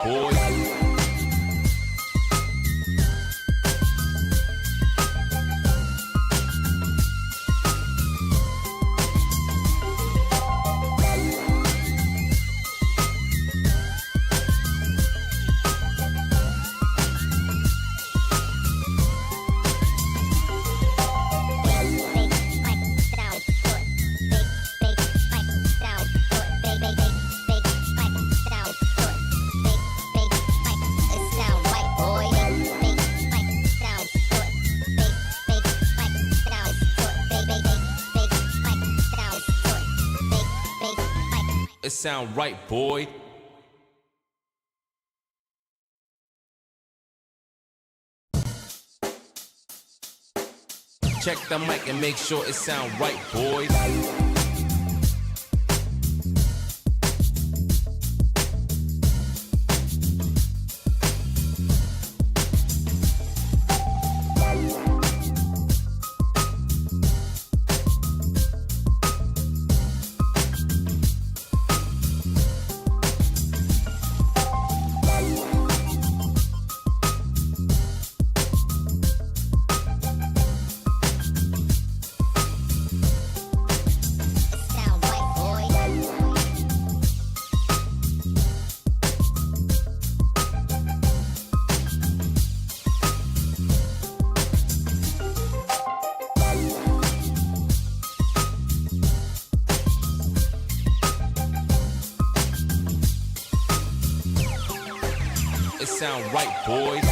boy. It sound right, boy. Check the mic and make sure it sound right, boy. It sound right, boys.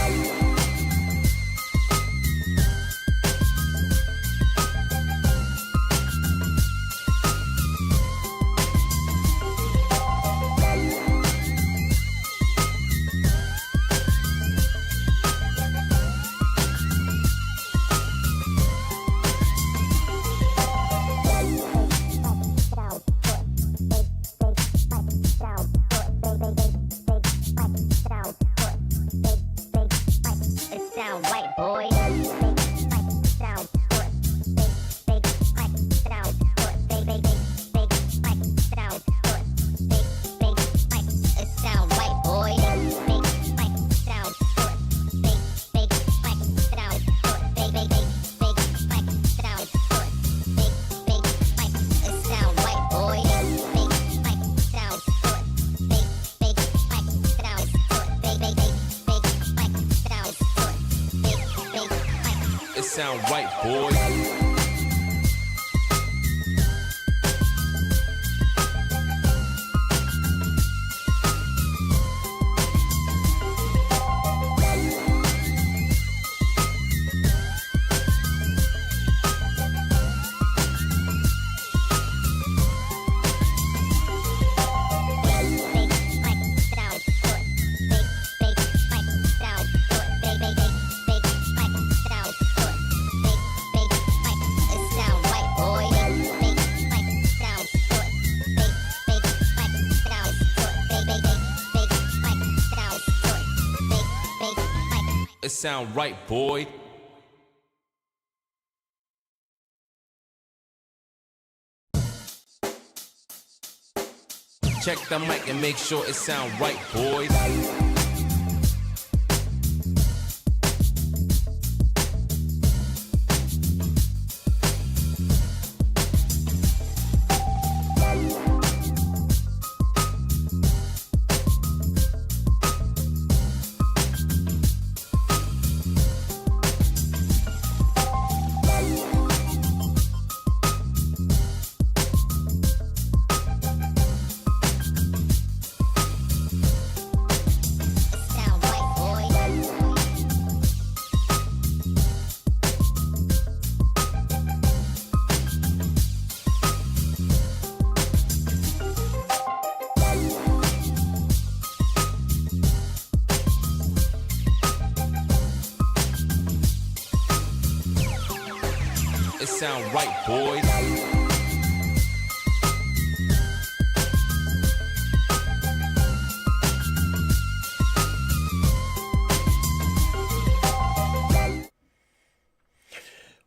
It sound right, boy. It sound right, boy. Check the mic and make sure it sound right, boys. It sound right, boys.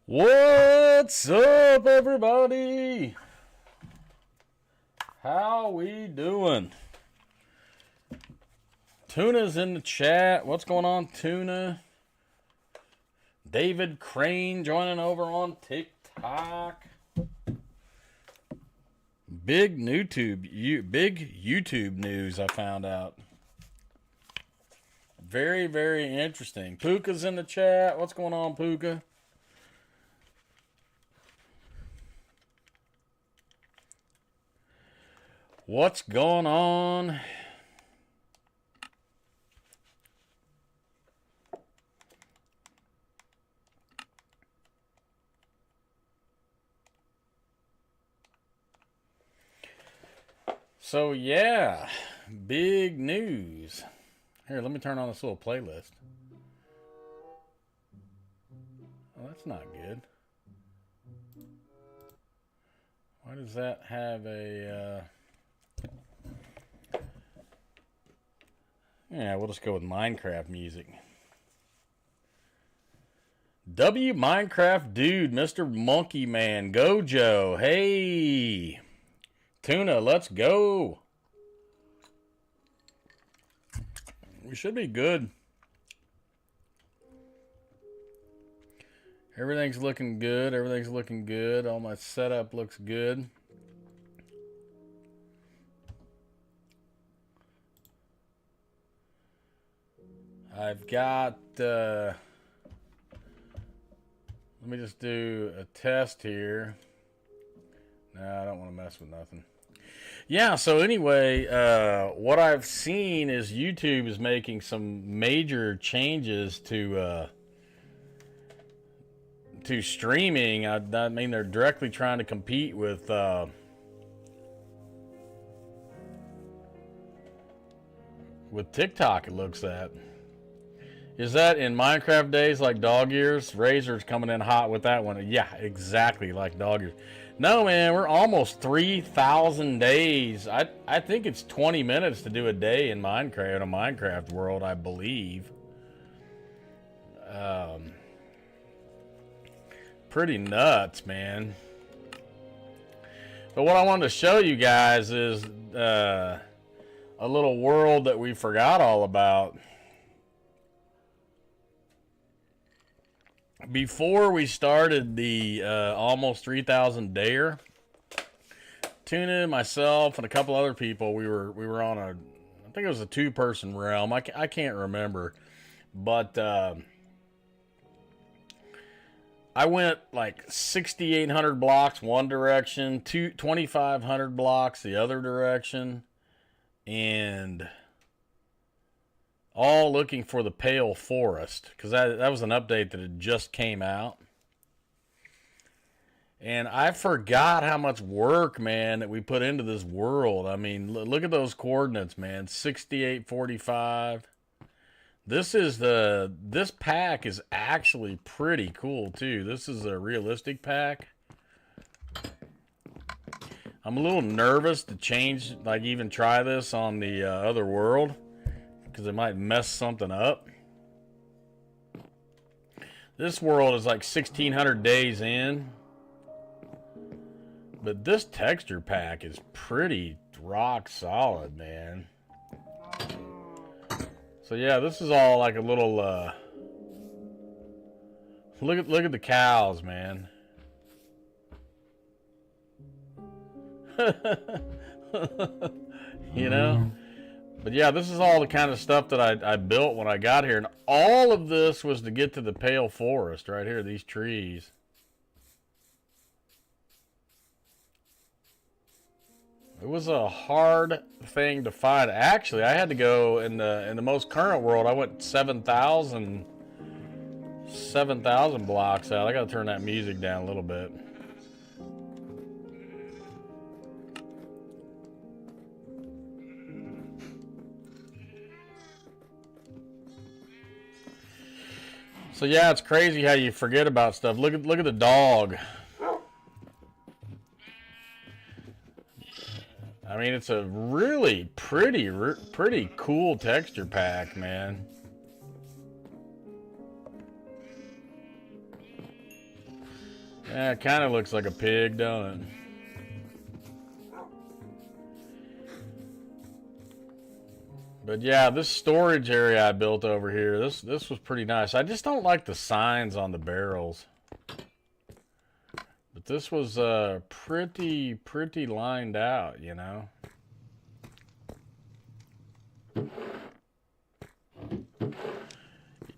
What's up, everybody? How we doing? Tuna's in the chat. What's going on, Tuna? David Crane joining over on TikTok. Big YouTube news I found out. Very, very interesting. Puka's in the chat. What's going on, Puka? What's going on? So yeah, big news. Here, let me turn on this little playlist. Oh, that's not good. Why does that have a... Yeah, we'll just go with Minecraft music. W Minecraft Dude, Mr. Monkey Man, Gojo, hey! Tuna, let's go! We should be good. Everything's looking good, everything's looking good. All my setup looks good. I've got, let me just do a test here. Nah, I don't want to mess with nothing. Yeah, so anyway, what I've seen is YouTube is making some major changes to streaming. I mean, they're directly trying to compete with TikTok, it looks at. Is that in Minecraft days like dog ears? Razor's coming in hot with that one. Yeah, exactly like dog ears. No, man, we're almost 3,000 days. I think it's 20 minutes to do a day in Minecraft, in a Minecraft world, I believe. Pretty nuts, man. But what I wanted to show you guys is a little world that we forgot all about. Before we started the almost 3,000 dayer, Tuna, myself, and a couple other people, we were on I think it was a 2-person realm. I can't remember, but I went like 6,800 blocks one direction, 2,500 blocks the other direction, and all looking for the Pale Forest, because that was an update that had just came out. And I forgot how much work, man, that we put into this world. I mean, look at those coordinates, man. 6845. This pack is actually pretty cool, too. This is a realistic pack. I'm a little nervous to change, like even try this on the other world, because it might mess something up. This world is like 1,600 days in. But this texture pack is pretty rock solid, man. So yeah, this is all like a little look at the cows, man. You know? But yeah, this is all the kind of stuff that I built when I got here. And all of this was to get to the Pale Forest right here, these trees. It was a hard thing to find. Actually, I had to go in the most current world. I went 7,000 blocks out. I got to turn that music down a little bit. So yeah, it's crazy how you forget about stuff. Look at the dog. I mean, it's a really pretty cool texture pack, man. Yeah, it kind of looks like a pig, don't it? But yeah, this storage area I built over here, this was pretty nice. I just don't like the signs on the barrels. But this was pretty lined out, you know.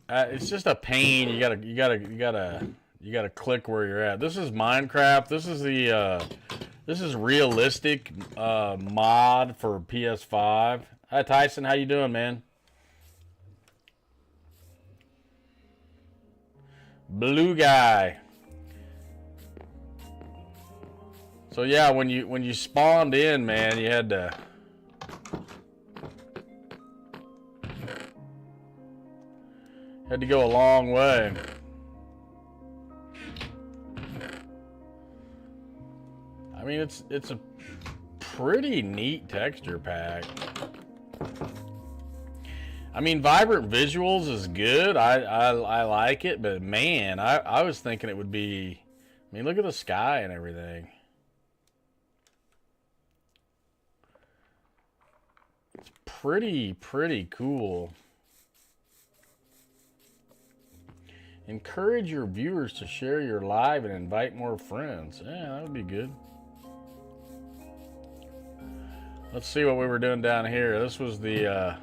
It's just a pain. You gotta click where you're at. This is Minecraft. This is realistic mod for PS5. Hi Tyson, how you doing, man? Blue guy. So yeah, when you spawned in, man, you had to go a long way. I mean, it's a pretty neat texture pack. I mean, vibrant visuals is good. I like it, but man, I was thinking it would be. I mean, look at the sky and everything. It's pretty cool. Encourage your viewers to share your live and invite more friends. Yeah, that would be good. Let's see what we were doing down here. This was the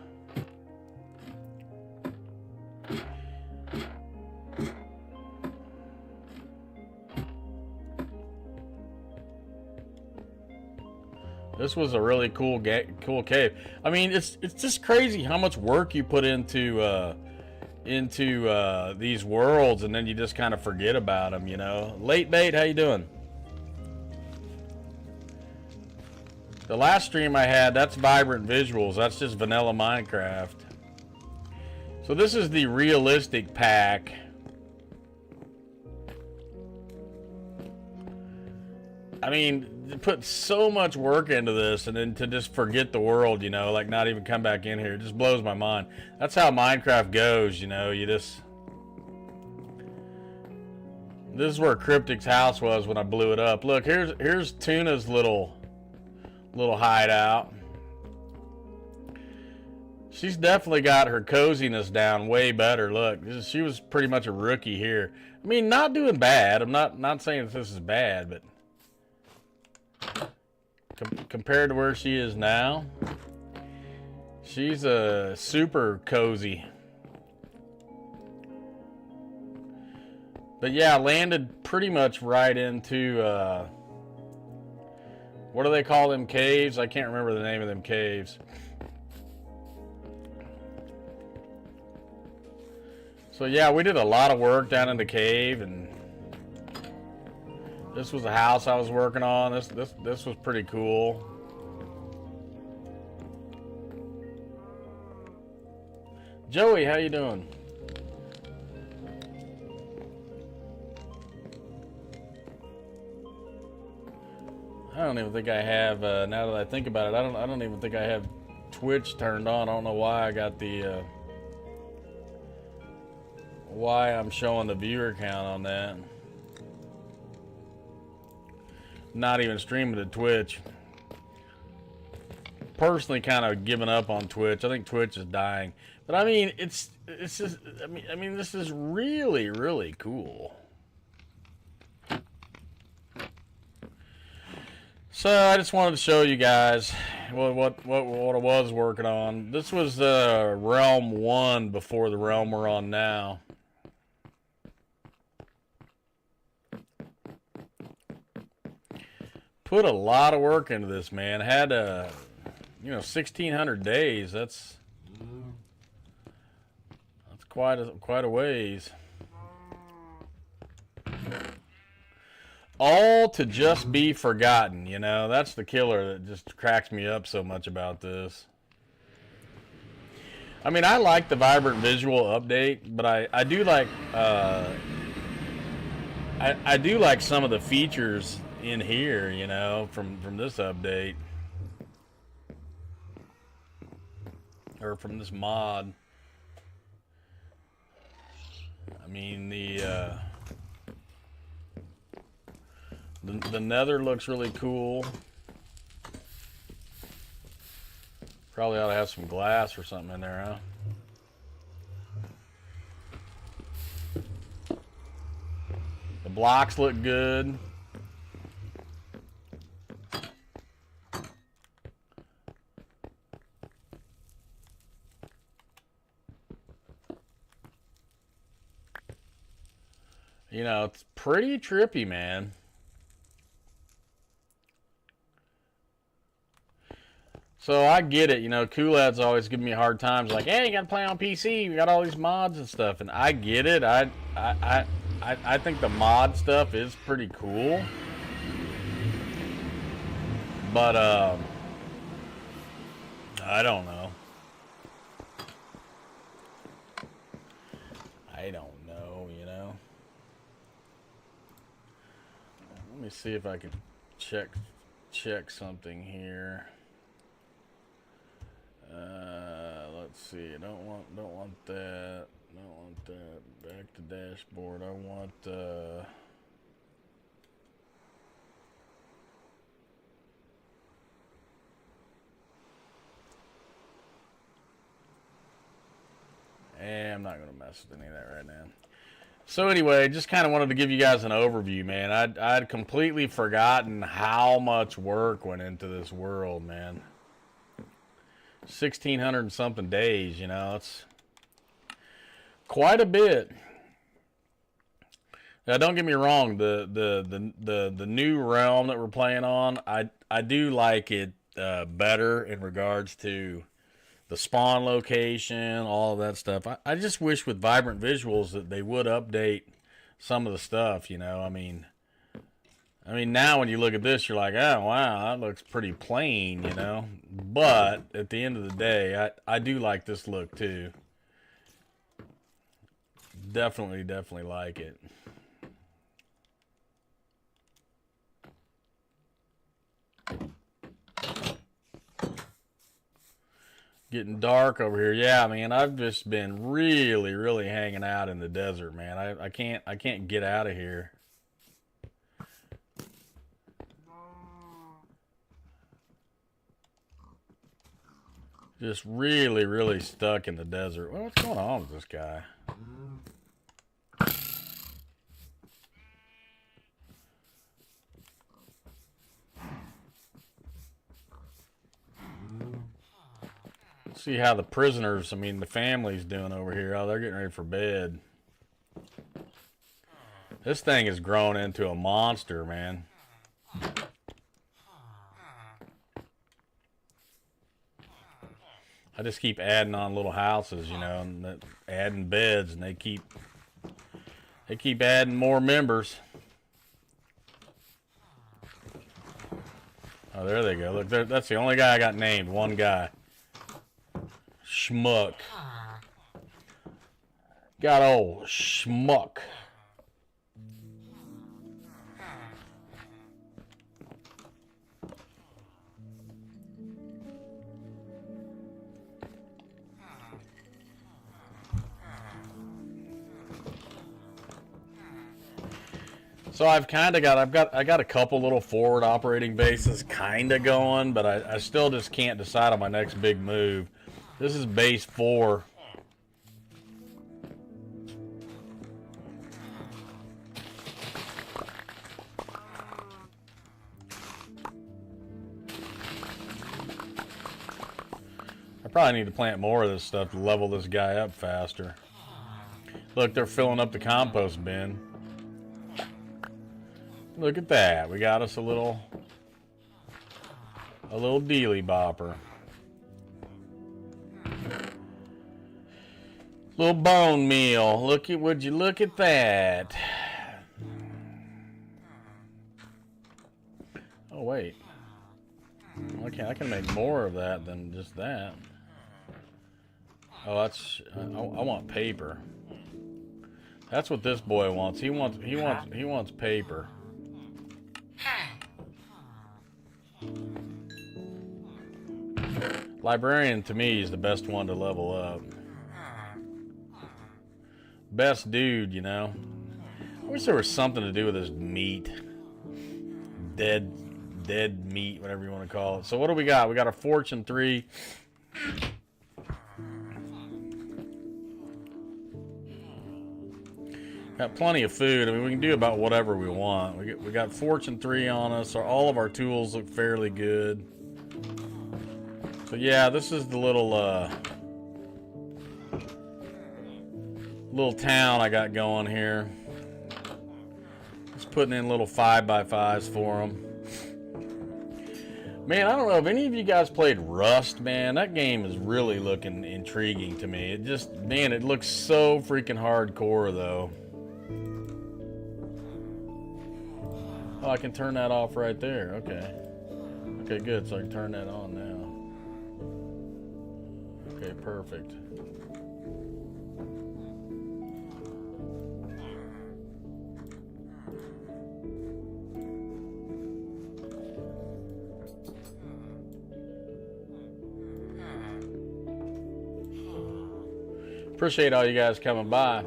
this was a really cool cave. I mean, it's just crazy how much work you put into these worlds, and then you just kind of forget about them, you know. Late Bait, how you doing? The last stream I had, that's vibrant visuals. That's just vanilla Minecraft. So this is the realistic pack. I mean, put so much work into this, and then to just forget the world, you know, like not even come back in here. It just blows my mind. That's how Minecraft goes, you know. You just... This is where Cryptic's house was when I blew it up. Look, here's Tuna's little hideout. She's definitely got her coziness down way better. Look, she was pretty much a rookie here. I mean, not doing bad. I'm not saying that this is bad, but compared to where she is now, she's a super cozy. But yeah, landed pretty much right into what do they call them caves? I can't remember the name of them caves. So yeah, we did a lot of work down in the cave, and this was the house I was working on. This was pretty cool. Joey, how you doing? I don't even think I have. Now that I think about it, I don't even think I have Twitch turned on. I don't know why I got the why I'm showing the viewer count on that. Not even streaming to Twitch. Personally, kind of giving up on Twitch. I think Twitch is dying. But I mean, it's just. I mean, this is really cool. So I just wanted to show you guys what I was working on. This was Realm 1 before the realm we're on now. Put a lot of work into this, man. Had you know, 1,600 days. That's quite a ways. All to just be forgotten, you know. That's the killer that just cracks me up so much about this. I mean, I like the vibrant visual update, but I do like I do like some of the features in here, you know, from this update, or from this mod. I mean, the nether looks really cool. Probably ought to have some glass or something in there, huh? The blocks look good. You know, it's pretty trippy, man. So I get it, you know, Cool-Ad's always giving me hard times, like, hey, you gotta play on PC, we got all these mods and stuff, and I get it. I think the mod stuff is pretty cool. But I don't know. I don't know, you know. Let me see if I can check something here. Let's see. I don't want that. Don't want that. Back to dashboard. I want I'm not gonna mess with any of that right now. So anyway, just kind of wanted to give you guys an overview, man. I'd completely forgotten how much work went into this world, man. 1,600 and something days, you know, it's quite a bit. Now, don't get me wrong, the new realm that we're playing on, I do like it better in regards to the spawn location, all of that stuff. I just wish with vibrant visuals that they would update some of the stuff, you know. I mean, now when you look at this, you're like, oh, wow, that looks pretty plain, you know. But at the end of the day, I do like this look, too. Definitely like it. Getting dark over here. Yeah, man, I've just been really hanging out in the desert, man. I can't get out of here. Just really stuck in the desert. Well, what's going on with this guy? Let's see how the prisoners, I mean, the family's doing over here. Oh, they're getting ready for bed. This thing has grown into a monster, man. I just keep adding on little houses, you know, and adding beds, and they keep adding more members. Oh, there they go. Look, that's the only guy I got named. One guy. Schmuck. Got old Schmuck. So I got a couple little forward operating bases kind of going, but I still just can't decide on my next big move. This is base 4. I probably need to plant more of this stuff to level this guy up faster. Look, they're filling up the compost bin. Look at that. We got us a little dealy bopper. Little bone meal. Would you look at that? Oh wait. Okay, I can make more of that than just that. Oh, that's I want paper. That's what this boy wants. He wants paper. Librarian to me is the best one to level up. Best dude, you know. I wish there was something to do with his meat. Dead meat, whatever you want to call it. So what do we got? We got a fortune 3. Got plenty of food. I mean, we can do about whatever we want. We got Fortune 3 on us. So all of our tools look fairly good. So yeah, this is the little town I got going here. Just putting in little 5x5s for them. Man, I don't know if any of you guys played Rust, man. That game is really looking intriguing to me. It just, man, it looks so freaking hardcore, though. Oh, I can turn that off right there. Okay. Okay, good. So I can turn that on now. Okay, perfect. Appreciate all you guys coming by.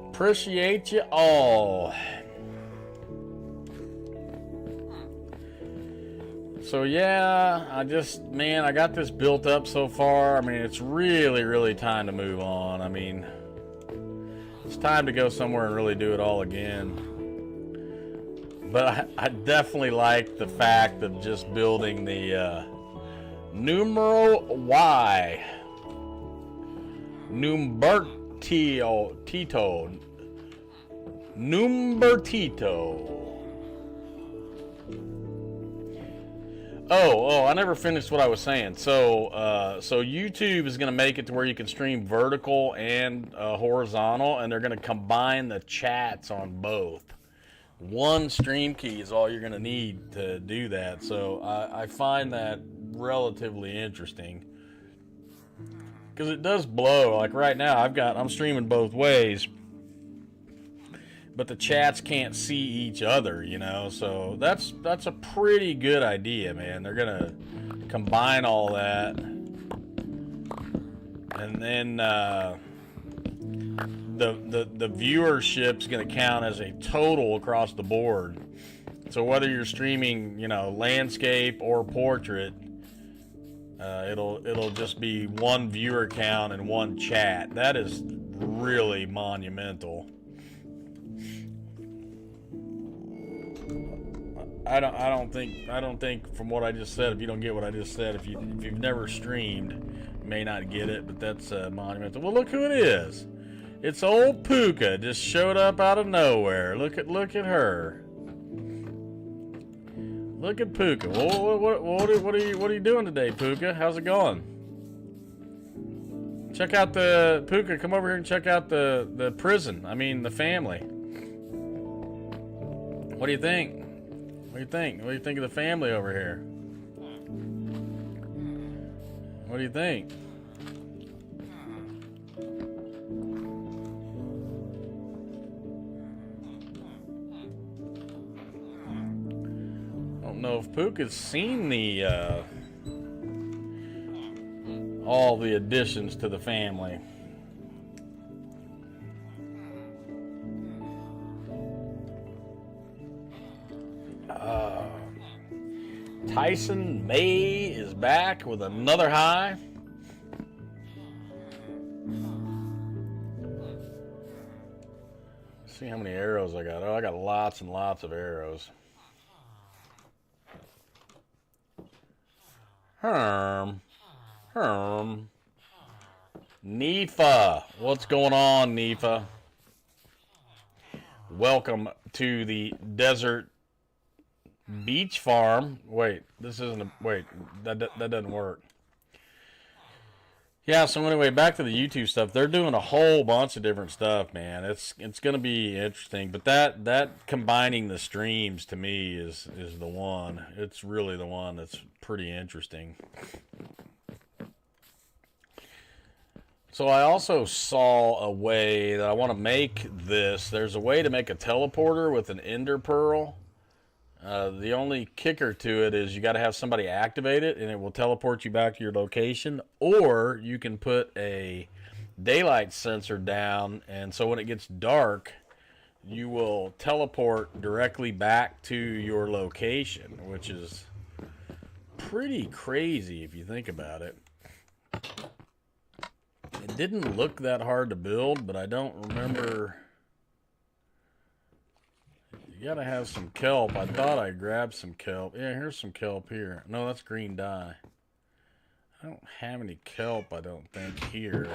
Appreciate you all. So yeah, I got this built up so far. I mean, it's really time to move on. I mean, it's time to go somewhere and really do it all again. But I definitely like the fact of just building the numeral Y. Numbertito. Oh, I never finished what I was saying. So YouTube is going to make it to where you can stream vertical and horizontal, and they're going to combine the chats on both. One stream key is all you're going to need to do that. So I find that relatively interesting. Because it does blow. Like right now, I'm streaming both ways, but the chats can't see each other, you know. So that's a pretty good idea, man. They're gonna combine all that, and then the viewership's gonna count as a total across the board. So whether you're streaming, you know, landscape or portrait, it'll just be one viewer count and one chat. That is really monumental. I don't think from what I just said, if you don't get what I just said, if you've never streamed, you may not get it, but that's monumental. Well, look who it is. It's old Puka, just showed up out of nowhere. Look at her. Look at Puka. What are you doing today, Puka? How's it going? Check out the Puka. Come over here and check out the prison. I mean, the family. What do you think? What do you think? What do you think of the family over here? What do you think? I don't know if Puka's seen the all the additions to the family. Tyson May is back with another high. Let's see how many arrows I got. Oh, I got lots and lots of arrows. Nifa. What's going on, Nifa? Welcome to the desert beach farm. Wait, this isn't a... Wait, that doesn't work. Yeah, so anyway, back to the YouTube stuff. They're doing a whole bunch of different stuff, man. It's going to be interesting. But that combining the streams to me is the one. It's really the one that's pretty interesting. So I also saw a way that I want to make this. There's a way to make a teleporter with an ender pearl. The only kicker to it is you got to have somebody activate it, and it will teleport you back to your location. Or you can put a daylight sensor down, and so when it gets dark, you will teleport directly back to your location, which is pretty crazy if you think about it. It didn't look that hard to build, but I don't remember. You gotta have some kelp. I thought I grabbed some kelp. Yeah, here's some kelp here. No, that's green dye. I don't have any kelp, I don't think, here.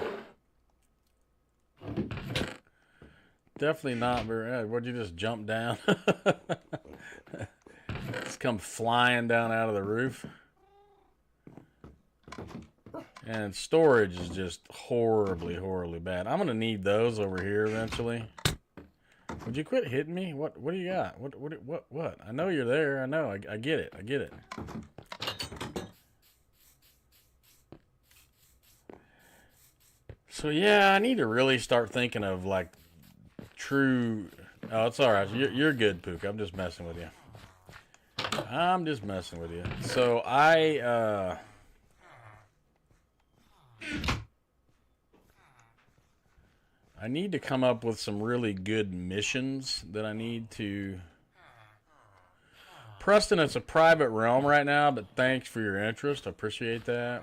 Definitely not very... Would you just jump down? Just come flying down out of the roof. And storage is just horribly, horribly bad. I'm going to need those over here eventually. Would you quit hitting me? What do you got? What? I know you're there. I know. I get it. I get it. So yeah, I need to really start thinking of like true... Oh, it's all right. You're good, Pook. I'm just messing with you. I'm just messing with you. So I need to come up with some really good missions that I need to... Preston, it's a private realm right now, but thanks for your interest. I appreciate that.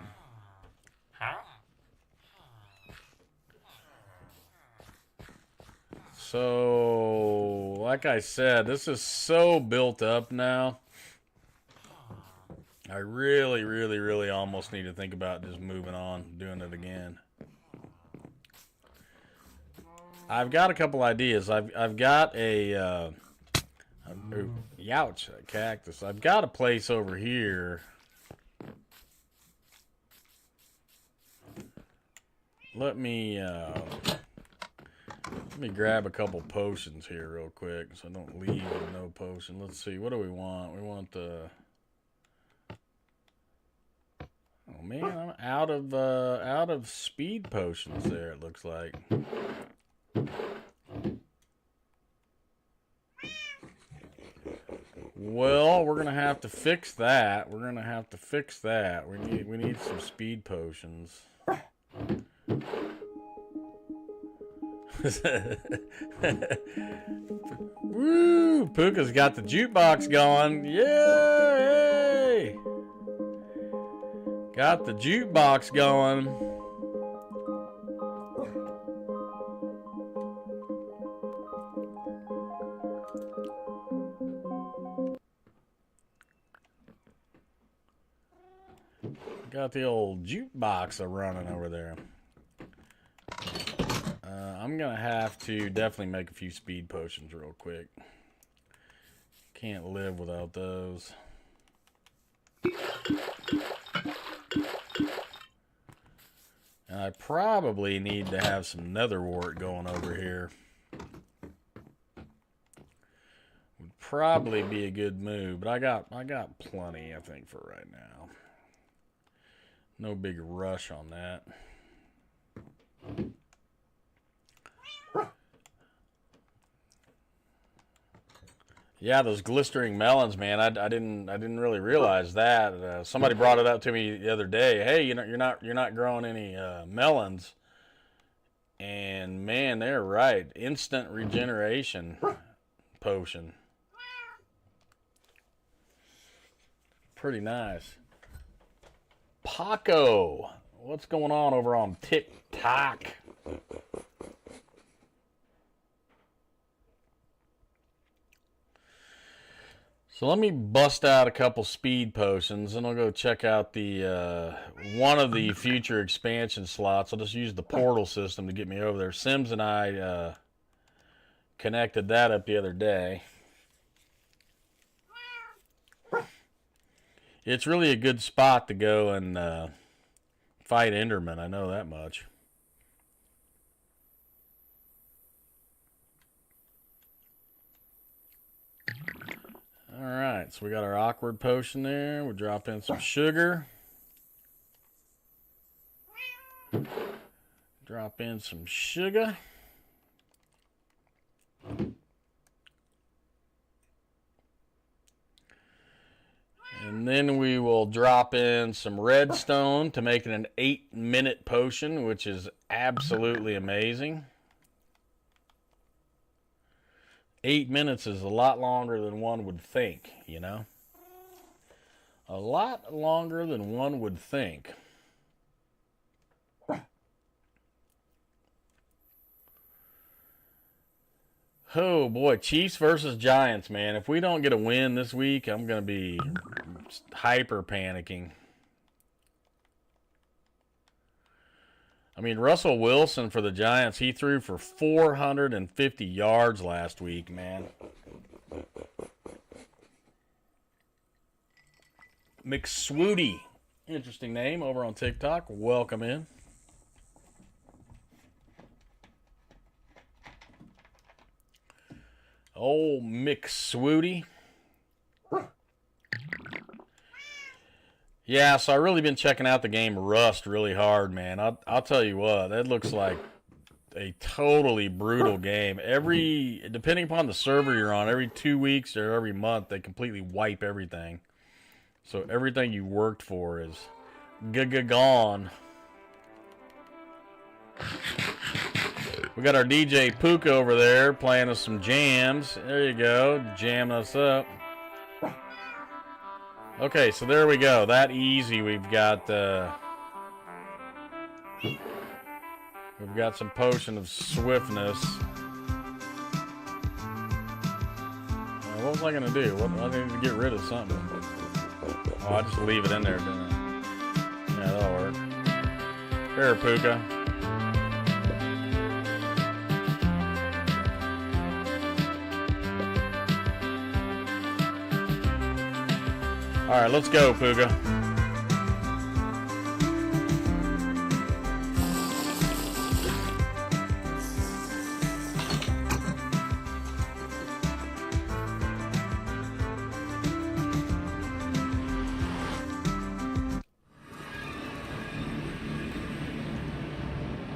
So, like I said, this is so built up now. I really, really, really almost need to think about just moving on, doing it again. I've got a couple ideas. I've got a youch, a cactus. I've got a place over here. Let me grab a couple potions here real quick so I don't leave with no potion. Let's see, what do we want? We want the... Oh man, I'm out of speed potions there, it looks like. Well, we're gonna have to fix that. We're gonna have to fix that. We need some speed potions. Woo! Puka's got the jukebox going. Yay! Got the jukebox going. Got the old jukebox running over there. I'm gonna have to definitely make a few speed potions real quick. Can't live without those. And I probably need to have some nether wart going over here. Would probably be a good move, but I got plenty, I think, for right now. No big rush on that. Yeah, those glistering melons, man. I didn't really realize that. Somebody brought it up to me the other day. Hey, you know, you're not growing any melons. And man, they're right. Instant regeneration potion. Pretty nice. Paco, what's going on over on TikTok? So let me bust out a couple speed potions, and I'll go check out the one of the future expansion slots. I'll just use the portal system to get me over there. Sims and I connected that up the other day. It's really a good spot to go and fight Enderman. I know that much. Alright, so we got our awkward potion there. We'll drop in some sugar. Drop in some sugar. And then we will drop in some redstone to make it an 8-minute potion, which is absolutely amazing. 8 minutes is a lot longer than one would think, you know. a lot longer than one would think. Oh boy, Chiefs versus Giants, man. If we don't get a win this week, I'm going to be hyper panicking. I mean, Russell Wilson for the Giants, he threw for 450 yards last week, man. McSwooty, interesting name over on TikTok. Welcome in. Old McSwooty. Yeah, so I really been checking out the game Rust really hard, man. I'll tell you what, that looks like a totally brutal game. Depending upon the server you're on, every 2 weeks or every month, they completely wipe everything. So everything you worked for is gone. We got our DJ Puka over there playing us some jams. There you go, jamming us up. Okay, so there we go. That easy. We've got some potion of swiftness. What was I gonna do? I need to get rid of something. Oh, I just leave it in there, didn't I? Yeah, that'll work. Here, Puka. All right, let's go, Puga.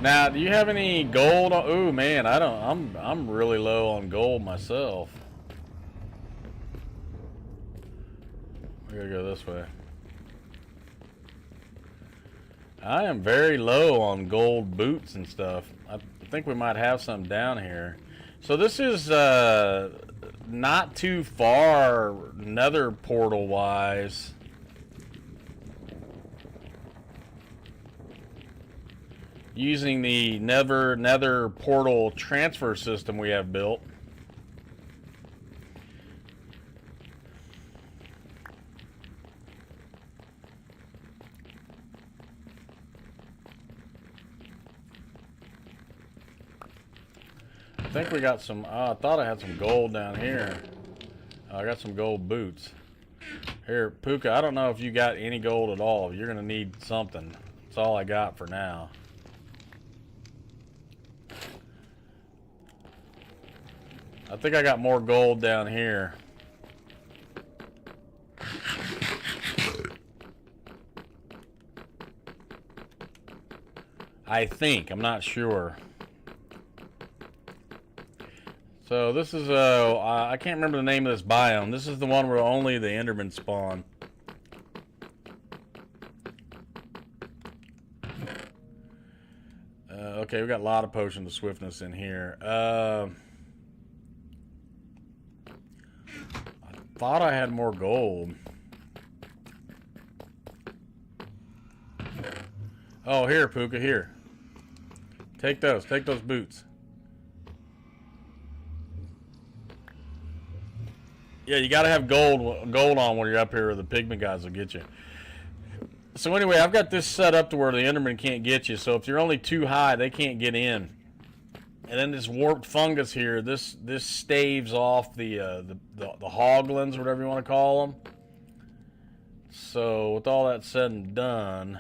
Now, do you have any gold? Oh man, I don't. I'm really low on gold myself. We gotta go this way. I am very low on gold boots and stuff. I think we might have some down here. So this is not too far nether portal wise. Using the nether portal transfer system we have built. I think we got some, I thought I had some gold down here. I got some gold boots. Here, Puka, I don't know if you got any gold at all. You're going to need something. That's all I got for now. I think I got more gold down here. I think. I'm not sure. So this is I can't remember the name of this biome. This is the one where only the Endermen spawn. Okay, we got a lot of potions of swiftness in here. I thought I had more gold. Oh, here, Puka, here. Take those boots. Yeah, you gotta have gold on when you're up here, or the pigment guys will get you. So anyway, I've got this set up to where the Enderman can't get you. So if you're only too high, they can't get in. And then this warped fungus here, this staves off the hoglins, whatever you want to call them. So with all that said and done,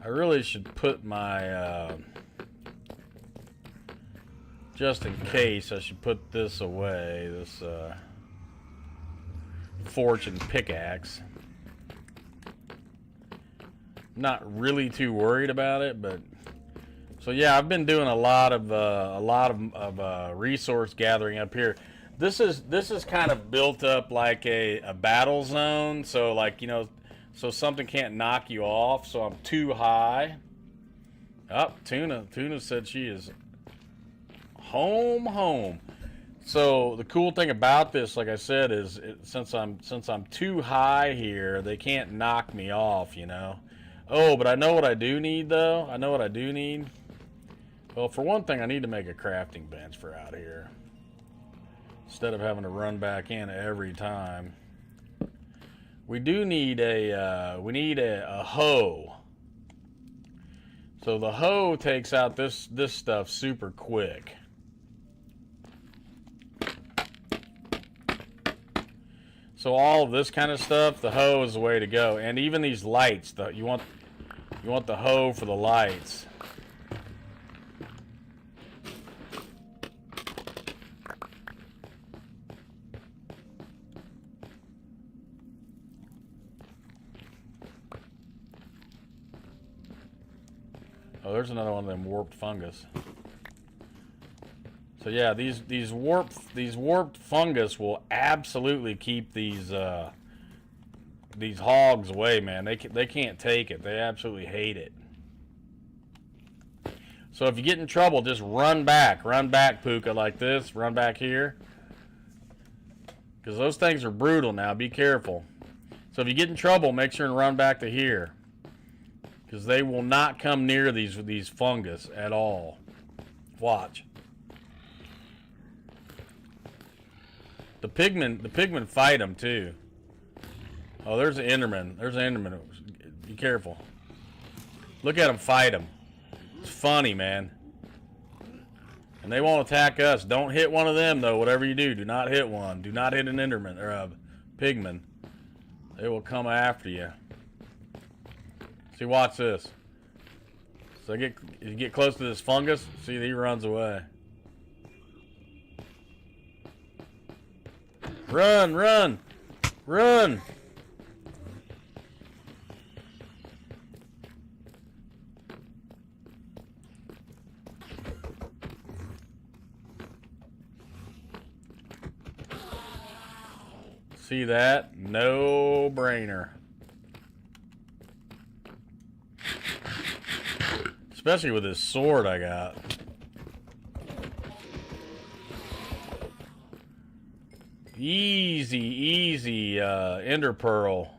I really should put my just in case, I should put this away, this fortune pickaxe. Not really too worried about it, but so yeah, I've been doing a lot of resource gathering up here. This is kind of built up like a battle zone, so like, you know, so something can't knock you off. So I'm too high. Oh, Tuna said she is home. So the cool thing about this, like I said, is since I'm too high here, they can't knock me off, you know. Oh, but I know what I do need though. I know what I do need. Well, for one thing, I need to make a crafting bench for out here instead of having to run back in every time. We do need a hoe. So the hoe takes out this stuff super quick. So all of this kind of stuff, the hoe is the way to go. And even these lights, you want the hoe for the lights. Oh, there's another one of them warped fungus. So yeah, these warped fungus will absolutely keep these hogs away, man. They can't take it. They absolutely hate it. So if you get in trouble, just run back, Puka, like this. Run back here, because those things are brutal now. Be careful. So if you get in trouble, make sure and run back to here, because they will not come near these fungus at all. Watch. The pigmen fight them too. Oh, there's an Enderman. There's an Enderman. Be careful. Look at them fight them. It's funny, man. And they won't attack us. Don't hit one of them though. Whatever you do not hit one. Do not hit an Enderman or a pigman. They will come after you. See, watch this. So you get close to this fungus. See, he runs away. Run, run, run. See that? No brainer. Especially with this sword I got. Easy, easy ender pearl.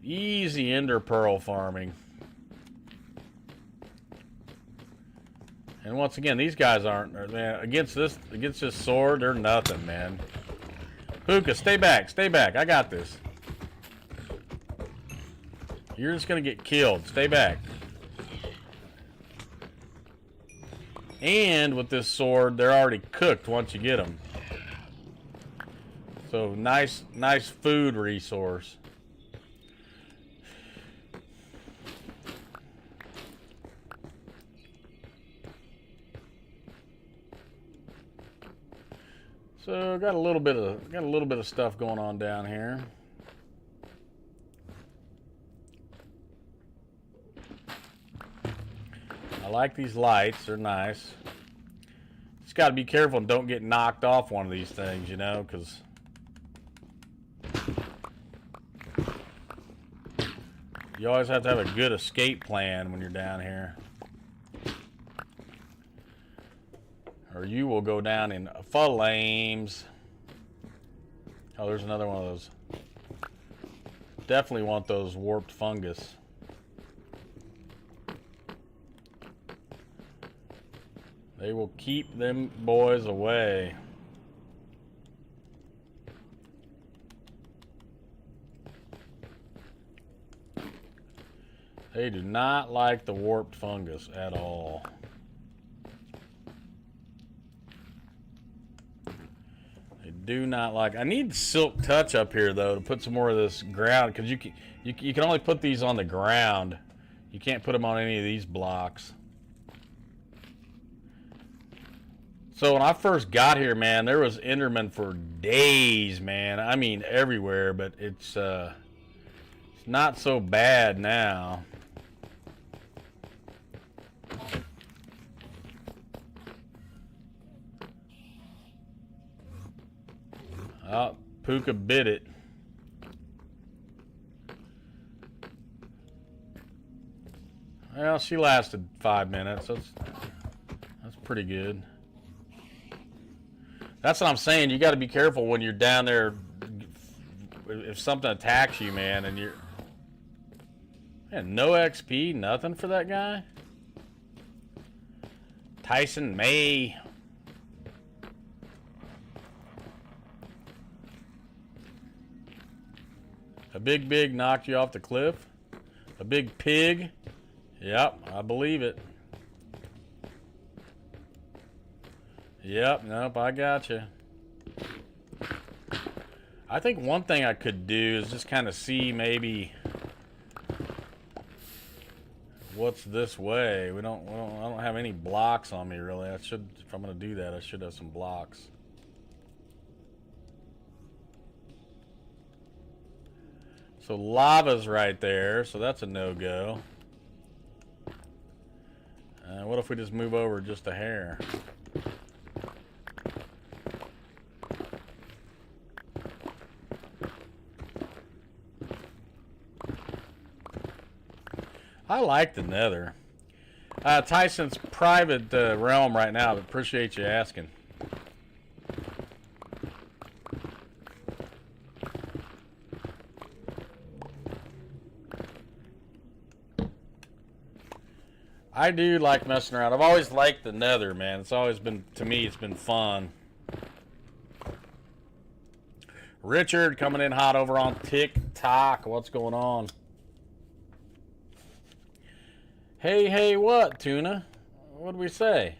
Easy ender pearl farming. And once again, these guys aren't, man, against this sword, they're nothing, man. Puka, stay back, stay back. I got this. You're just gonna get killed. Stay back. And with this sword, they're already cooked once you get them. So nice food resource. So got a little bit of stuff going on down here. I like these lights, they're nice. Just got to be careful and don't get knocked off one of these things, you know, because you always have to have a good escape plan when you're down here, or you will go down in flames. Oh, there's another one of those. Definitely want those warped fungus. They will keep them boys away. They do not like the warped fungus at all. They do not like. I need silk touch up here though to put some more of this ground, because you can only put these on the ground. You can't put them on any of these blocks. So when I first got here, man, there was Enderman for days, man. I mean everywhere, but it's not so bad now. Oh, Puka bit it. Well, she lasted 5 minutes. That's pretty good. That's what I'm saying. You got to be careful when you're down there. If something attacks you, man, and you're... Man, no XP, nothing for that guy? Tyson May. A big knocked you off the cliff? A big pig? Yep, I believe it. Yep, nope, I got you. I think one thing I could do is just kind of see maybe what's this way. I don't have any blocks on me really. If I'm gonna do that, I should have some blocks. So lava's right there, so that's a no-go. What if we just move over just a hair? I like the nether. Tyson's private realm right now, but appreciate you asking. I do like messing around. I've always liked the nether, man. It's always been, to me, it's been fun. Richard coming in hot over on TikTok. What's going on? Hey, what, Tuna? What did we say?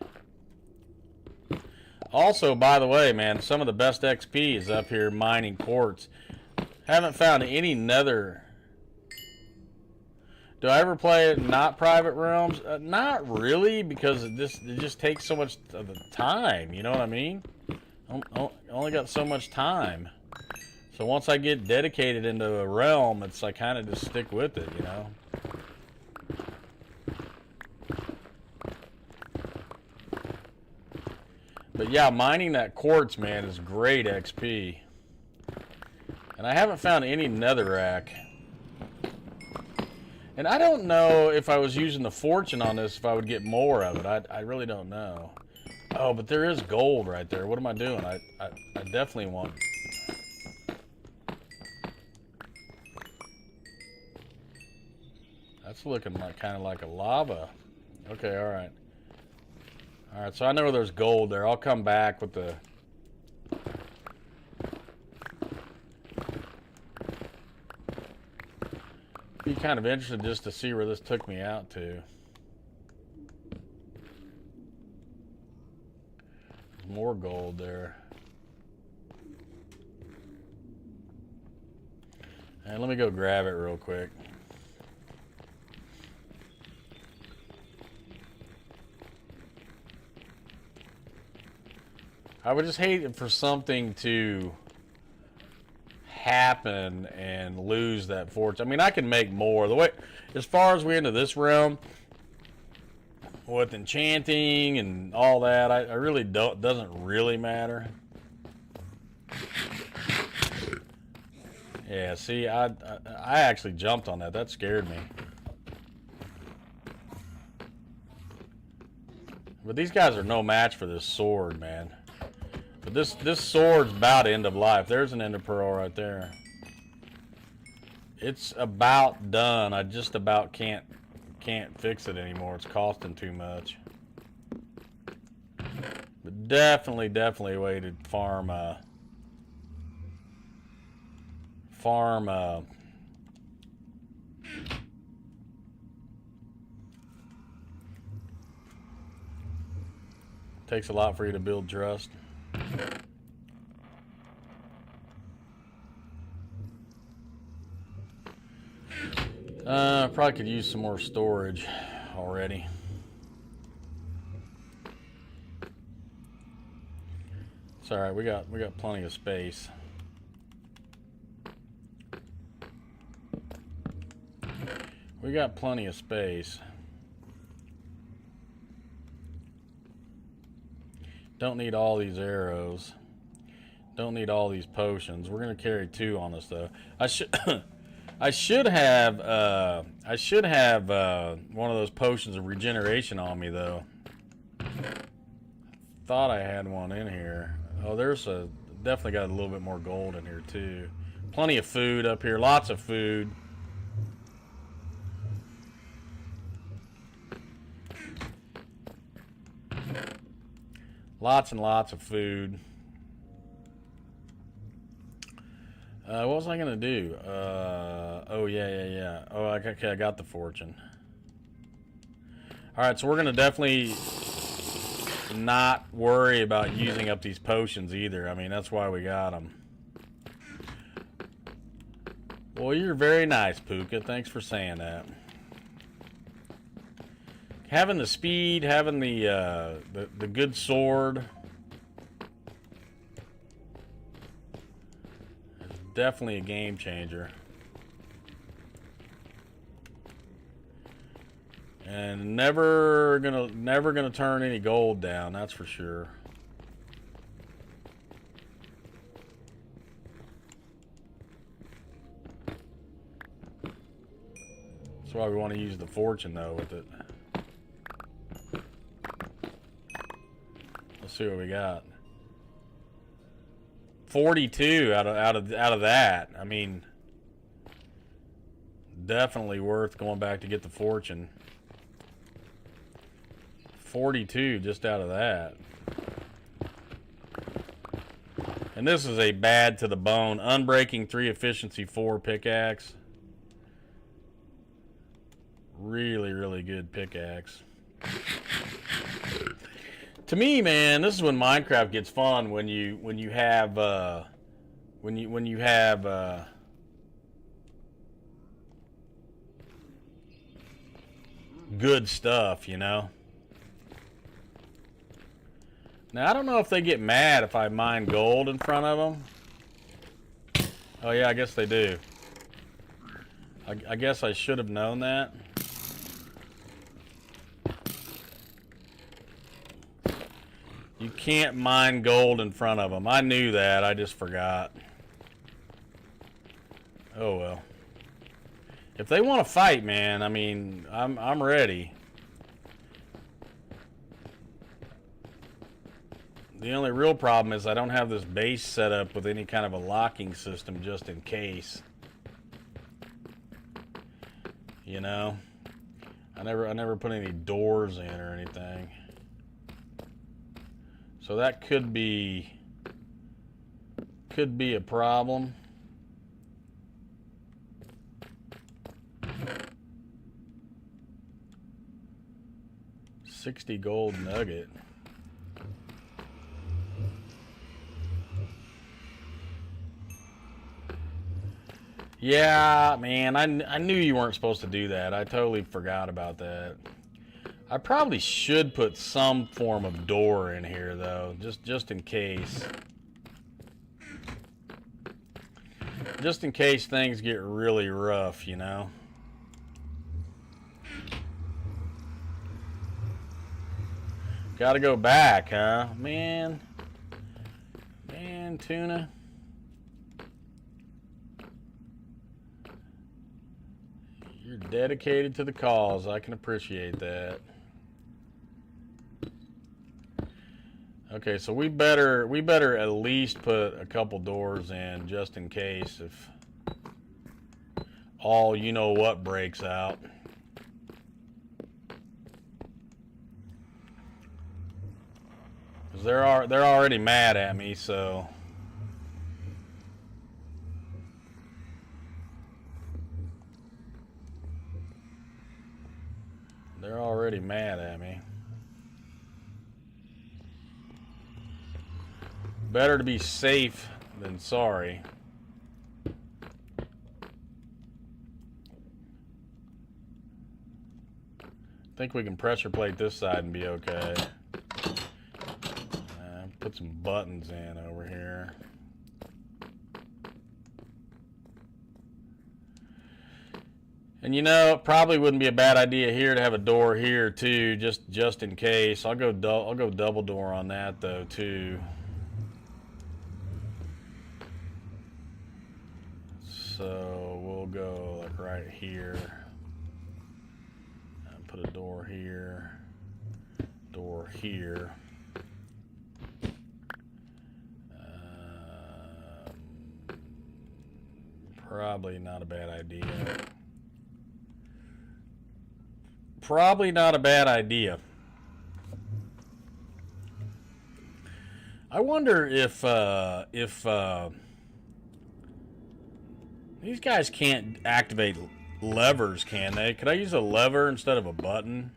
Also, by the way, man, some of the best XP is up here mining quartz. Haven't found any nether. Do I ever play it not private realms? Not really, because it just takes so much of the time. You know what I mean? Only got so much time. So once I get dedicated into a realm, it's I kind of just stick with it, you know. But yeah, mining that quartz, man, is great XP. And I haven't found any netherrack. And I don't know if I was using the fortune on this, if I would get more of it. I really don't know. Oh, but there is gold right there. What am I doing? I definitely want... That's looking like kind of like a lava. Okay, all right. All right, so I know there's gold there. I'll come back with the... Be kind of interested just to see where this took me out to. There's more gold there. And let me go grab it real quick. I would just hate for something to happen and lose that fortune. I mean, I can make more. The way, as far as we're into this realm, with enchanting and all that, I really don't. Doesn't really matter. Yeah. See, I actually jumped on that. That scared me. But these guys are no match for this sword, man. But this sword's about end of life. There's an ender pearl right there. It's about done. I just about can't fix it anymore. It's costing too much. But definitely a way to farm takes a lot for you to build trust. Probably could use some more storage already. It's all right. We got plenty of space. We got plenty of space. Don't need all these arrows. Don't need all these potions. We're gonna carry 2 on us though. I should have one of those potions of regeneration on me though. Thought I had one in here. Oh, definitely got a little bit more gold in here too. Plenty of food up here, lots of food. Lots and lots of food. What was I gonna do? Oh yeah. Oh, okay, I got the fortune. All right, so we're gonna definitely not worry about using up these potions either. I mean, that's why we got them. Well, you're very nice, Puka. Thanks for saying that. Having the speed, having the good sword, is definitely a game changer. And never gonna turn any gold down, that's for sure. That's why we want to use the fortune though with it. Let's see what we got. 42 out of that. I mean, definitely worth going back to get the fortune. 42 just out of that. And this is a bad to the bone. Unbreaking 3, efficiency 4 pickaxe. Really, really good pickaxe. To me, man, this is when Minecraft gets fun. When you have good stuff, you know. Now I don't know if they get mad if I mine gold in front of them. Oh yeah, I guess they do. I guess I should have known that. You can't mine gold in front of them. I knew that. I just forgot. Oh well. If they want to fight, man, I mean, I'm ready. The only real problem is I don't have this base set up with any kind of a locking system just in case. You know? I never put any doors in or anything. So that could be a problem. $60 gold nugget. Yeah, man, I knew you weren't supposed to do that. I totally forgot about that. I probably should put some form of door in here though, just in case. Just in case things get really rough, you know. Gotta go back, huh? Man, Tuna. You're dedicated to the cause. I can appreciate that. Okay, so we better at least put a couple doors in just in case if all you know what breaks out. Cause they're already mad at me, so they're already mad at me. Better to be safe than sorry. I think we can pressure plate this side and be okay. Put some buttons in over here. And you know, it probably wouldn't be a bad idea here to have a door here too, just in case. I'll go double door on that though too. So we'll we'll go like right here. And put a door here. Door here. Probably not a bad idea. Probably not a bad idea. I wonder if these guys can't activate levers, can they? Could I use a lever instead of a button?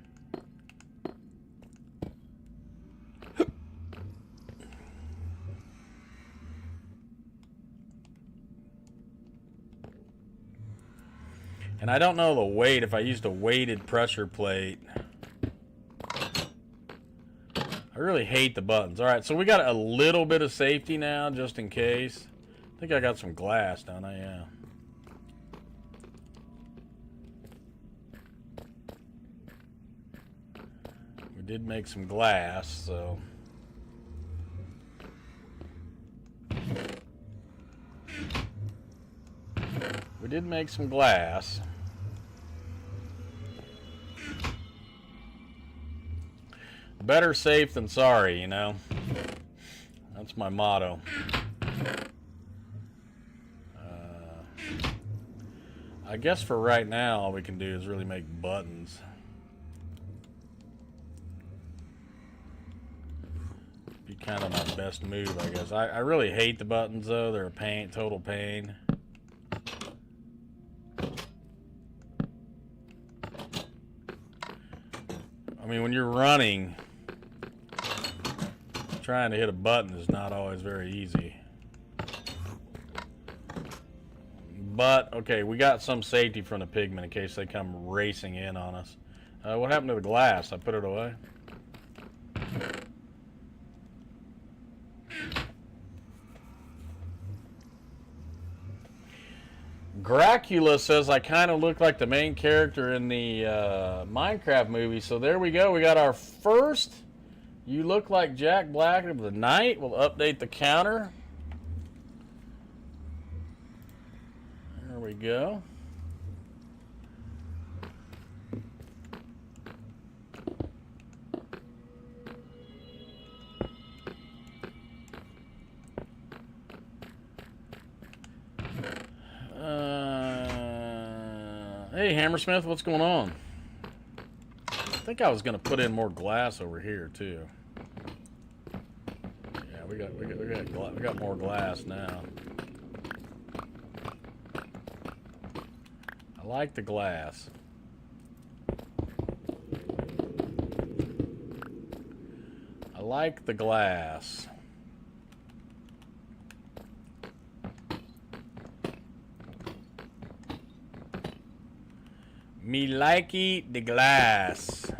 And I don't know the weight, if I used a weighted pressure plate. I really hate the buttons. Alright, so we got a little bit of safety now, just in case. I think I got some glass, don't I? Yeah. We did make some glass, so... We did make some glass. Better safe than sorry, you know. That's my motto. I guess for right now, all we can do is really make buttons. Be kind of my best move, I guess. I really hate the buttons, though. They're a pain, total pain. I mean, when you're running, trying to hit a button is not always very easy. But, okay, we got some safety from the pigmen in case they come racing in on us. What happened to the glass? I put it away. Dracula says I kind of look like the main character in the Minecraft movie. So there we go. We got our first You Look Like Jack Black of the night. We'll update the counter. There we go. Hey, Hammersmith, what's going on? I think I was going to put in more glass over here too. Yeah, we got more glass now. I like the glass. I like the glass. Me likey the glass.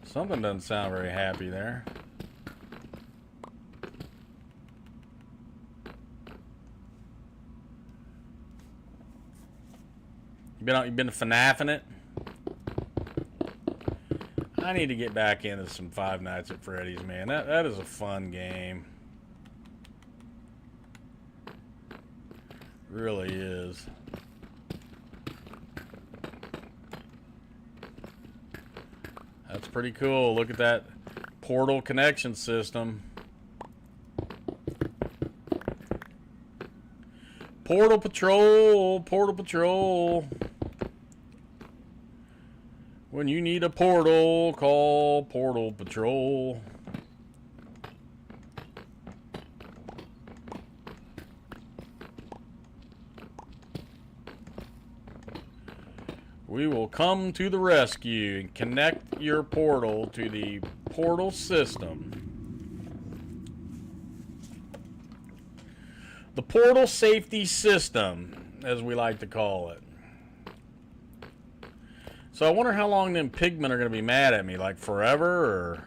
Something doesn't sound very happy there. You been FNAFing it? I need to get back into some Five Nights at Freddy's, man. That is a fun game. Really is. That's pretty cool. Look at that portal connection system. Portal Patrol, Portal Patrol. When you need a portal, call Portal Patrol. We will come to the rescue and connect your portal to the portal system. The portal safety system, as we like to call it. So I wonder how long them pigmen are going to be mad at me, like forever,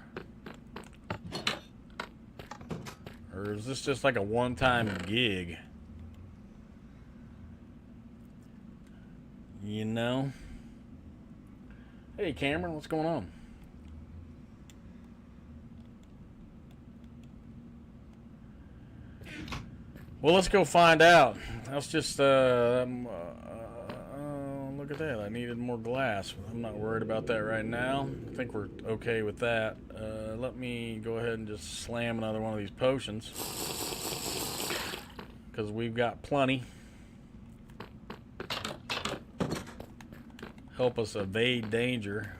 or is this just like a one-time gig? You know? Hey, Cameron, what's going on? Well, let's go find out. Let's just look at that. I needed more glass. I'm not worried about that right now. I think we're okay with that. Let me go ahead and just slam another one of these potions, because we've got plenty. Help us evade danger.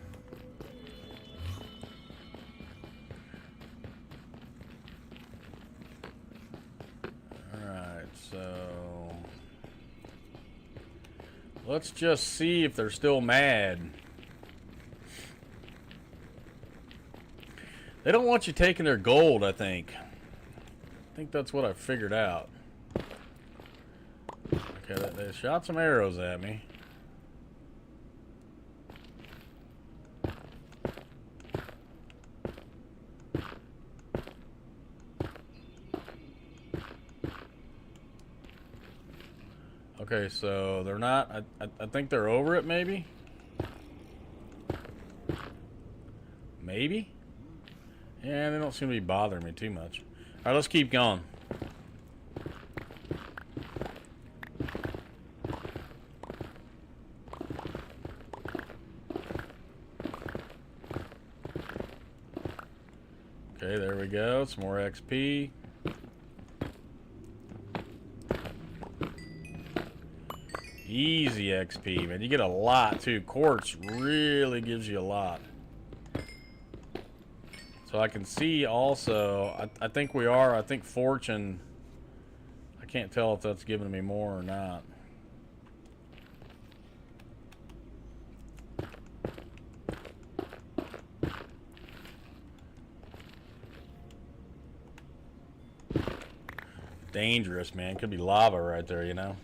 Alright, so let's just see if they're still mad. They don't want you taking their gold, I think. I think that's what I figured out. Okay, they shot some arrows at me. Okay, so they're not... I think they're over it, maybe? Maybe? Yeah, they don't seem to be bothering me too much. Alright, let's keep going. Okay, there we go. Some more XP. Easy XP, man. You get a lot, too. Quartz really gives you a lot. So I can see also, I think we are, I think fortune, I can't tell if that's giving me more or not. Dangerous, man. Could be lava right there, you know?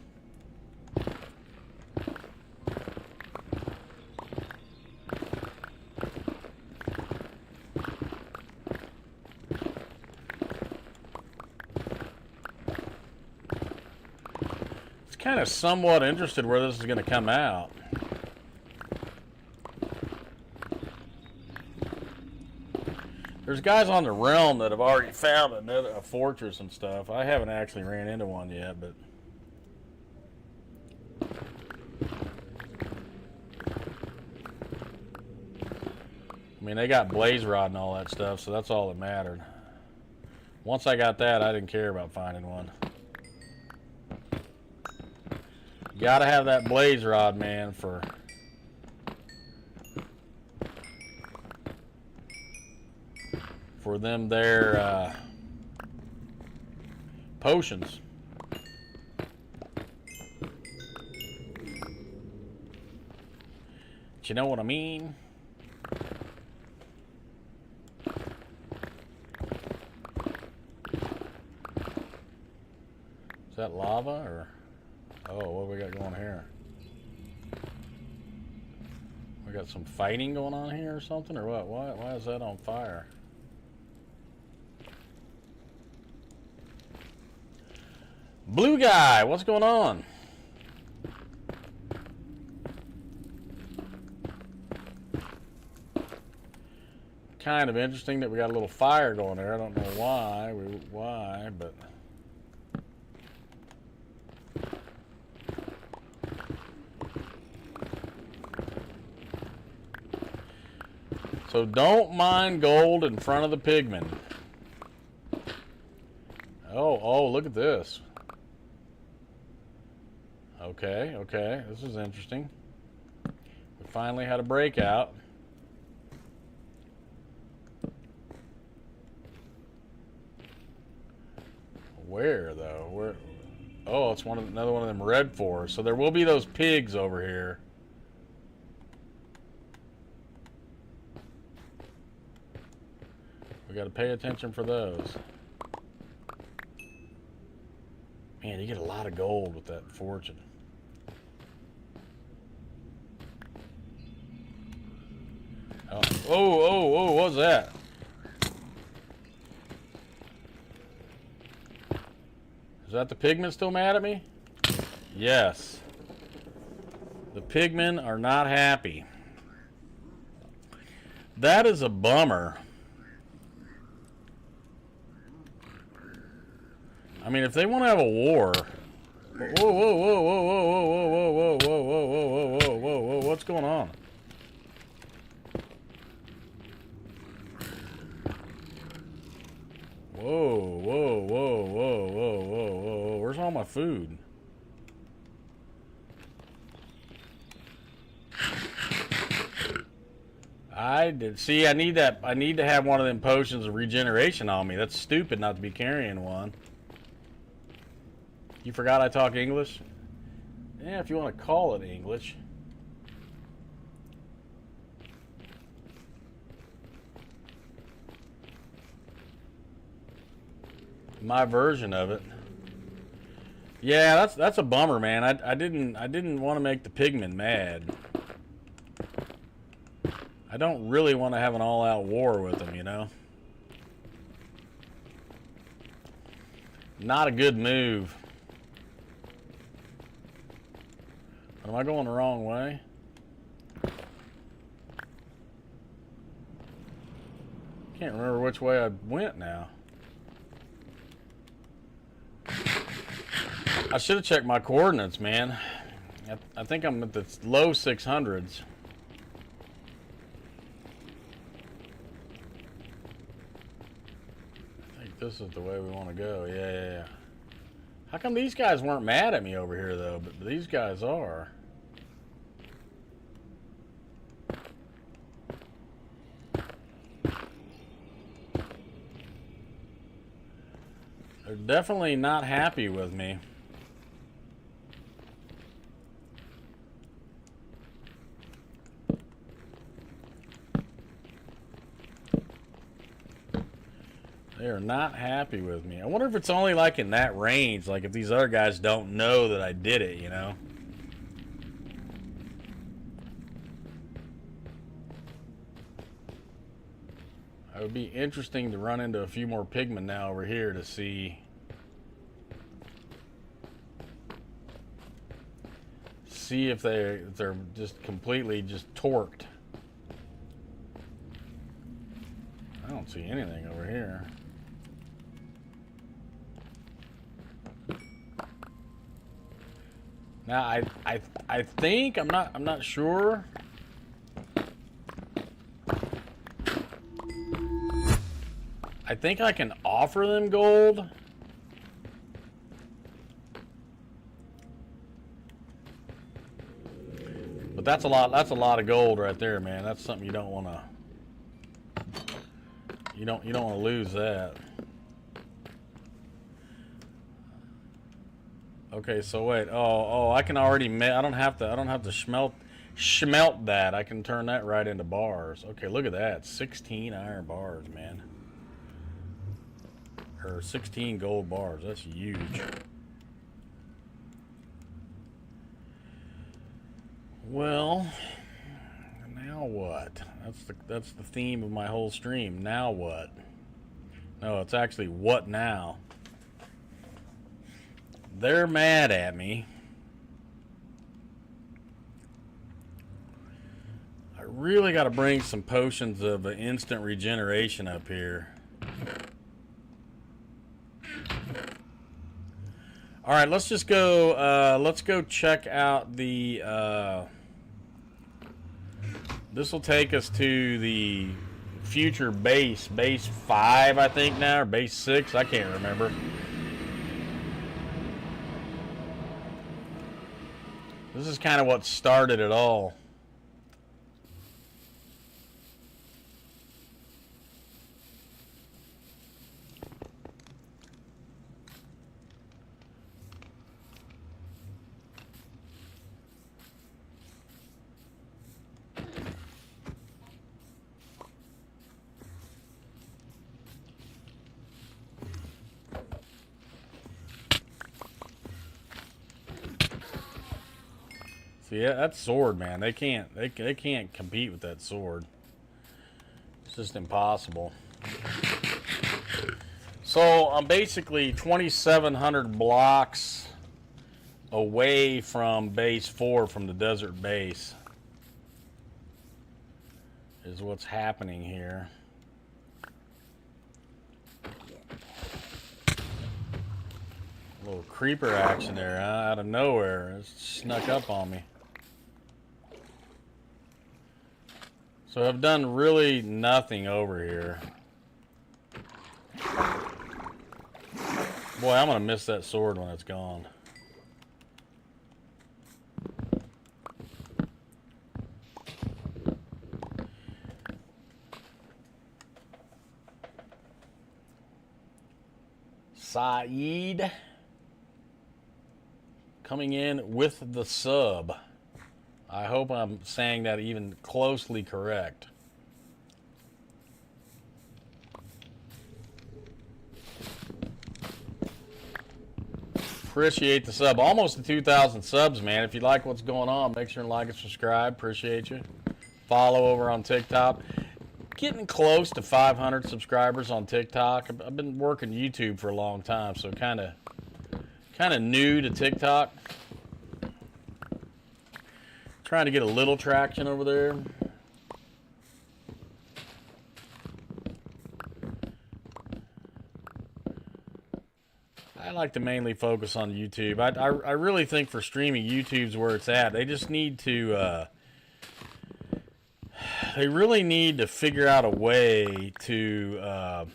Kind of somewhat interested where this is going to come out. There's guys on the realm that have already found a fortress and stuff. I haven't actually ran into one yet, but I mean, they got blaze rod and all that stuff, so that's all that mattered. Once I got that, I didn't care about finding one. Gotta have that blaze rod, man, for them their potions. Do you know what I mean? Is that lava or? Oh, what do we got going here? We got some fighting going on here or something, or what? Why is that on fire? Blue guy, what's going on? Kind of interesting that we got a little fire going there. I don't know why, but so don't mine gold in front of the pigmen. Oh, look at this. Okay, this is interesting. We finally had a breakout. Where though? Where? Oh, it's another one of them red forests. So there will be those pigs over here. We got to pay attention for those. Man, you get a lot of gold with that fortune. Oh, what was that? Is that the pigmen still mad at me? Yes. The pigmen are not happy. That is a bummer. I mean, if they want to have a war... Whoa, whoa, whoa, whoa, whoa, whoa, whoa, whoa, whoa, whoa, whoa, whoa, whoa, whoa, whoa, what's going on? Whoa, whoa, whoa, whoa, whoa, whoa, whoa, where's all my food? See, I need that. I need to have one of them potions of regeneration on me. That's stupid not to be carrying one. You forgot I talk English? Yeah, if you want to call it English. My version of it. Yeah, that's a bummer, man. I didn't want to make the pigmen mad. I don't really want to have an all-out war with them, you know? Not a good move. Am I going the wrong way? Can't remember which way I went now. I should have checked my coordinates, man. I think I'm at the low 600s. This is the way we want to go. Yeah. How come these guys weren't mad at me over here, though? But these guys are. They're definitely not happy with me. They are not happy with me. I wonder if it's only like in that range, like if these other guys don't know that I did it, you know? It would be interesting to run into a few more pigmen now over here to see if they're just completely just torqued. I don't see anything over here. Now I think I'm not sure. I think I can offer them gold. But that's a lot of gold right there, man. That's something you don't want to you don't want to lose that. Okay, so wait. Oh, I can already I don't have to smelt that. I can turn that right into bars. Okay, look at that. 16 iron bars, man. Or 16 gold bars. That's huge. Well, now what? That's the theme of my whole stream. Now what? No, it's actually what now? They're mad at me. I really got to bring some potions of instant regeneration up here. All right, let's just go. Let's go check out the. This will take us to the future base 5, I think now, or base 6. I can't remember. This is kind of what started it all. Yeah, that sword, man. They can't compete with that sword. It's just impossible. So I'm basically 2,700 blocks away from base 4 from the desert base. Is what's happening here. Little creeper action there, huh? Out of nowhere. It snuck up on me. So I've done really nothing over here. Boy, I'm going to miss that sword when it's gone. Saeed coming in with the sub. I hope I'm saying that even closely correct. Appreciate the sub. Almost to 2,000 subs, man. If you like what's going on, make sure and like and subscribe. Appreciate you. Follow over on TikTok. Getting close to 500 subscribers on TikTok. I've been working YouTube for a long time, so kind of new to TikTok. Trying to get a little traction over there. I like to mainly focus on YouTube. I really think for streaming, YouTube's where it's at. They just need to they really need to figure out a way to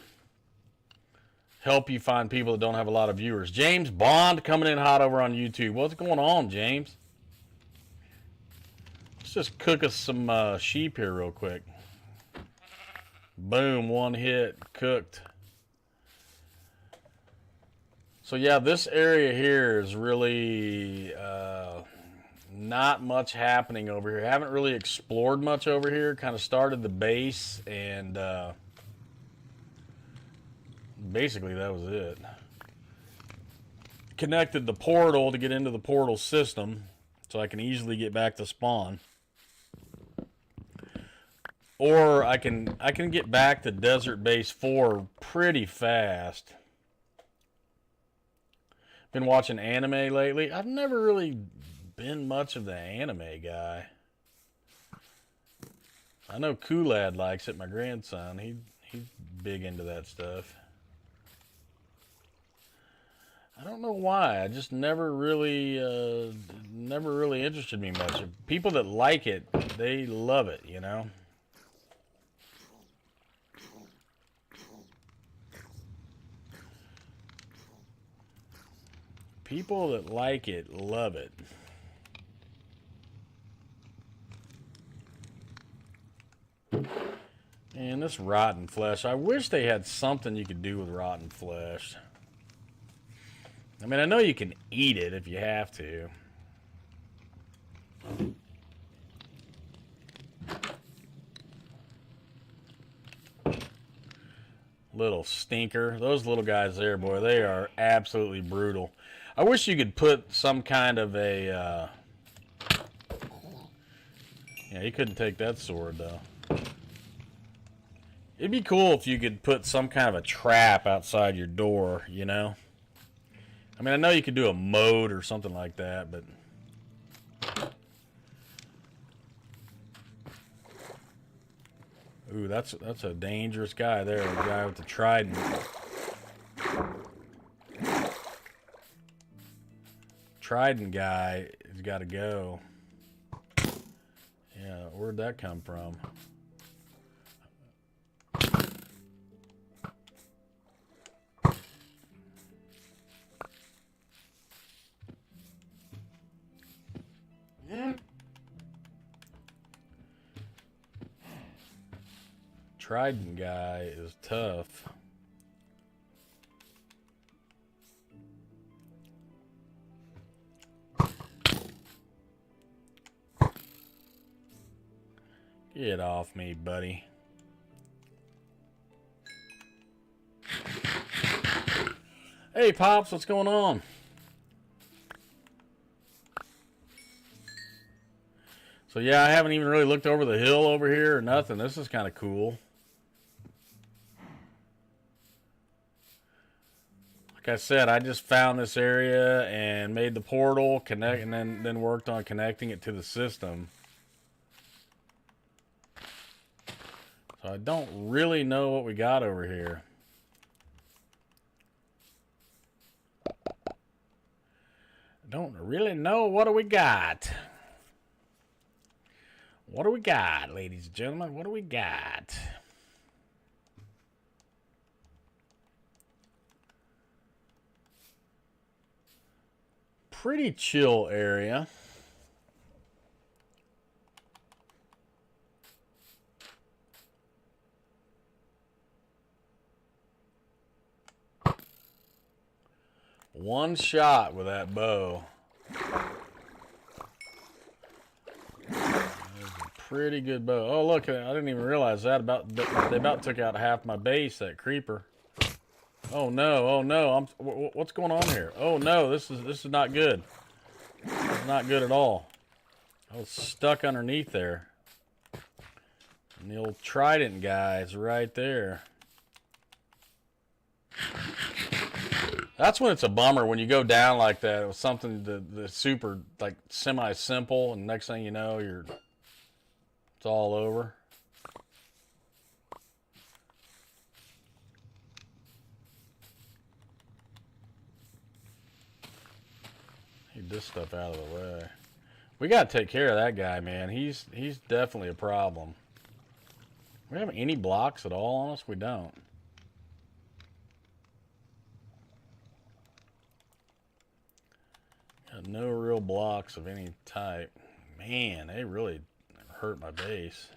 help you find people that don't have a lot of viewers. James Bond coming in hot over on YouTube. What's going on, James? Let's just cook us some sheep here real quick. Boom, one hit, cooked. So yeah, this area here is really not much happening over here. Haven't really explored much over here. Kind of started the base and basically that was it. Connected the portal to get into the portal system so I can easily get back to spawn. Or I can get back to Desert Base 4 pretty fast. Been watching anime lately. I've never really been much of the anime guy. I know Koolad likes it, my grandson. He's big into that stuff. I don't know why. I just never really interested me much. People that like it, they love it, you know. People that like it, love it. And this rotten flesh. I wish they had something you could do with rotten flesh. I mean, I know you can eat it if you have to. Little stinker. Those little guys there, boy, they are absolutely brutal. I wish you could put some kind of a... Yeah, you couldn't take that sword, though. It'd be cool if you could put some kind of a trap outside your door, you know? I mean, I know you could do a moat or something like that, but... Ooh, that's a dangerous guy there, the guy with the trident. Trident guy has got to go. Yeah, where'd that come from? Trident guy is tough. Get off me, buddy. Hey, Pops, what's going on? So, yeah, I haven't even really looked over the hill over here or nothing. This is kind of cool. Like I said, I just found this area and made the portal, connect, and then worked on connecting it to the system. So I don't really know what we got over here. Don't really know. What do we got? What do we got, ladies and gentlemen? What do we got? Pretty chill area. One shot with that bow. Pretty good bow. Oh, look, I didn't even realize that. They about took out half my base, that creeper. Oh no, oh no. What's going on here? Oh no, this is not good. This is not good at all. I was stuck underneath there. And the old trident guy's right there. That's when it's a bummer, when you go down like that. It was something the super, like, semi-simple, and next thing you know, it's all over. Need this stuff out of the way. We got to take care of that guy, man. He's definitely a problem. We have any blocks at all on us? We don't. Got no real blocks of any type. Man, they really hurt my base.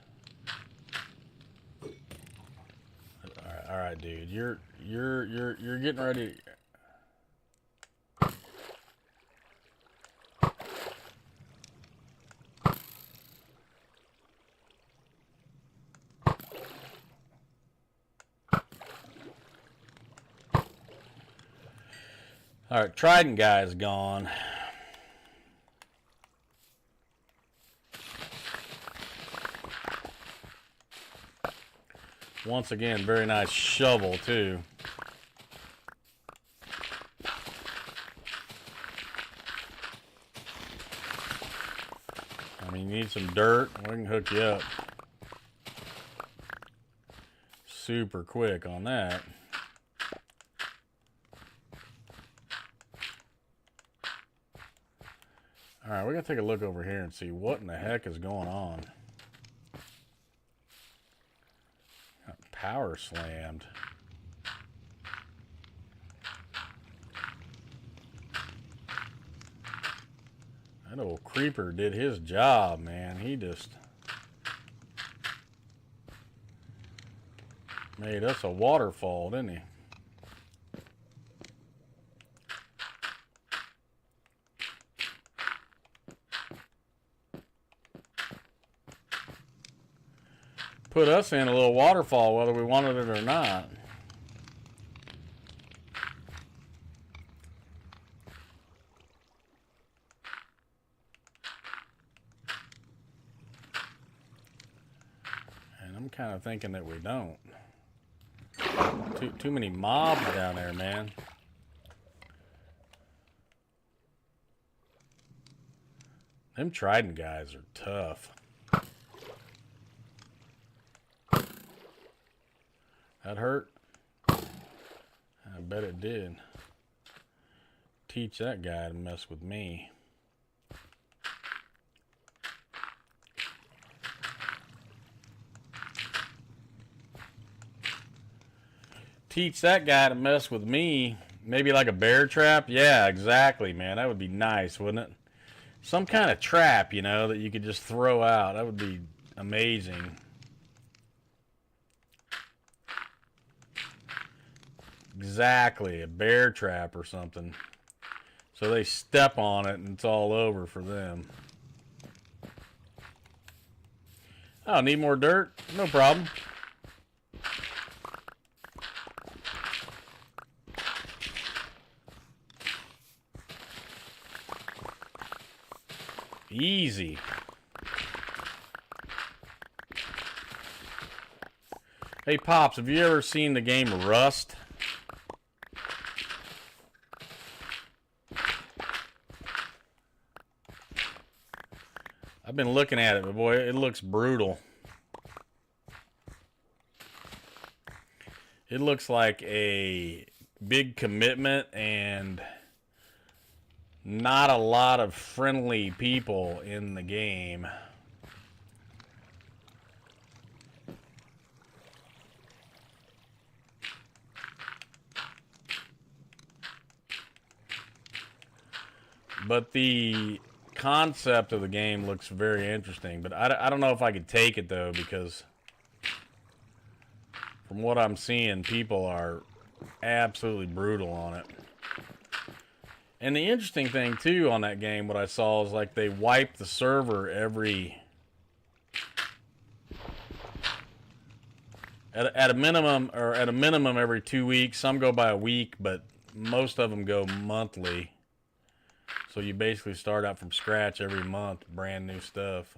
All right, dude. You're getting ready. All right, Trident guy is gone. Once again, very nice shovel, too. I mean, you need some dirt, we can hook you up. Super quick on that. All right, we're going to take a look over here and see what in the heck is going on. Got power slammed. That old creeper did his job, man. He just made us a waterfall, didn't he? Put us in a little waterfall whether we wanted it or not. And I'm kind of thinking that we don't. Too many mobs down there, man. Them Trident guys are tough. That hurt? I bet it did. Teach that guy to mess with me. Teach that guy to mess with me. Maybe like a bear trap? Yeah, exactly, man. That would be nice, wouldn't it? Some kind of trap, you know, that you could just throw out. That would be amazing. Exactly, a bear trap or something. So they step on it and it's all over for them. Oh, need more dirt? No problem. Easy. Hey, Pops, have you ever seen the game Rust? I've been looking at it, but boy, it looks brutal. It looks like a big commitment and not a lot of friendly people in the game. But the concept of the game looks very interesting. But I don't know if I could take it, though, because from what I'm seeing, people are absolutely brutal on it. And the interesting thing, too, on that game, what I saw is like they wipe the server at a minimum every 2 weeks. Some go by a week, but most of them go monthly. So you basically start out from scratch every month, brand new stuff.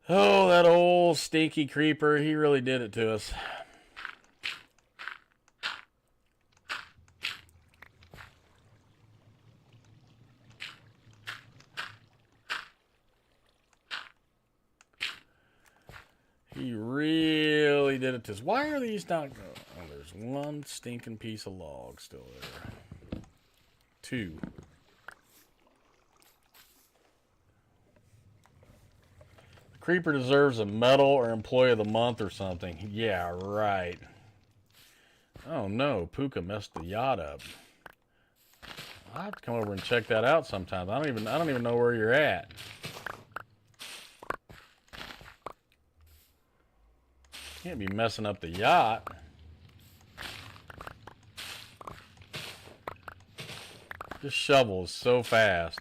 Oh, that old stinky creeper, he really did it to us. He really did it to us. Why are these not... Oh, there's one stinking piece of log still there. 2. The creeper deserves a medal or employee of the month or something. Yeah, right. Oh no, Puka messed the yacht up. I'll have to come over and check that out sometime. I don't even know where you're at. Can't be messing up the yacht. This shovel is so fast.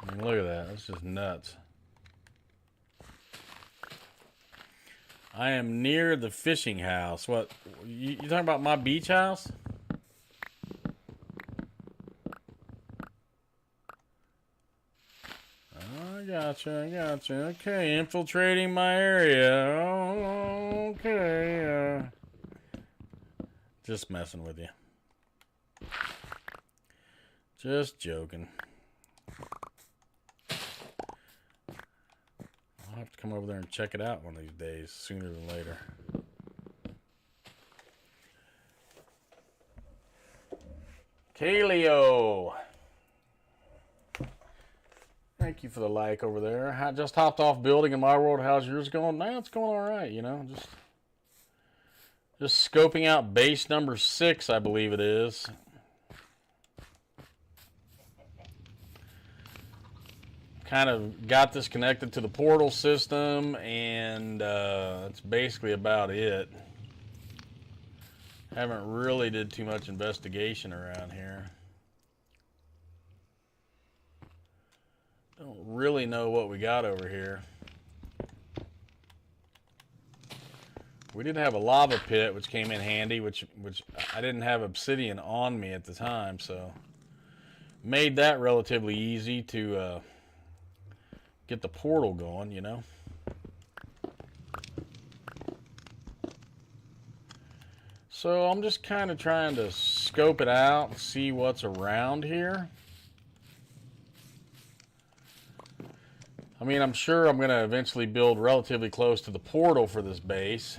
I mean, look at that. That's just nuts. I am near the fishing house. What? You talking about my beach house? I gotcha. Okay, infiltrating my area. Oh, okay. Just messing with you. Just joking. I'll have to come over there and check it out one of these days, sooner than later. Kaleo. Thank you for the like over there. I just hopped off building in my world. How's yours going? Man, it's going all right, you know. Just scoping out base number 6, I believe it is. Kind of got this connected to the portal system, and that's basically about it. Haven't really did too much investigation around here. Don't really know what we got over here. We did have a lava pit, which came in handy, which I didn't have obsidian on me at the time, so made that relatively easy to get the portal going, you know. So I'm just kind of trying to scope it out and see what's around here. I mean, I'm sure I'm going to eventually build relatively close to the portal for this base.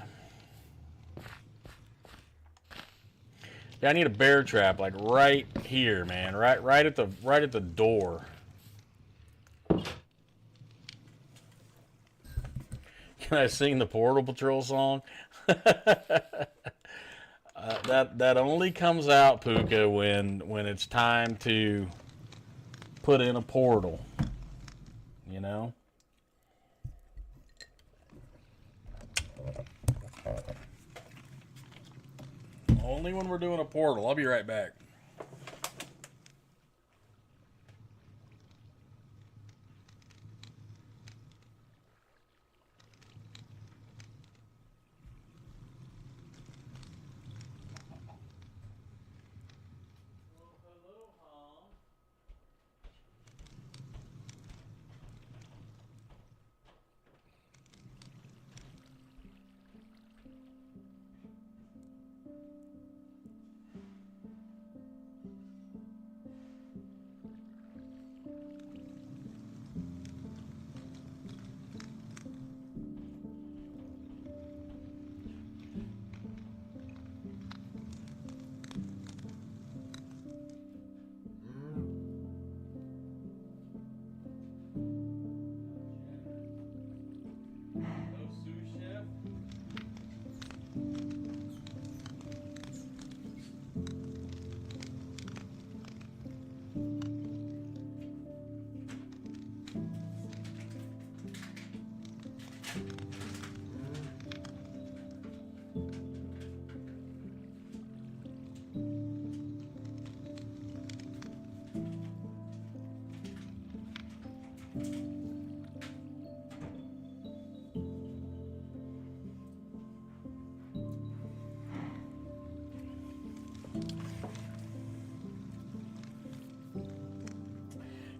Yeah, I need a bear trap, like right here, man. Right at the door. Can I sing the Portal Patrol song? That only comes out, Puka, when it's time to put in a portal. You know? Only when we're doing a portal. I'll be right back.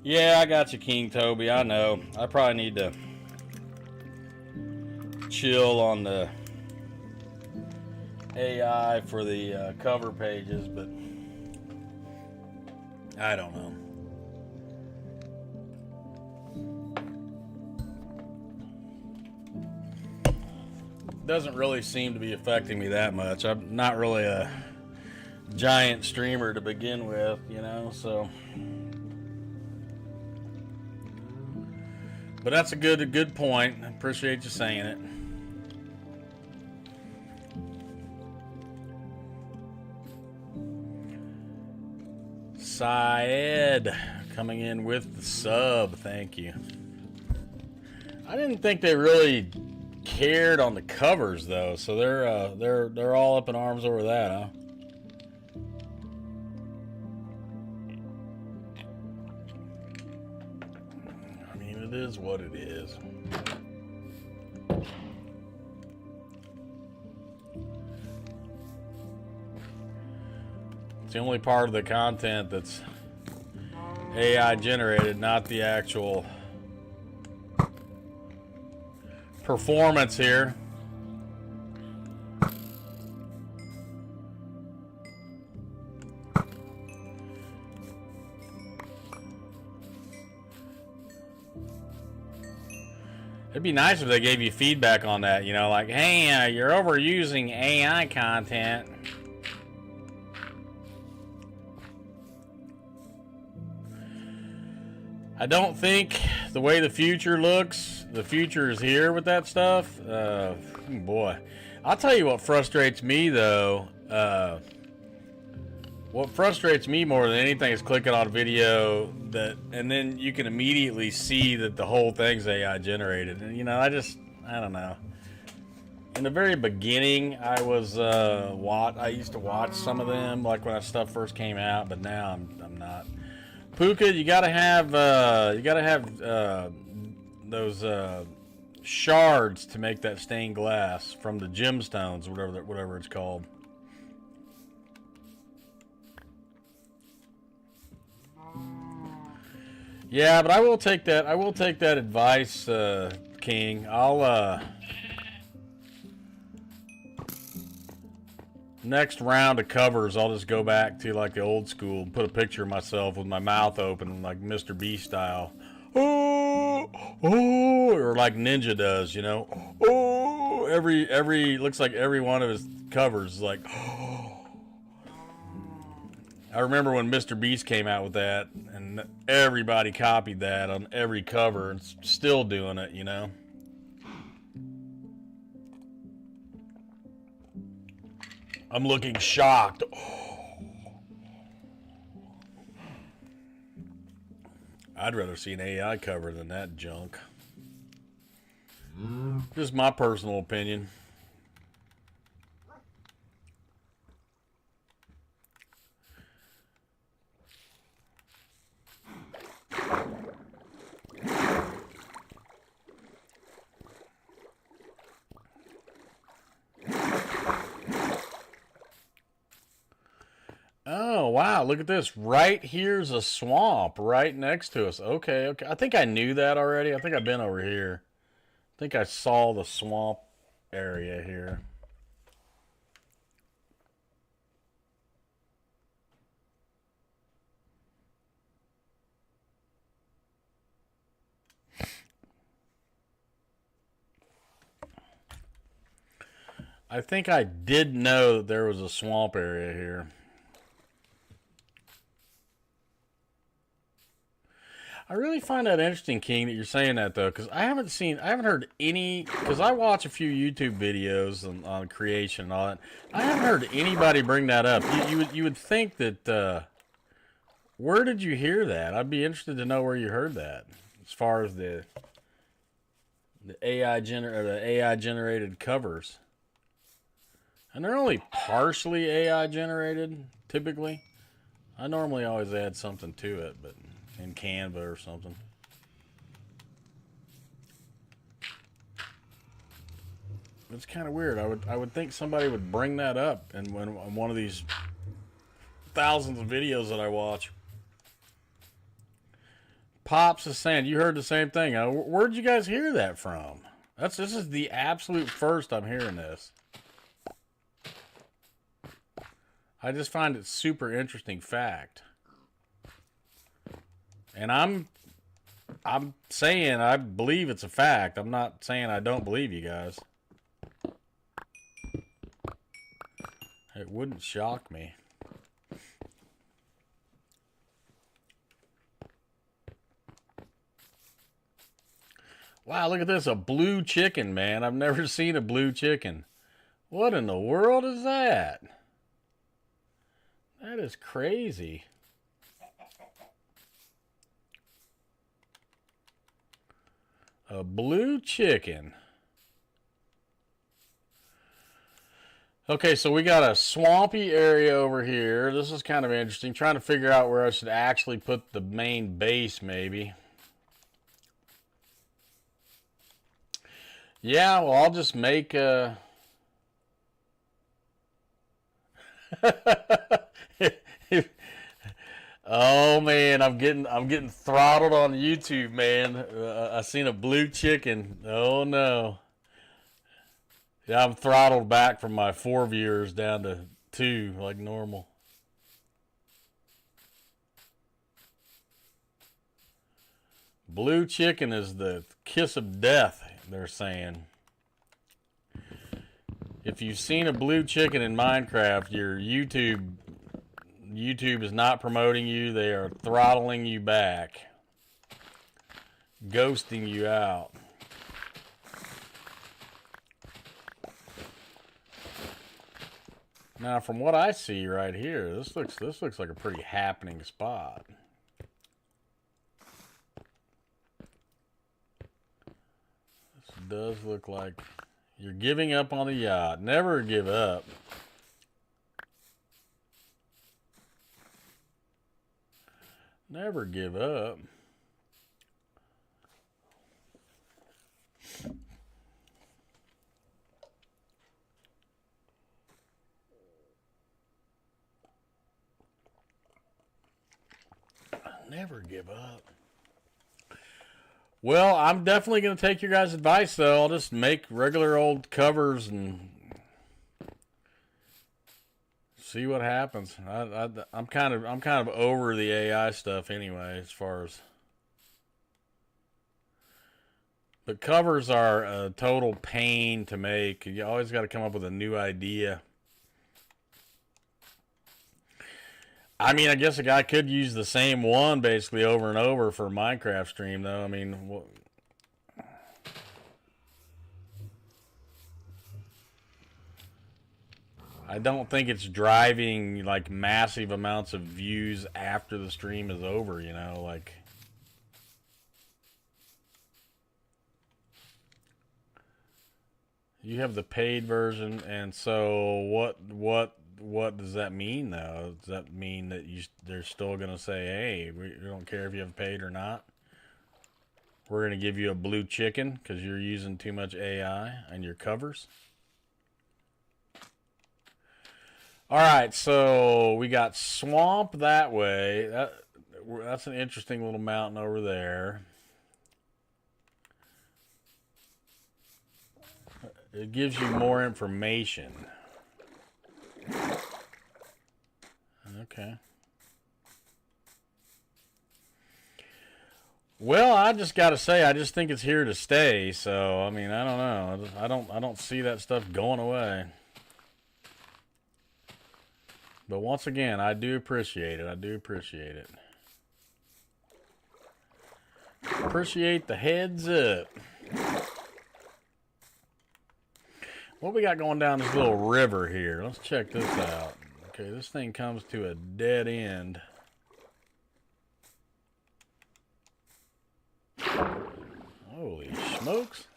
Yeah, I got you, King Toby. I know. I probably need to chill on the AI for the cover pages, but I don't know. Doesn't really seem to be affecting me that much. I'm not really a giant streamer to begin with, you know, so. But that's a good point. I appreciate you saying it. Syed coming in with the sub. Thank you. I didn't think they really cared on the covers though, so they're all up in arms over that, huh? I mean, it is what it is. It's the only part of the content that's AI generated, not the actual performance here. It'd be nice if they gave you feedback on that, you know, like, hey, you're overusing AI content. I don't think the way the future looks, the future is here with that stuff. Boy, I'll tell you what frustrates me though. What frustrates me more than anything is clicking on a video and then you can immediately see that the whole thing's AI generated. And you know, I don't know. In the very beginning, I used to watch some of them, like when that stuff first came out, but now I'm not. Puka, you gotta have those shards to make that stained glass from the gemstones, whatever it's called. Yeah, but I will take that. I will take that advice, King. I'll next round of covers, I'll just go back to like the old school and put a picture of myself with my mouth open, like Mr. B style. Oh, oh, or like Ninja does, you know. Oh, looks like every one of his covers is like. Oh. I remember when Mr. Beast came out with that, and everybody copied that on every cover, and still doing it, you know. I'm looking shocked. I'd rather see an AI cover than that junk. Just my personal opinion. Oh, wow. Look at this. Right here's a swamp right next to us. Okay, okay. I think I knew that already. I think I've been over here. I think I saw the swamp area here. I think I did know that there was a swamp area here. I really find that interesting, King, that you're saying that though, because I haven't heard any, because I watch a few YouTube videos on creation and all that. I haven't heard anybody bring that up. You would think that, where did you hear that? I'd be interested to know where you heard that, as far as the AI generated covers. And they're only partially AI generated, typically. I normally always add something to it, but in Canva or something. It's kind of weird. I would think somebody would bring that up in one of these thousands of videos that I watch. Pops is saying you heard the same thing. Where'd you guys hear that from? This is the absolute first I'm hearing this. I just find it super interesting fact. And I'm saying I believe it's a fact. I'm not saying I don't believe you guys. It wouldn't shock me. Wow, look at this. A blue chicken, man. I've never seen a blue chicken. What in the world is that? That is crazy. A blue chicken. Okay, so we got a swampy area over here. This is kind of interesting. Trying to figure out where I should actually put the main base, maybe. Yeah, well, I'll just make a... Oh man, I'm getting throttled on YouTube, man. I seen a blue chicken. Oh no. Yeah, I'm throttled back from my 4 viewers down to 2 like normal. Blue chicken is the kiss of death, they're saying. If you've seen a blue chicken in Minecraft, your YouTube is not promoting you. They are throttling you back. Ghosting you out. Now, from what I see right here, this looks like a pretty happening spot. This does look like you're giving up on the yacht. Never give up. Never give up. Never give up. Well, I'm definitely going to take your guys' advice, though. I'll just make regular old covers and see what happens. I'm kind of over the AI stuff anyway, as far as. But covers are a total pain to make. You always got to come up with a new idea. I mean, I guess a guy could use the same one basically over and over for a Minecraft stream, though. I mean, I don't think it's driving like massive amounts of views after the stream is over, you know, like. You have the paid version, and so what does that mean, though? Does that mean that they're still going to say, hey, we don't care if you have paid or not? We're going to give you a blue chicken because you're using too much AI and your covers? All right, so we got swamp that way. That's an interesting little mountain over there. It gives you more information. Okay. Well, I just got to say, I just think it's here to stay. So, I mean, I don't know. I don't see that stuff going away. But once again, I do appreciate it. I do appreciate it. Appreciate the heads up. What we got going down this little river here? Let's check this out. Okay, this thing comes to a dead end. Holy smokes.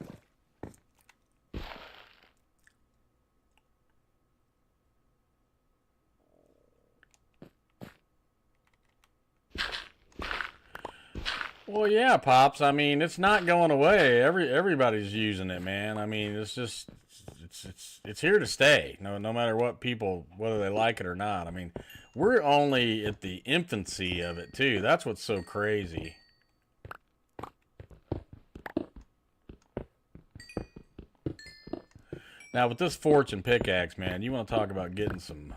Well, yeah, Pops. I mean, it's not going away. Everybody's using it, man. I mean, it's just it's here to stay. No matter what people, whether they like it or not. I mean, we're only at the infancy of it too. That's what's so crazy. Now with this fortune pickaxe, man, you want to talk about getting some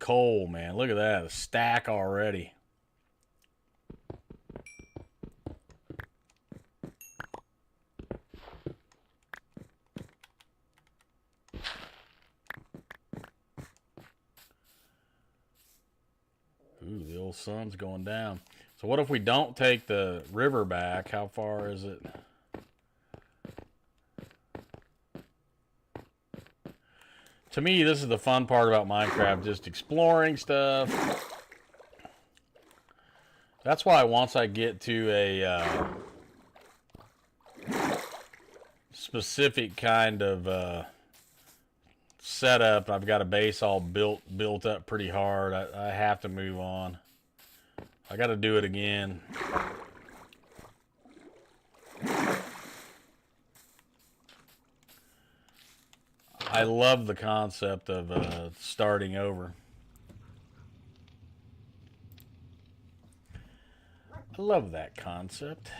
coal, man. Look at that, a stack already. Ooh, the old sun's going down. So what if we don't take the river back? How far is it? To me, this is the fun part about Minecraft, just exploring stuff. That's why once I get to a specific kind of setup, I've got a base all built up pretty hard, I have to move on. I got to do it again. I love the concept of starting over. I love that concept.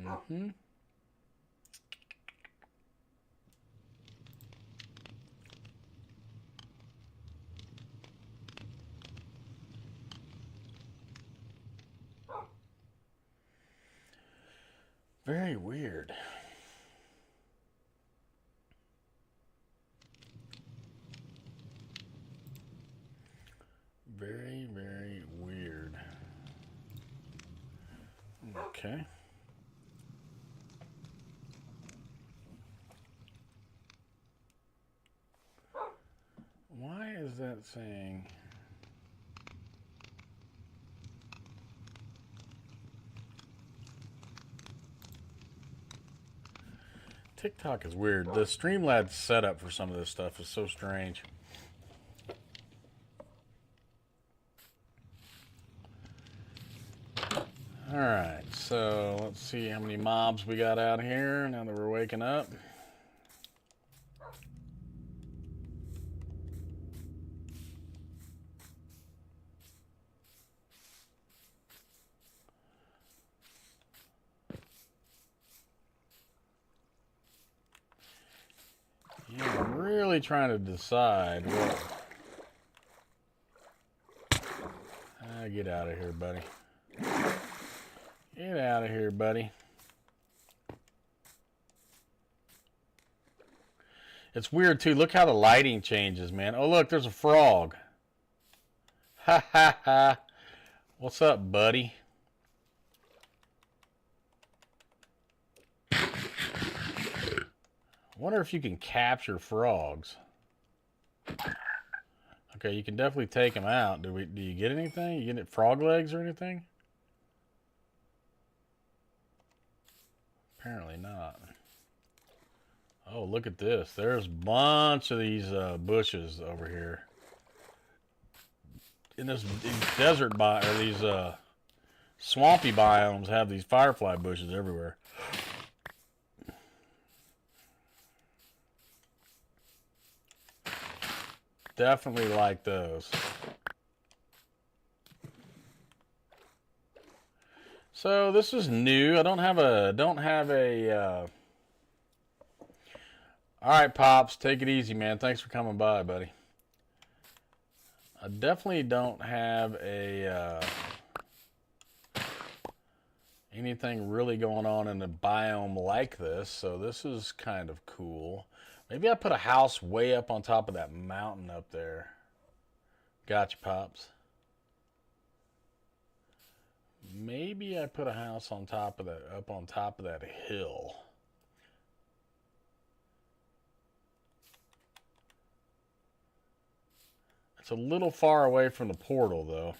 Mm-hmm. Very weird. Very, very weird. Okay. Why is that saying... TikTok is weird. The Streamlabs setup for some of this stuff is so strange. Alright, so let's see how many mobs we got out here now that we're waking up. Yeah, I'm really trying to decide what... get out of here, buddy. Get out of here, buddy. It's weird, too. Look how the lighting changes, man. Oh, look, there's a frog. Ha, ha, ha. What's up, buddy? I wonder if you can capture frogs. Okay, you can definitely take them out. Do you get anything? You get frog legs or anything? Apparently not. Oh, look at this. There's a bunch of these bushes over here. In these desert or these swampy biomes have these firefly bushes everywhere. Definitely like those. So this is new. I don't have a all right, Pops, take it easy, man. Thanks for coming by, buddy. I definitely don't have a anything really going on in a biome like this, so this is kind of cool. Maybe I put a house way up on top of that mountain up there. Gotcha, Pops. Maybe I put a house on top of that, up on top of that hill. It's a little far away from the portal, though.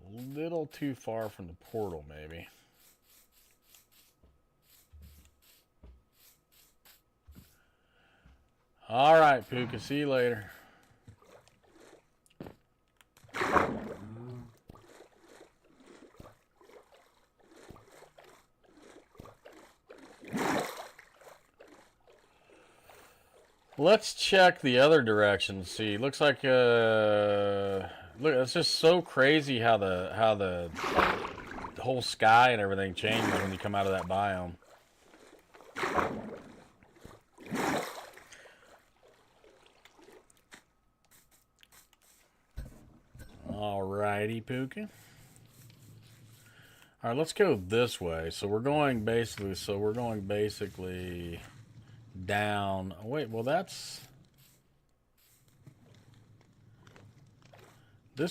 A little too far from the portal, maybe. All right, Puka. See you later. Let's check the other direction. See, looks like look, it's just so crazy how the whole sky and everything changes when you come out of that biome. Alrighty, Pookie. All right, let's go this way. So we're going basically down. Oh, wait, well this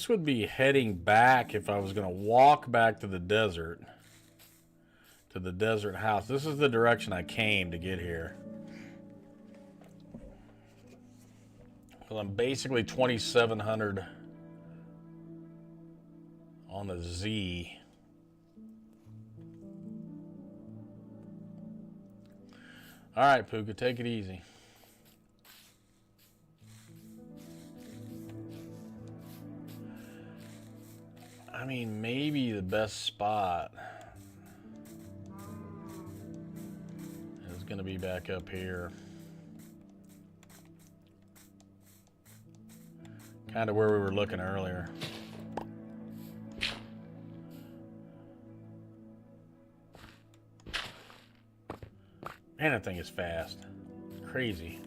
would be heading back if I was going to walk back to the desert house. This is the direction I came to get here. Well, I'm basically 2,700 on the Z. All right, Puka, take it easy. I mean, maybe the best spot is going to be back up here. Kind of where we were looking earlier. Man, that thing is fast. Crazy.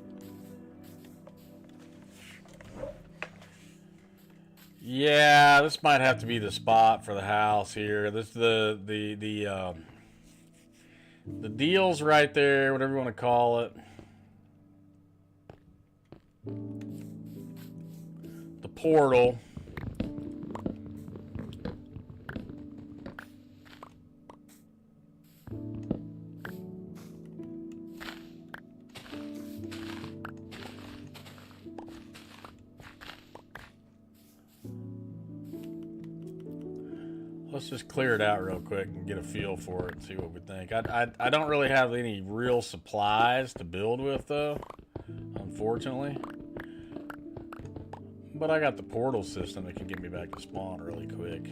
Yeah, this might have to be the spot for the house here. This the deal's right there, whatever you want to call it. The portal. Let's just clear it out real quick and get a feel for it and see what we think. I don't really have any real supplies to build with, though, unfortunately. But I got the portal system that can get me back to spawn really quick.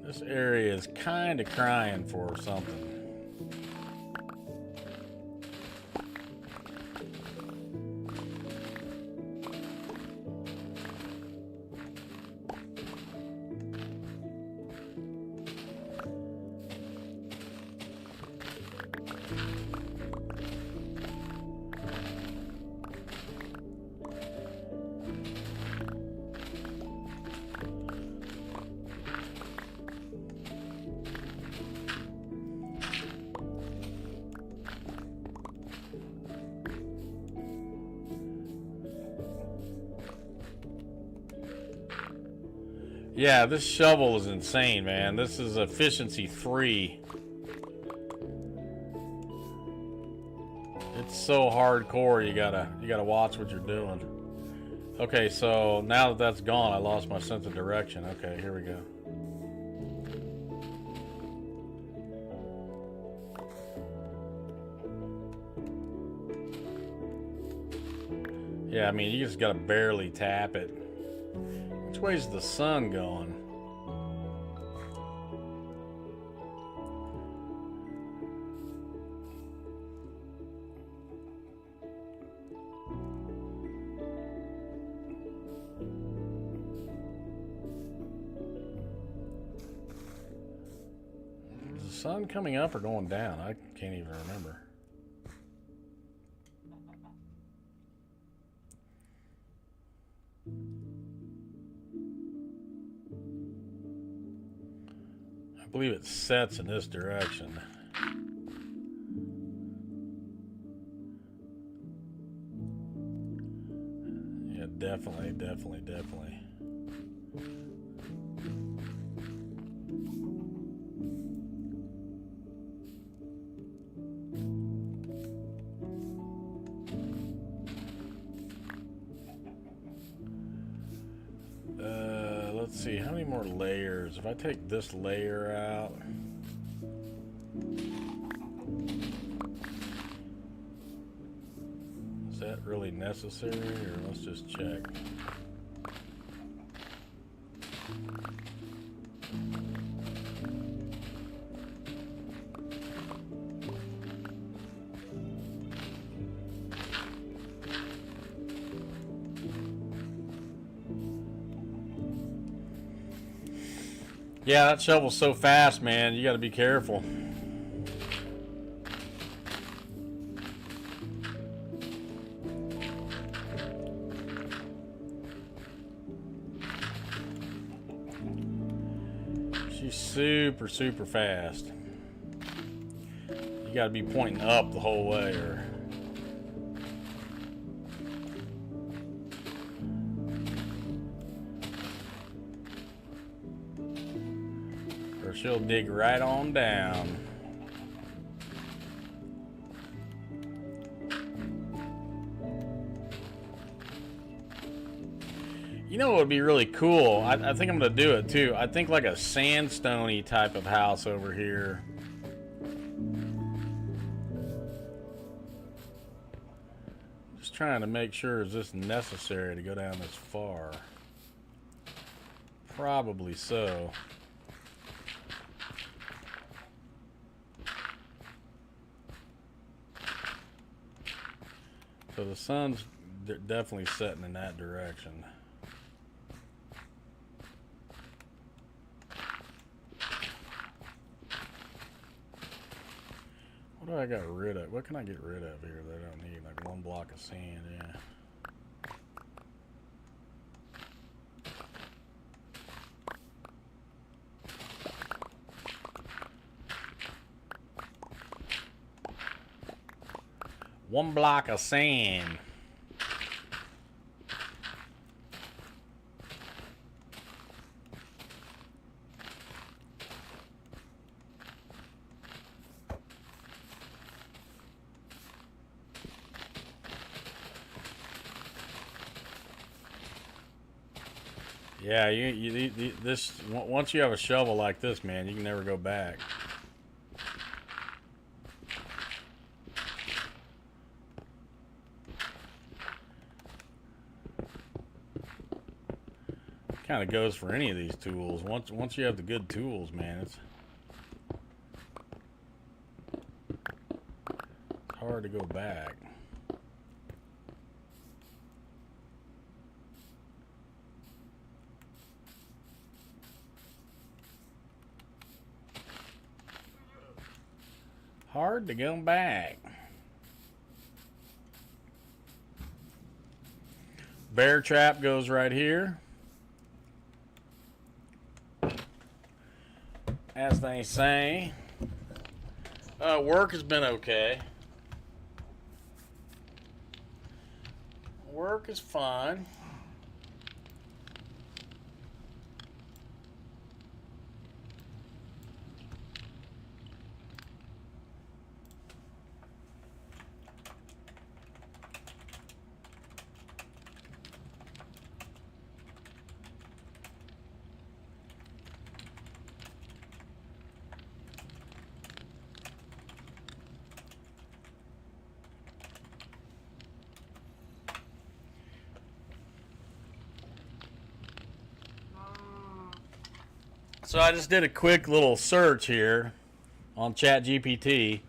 This area is kind of crying for something. Yeah, this shovel is insane, man. This is efficiency 3. It's so hardcore. You gotta watch what you're doing. Okay, so now that that's gone, I lost my sense of direction. Okay, here we go. Yeah, I mean, you just gotta barely tap it. Which way's the sun going? Is the sun coming up or going down? I can't even remember. I believe it sets in this direction. Yeah, definitely. Let's see, how many more layers? If I take this layer out, is that really necessary, or let's just check? Yeah, that shovel's so fast, man. You got to be careful. She's super, super fast. You got to be pointing up the whole way, or she'll dig right on down. You know what would be really cool? I think I'm going to do it too. I think like a sandstone-y type of house over here. Just trying to make sure, is this necessary to go down this far? Probably so. So the sun's definitely setting in that direction. What do I got rid of? What can I get rid of here that I don't need? Like 1 block of sand, yeah. One block of sand. Yeah, this once you have a shovel like this, man, you can never go back. Kind of goes for any of these tools. Once you have the good tools, man, it's hard to go back. Hard to go back. Bear trap goes right here. As they say. Work has been okay. Work is fine. So I just did a quick little search here on ChatGPT.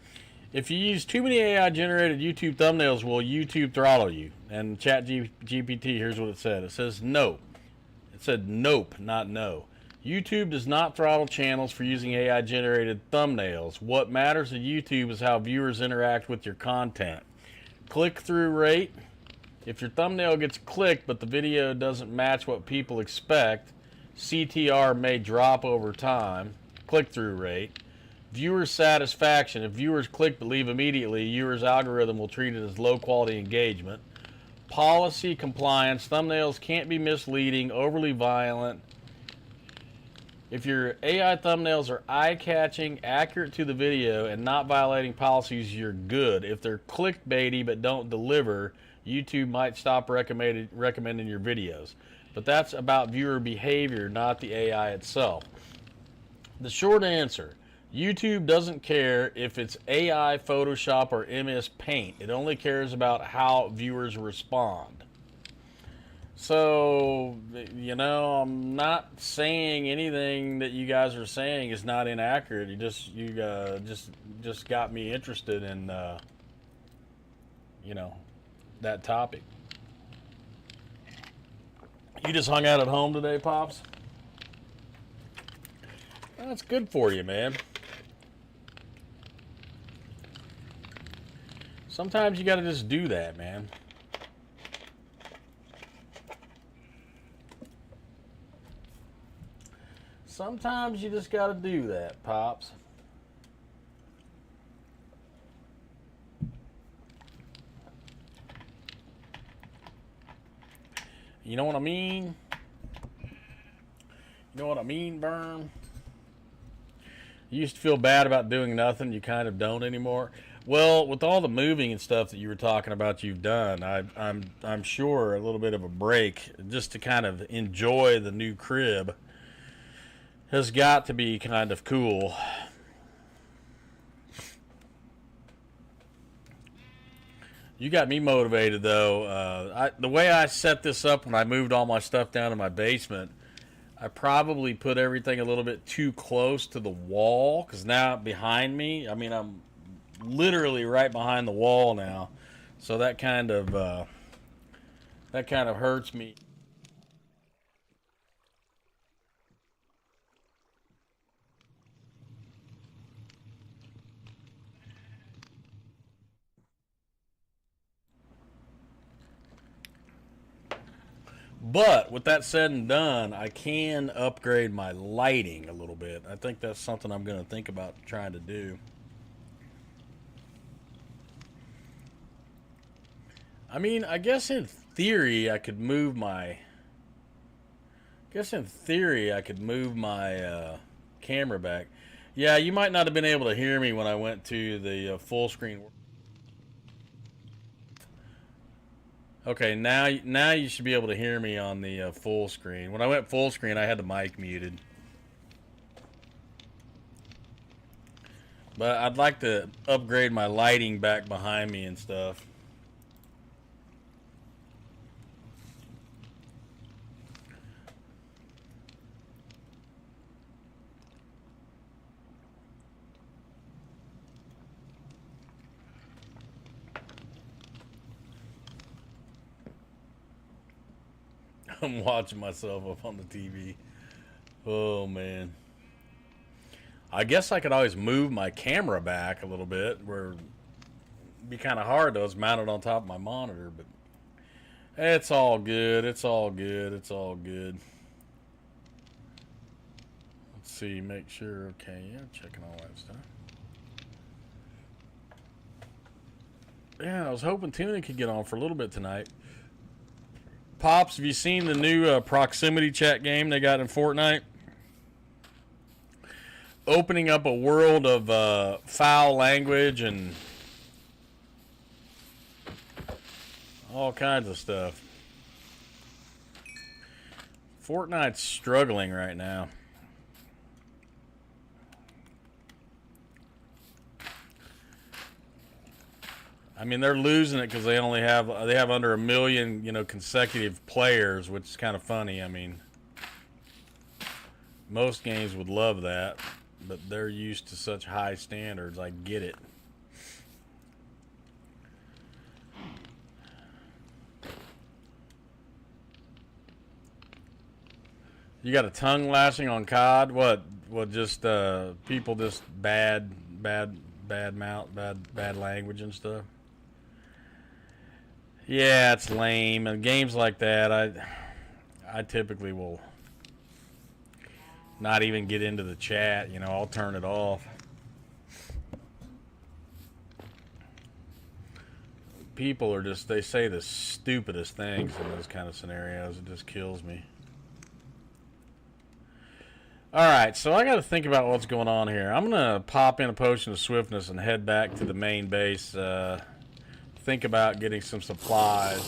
If you use too many AI generated YouTube thumbnails, will YouTube throttle you? And ChatGPT, here's what it said. It says no. It said nope, not no. YouTube does not throttle channels for using AI generated thumbnails. What matters to YouTube is how viewers interact with your content. Click-through rate. If your thumbnail gets clicked but the video doesn't match what people expect, CTR may drop over time. Click-through rate. Viewer satisfaction. If viewers click but leave immediately, viewers' algorithm will treat it as low-quality engagement. Policy compliance. Thumbnails can't be misleading, overly violent. If your AI thumbnails are eye-catching, accurate to the video, and not violating policies, you're good. If they're clickbaity but don't deliver, YouTube might stop recommending your videos. But that's about viewer behavior, not the AI itself. The short answer, YouTube doesn't care if it's AI, Photoshop, or MS Paint. It only cares about how viewers respond. So, you know, I'm not saying anything that you guys are saying is not inaccurate. You just got me interested in, you know, that topic. You just hung out at home today, Pops? That's good for you, man. Sometimes you gotta just do that, man. Sometimes you just gotta do that, Pops. You know what I mean? You know what I mean, Burn? You used to feel bad about doing nothing. You kind of don't anymore. Well, with all the moving and stuff that you were talking about you've done, I'm sure a little bit of a break just to kind of enjoy the new crib has got to be kind of cool. You got me motivated, though. The way I set this up when I moved all my stuff down to my basement, I probably put everything a little bit too close to the wall, because now behind me, I mean, I'm literally right behind the wall now, so that kind of hurts me. But with that said and done, I can upgrade my lighting a little bit. I think that's something I'm going to think about trying to do. I mean, I guess in theory I could move my camera back. Yeah, you might not have been able to hear me when I went to the full screen. Okay, now you should be able to hear me on the full screen. When I went full screen, I had the mic muted. But I'd like to upgrade my lighting back behind me and stuff. I'm watching myself up on the TV. Oh, man. I guess I could always move my camera back a little bit, where it'd be kind of hard though. It's mounted on top of my monitor, but it's all good. It's all good. It's all good. Let's see, make sure. Okay, yeah, checking all that stuff. Yeah, I was hoping Tuna could get on for a little bit tonight. Pops, have you seen the new proximity chat game they got in Fortnite? Opening up a world of foul language and all kinds of stuff. Fortnite's struggling right now. I mean, they're losing it because they have under 1 million, consecutive players, which is kind of funny. I mean, most games would love that, but they're used to such high standards. I get it. You got a tongue lashing on COD? What? Just people just bad language and stuff. Yeah, it's lame. And games like that, I typically will not even get into the chat. I'll turn it off. People are they say the stupidest things in those kind of scenarios. It just kills me. Alright, so I got to think about what's going on here. I'm going to pop in a potion of swiftness and head back to the main base. Think about getting some supplies.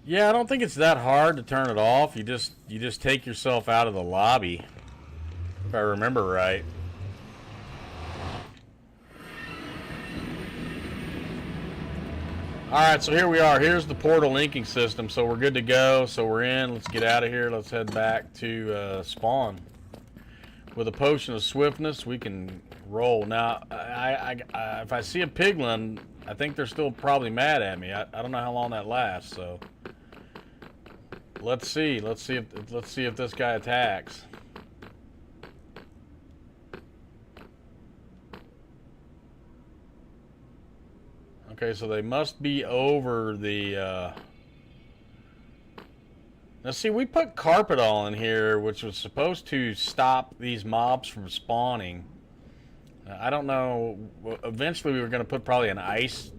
Yeah, I don't think it's that hard to turn it off. You just take yourself out of the lobby, if I remember right. Alright, so here we are. Here's the portal linking system, so we're good to go. So we're in. Let's get out of here. Let's head back to spawn. With a potion of swiftness, we can roll. Now, if I see a piglin, I think they're still probably mad at me. I don't know how long that lasts, so let's see. Let's see if this guy attacks. Okay, so they must be over the... Now see, we put carpet all in here, which was supposed to stop these mobs from spawning. I don't know. Eventually we were going to put probably an ice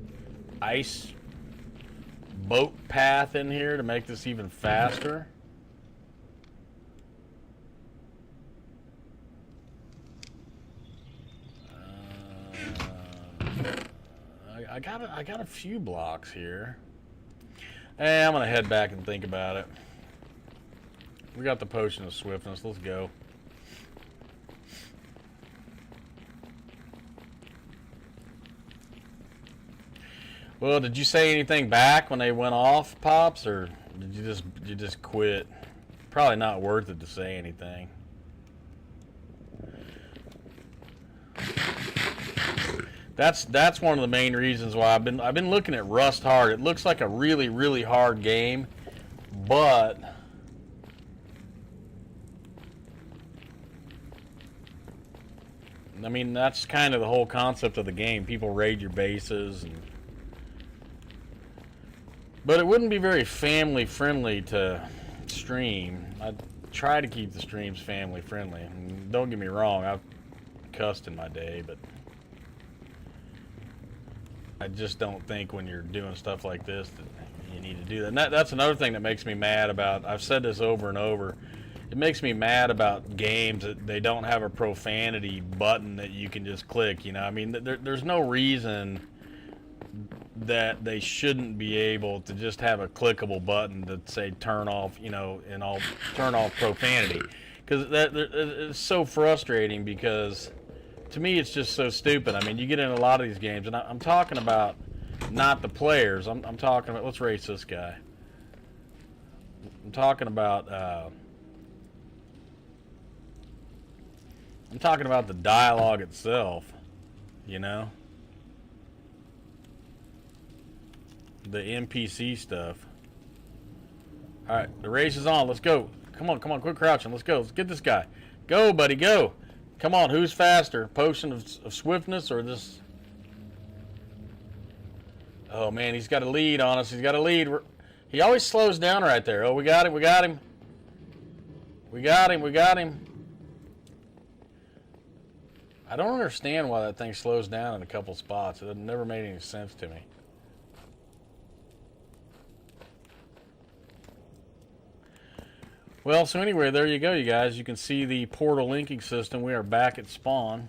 boat path in here to make this even faster. I got a few blocks here. Hey, I'm gonna head back and think about it. We got the potion of swiftness. Let's go. Well, did you say anything back when they went off, Pops, or did you just quit? Probably not worth it to say anything. That's one of the main reasons why I've been looking at Rust hard. It looks like a really, really hard game, but I mean, that's kind of the whole concept of the game. People raid your bases, but it wouldn't be very family friendly to stream. I try to keep the streams family friendly. And don't get me wrong, I've cussed in my day, but I just don't think when you're doing stuff like this that you need to do that. And that's another thing that makes me mad about, I've said this over and over, it makes me mad about games that they don't have a profanity button that you can just click, you know. I mean, there's no reason that they shouldn't be able to just have a clickable button that say turn off, you know, and I'll turn off profanity. Because it's so frustrating, because to me it's just so stupid. I mean, you get in a lot of these games, and I'm talking about not the players. I'm talking about, let's race this guy. I'm talking about the dialogue itself, you know? The NPC stuff. Alright, the race is on. Let's go. Come on, quit crouching. Let's go. Let's get this guy. Go, buddy, go. Come on, who's faster? Potion of swiftness or this? Oh, man, he's got a lead on us. He's got a lead. He always slows down right there. Oh, we got him. We got him. We got him. We got him. I don't understand why that thing slows down in a couple spots. It never made any sense to me. Well, so anyway, there you go, you guys. You can see the portal linking system. We are back at spawn.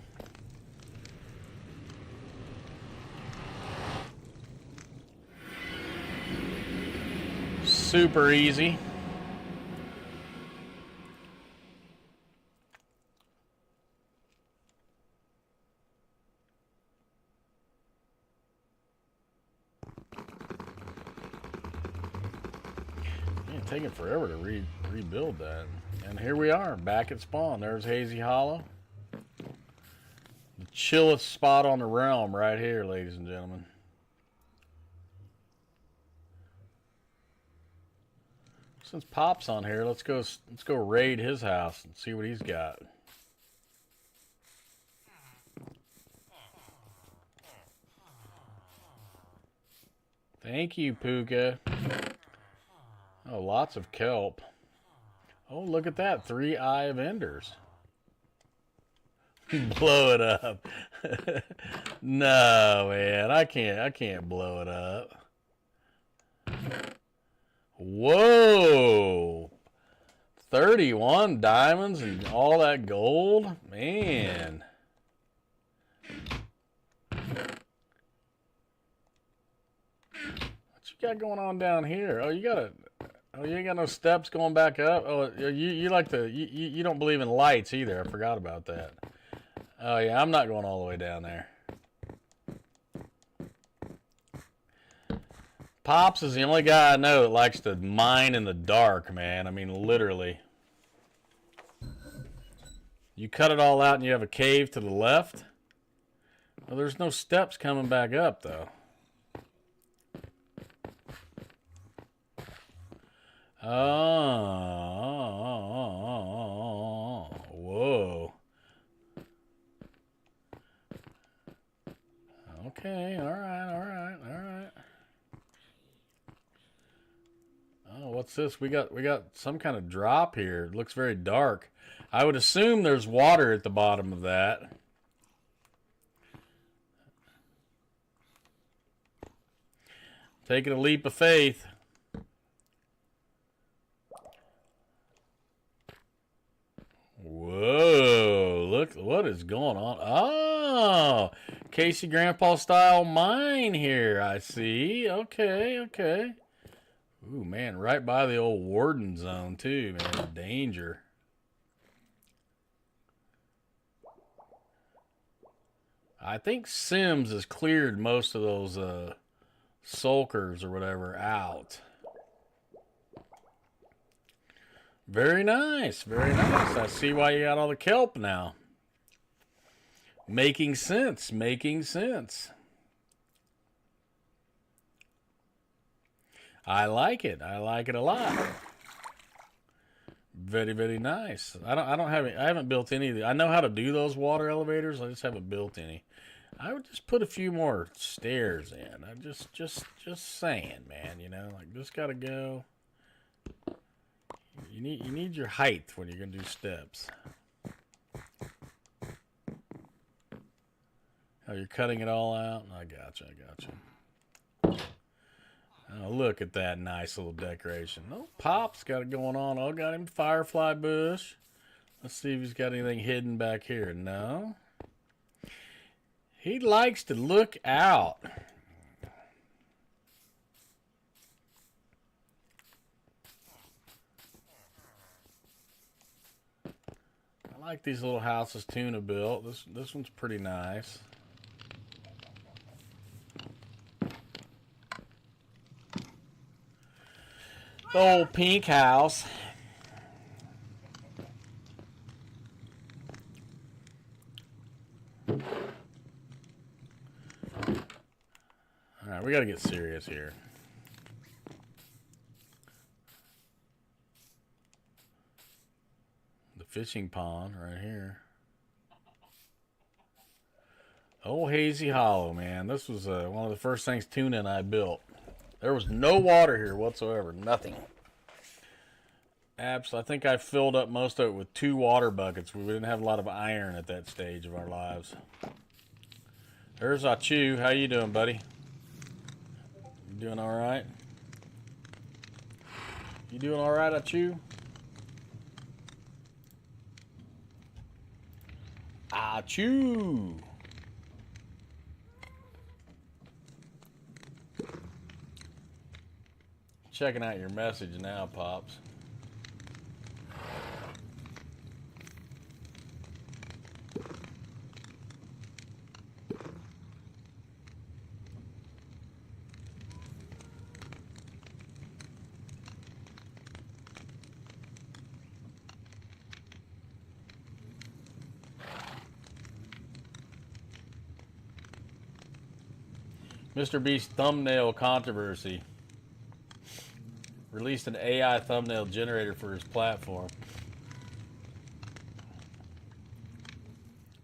Super easy. Taking forever to rebuild that. And here we are, back at spawn. There's Hazy Hollow. The chillest spot on the realm right here, ladies and gentlemen. Since Pop's on here, let's go raid his house and see what he's got. Thank you, Puka. Oh, lots of kelp. Oh, look at that. 3 Eye of Enders. Blow it up. No, man. I can't blow it up. Whoa. 31 diamonds and all that gold? Man. What you got going on down here? Oh, you ain't got no steps going back up? Oh, you like you don't believe in lights either. I forgot about that. Oh, yeah, I'm not going all the way down there. Pops is the only guy I know that likes to mine in the dark, man. I mean, literally. You cut it all out and you have a cave to the left? Well, there's no steps coming back up, though. Oh, whoa. Okay, all right. Oh, what's this? We got some kind of drop here. It looks very dark. I would assume there's water at the bottom of that. Taking a leap of faith. Whoa, look what is going on. Oh, Casey Grandpa style mine here, I see. Okay. Ooh, man, right by the old warden zone, too, man. Danger. I think Sims has cleared most of those sulkers or whatever out. Very nice, very nice. I see why you got all the kelp now. Making sense, making sense. I like it a lot. Very, very nice. I haven't built any of the. I know how to do those water elevators. I just haven't built any. I would just put a few more stairs in. I just saying, man. You know, like this gotta go. You need your height when you're gonna do steps. Oh, you're cutting it all out? I gotcha. Oh, look at that nice little decoration. Oh, Pop's got it going on. Oh, got him firefly bush. Let's see if he's got anything hidden back here. No. He likes to look out. I like these little houses Tuna built. This one's pretty nice. The old pink house. Alright, we gotta get serious here. The fishing pond right here. Old Hazy Hollow, man. This was one of the first things Tuna and I built. There was no water here whatsoever. Nothing. Absolutely. I think I filled up most of it with 2 water buckets. We didn't have a lot of iron at that stage of our lives. There's Achu. How you doing, buddy? You doing all right? You doing all right, Achu? Achu! Checking out your message now, Pops. Mr. Beast thumbnail controversy. Released an AI thumbnail generator for his platform.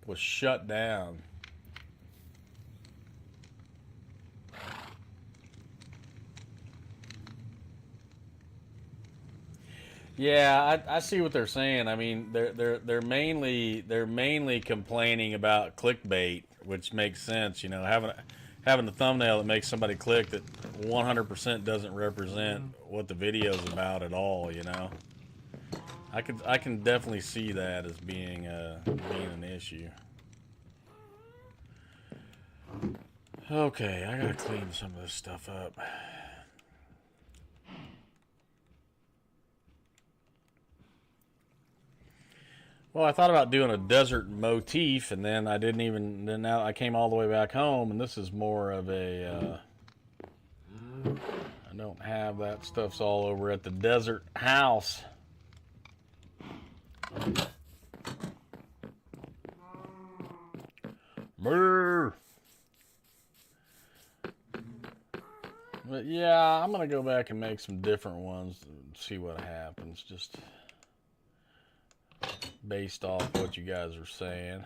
Was shut down. Yeah, I see what they're saying. I mean, they're mainly complaining about clickbait, which makes sense. You know, having a thumbnail that makes somebody click that 100% doesn't represent what the video's about at all. You know, I can definitely see that as being an issue. Okay, I gotta clean some of this stuff up. Well, I thought about doing a desert motif, and then I didn't even. Then now I came all the way back home, and this is more of a. I don't have that stuff's all over at the desert house. Brr. But yeah, I'm gonna go back and make some different ones and see what happens. Just based off what you guys are saying.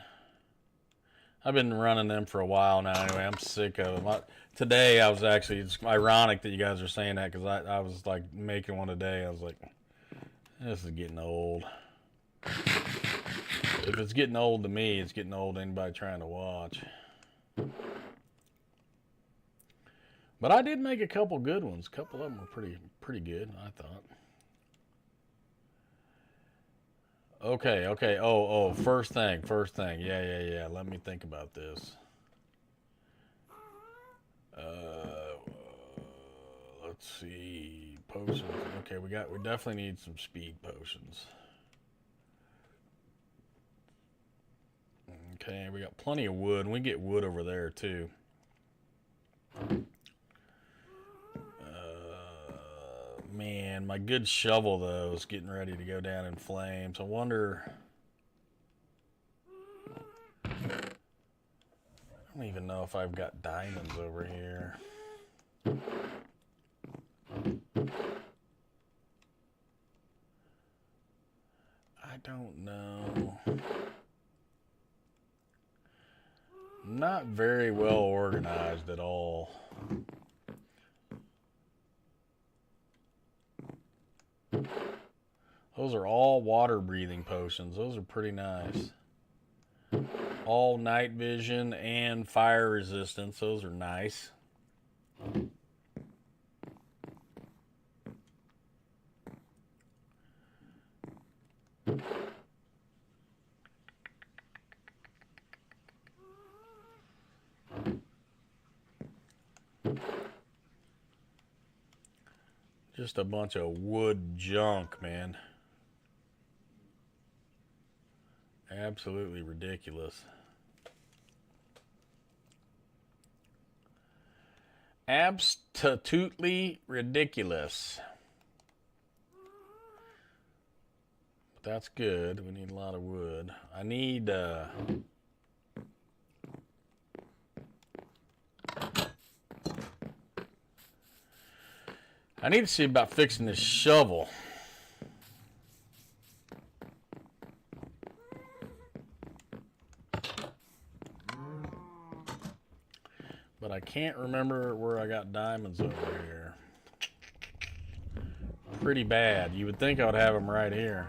I've been running them for a while now. Anyway, I'm sick of them. Today, I was actually, it's ironic that you guys are saying that, because I was like making one today. I was like, this is getting old. If it's getting old to me, it's getting old to anybody trying to watch. But I did make a couple good ones. A couple of them were pretty good, I thought. Okay. Oh, first thing. Yeah. Let me think about this. Let's see. Potions. Okay, we definitely need some speed potions. Okay, we got plenty of wood, and we get wood over there too. Man, my good shovel though is getting ready to go down in flames. I wonder. I don't even know if I've got diamonds over here. I don't know. Not very well organized at all. Those are all water breathing potions. Those are pretty nice. All night vision and fire resistance. Those are nice. Just a bunch of wood junk, man. Absolutely ridiculous. Absolutely ridiculous. But that's good. We need a lot of wood. I need to see about fixing this shovel. But I can't remember where I got diamonds over here. Pretty bad. You would think I would have them right here.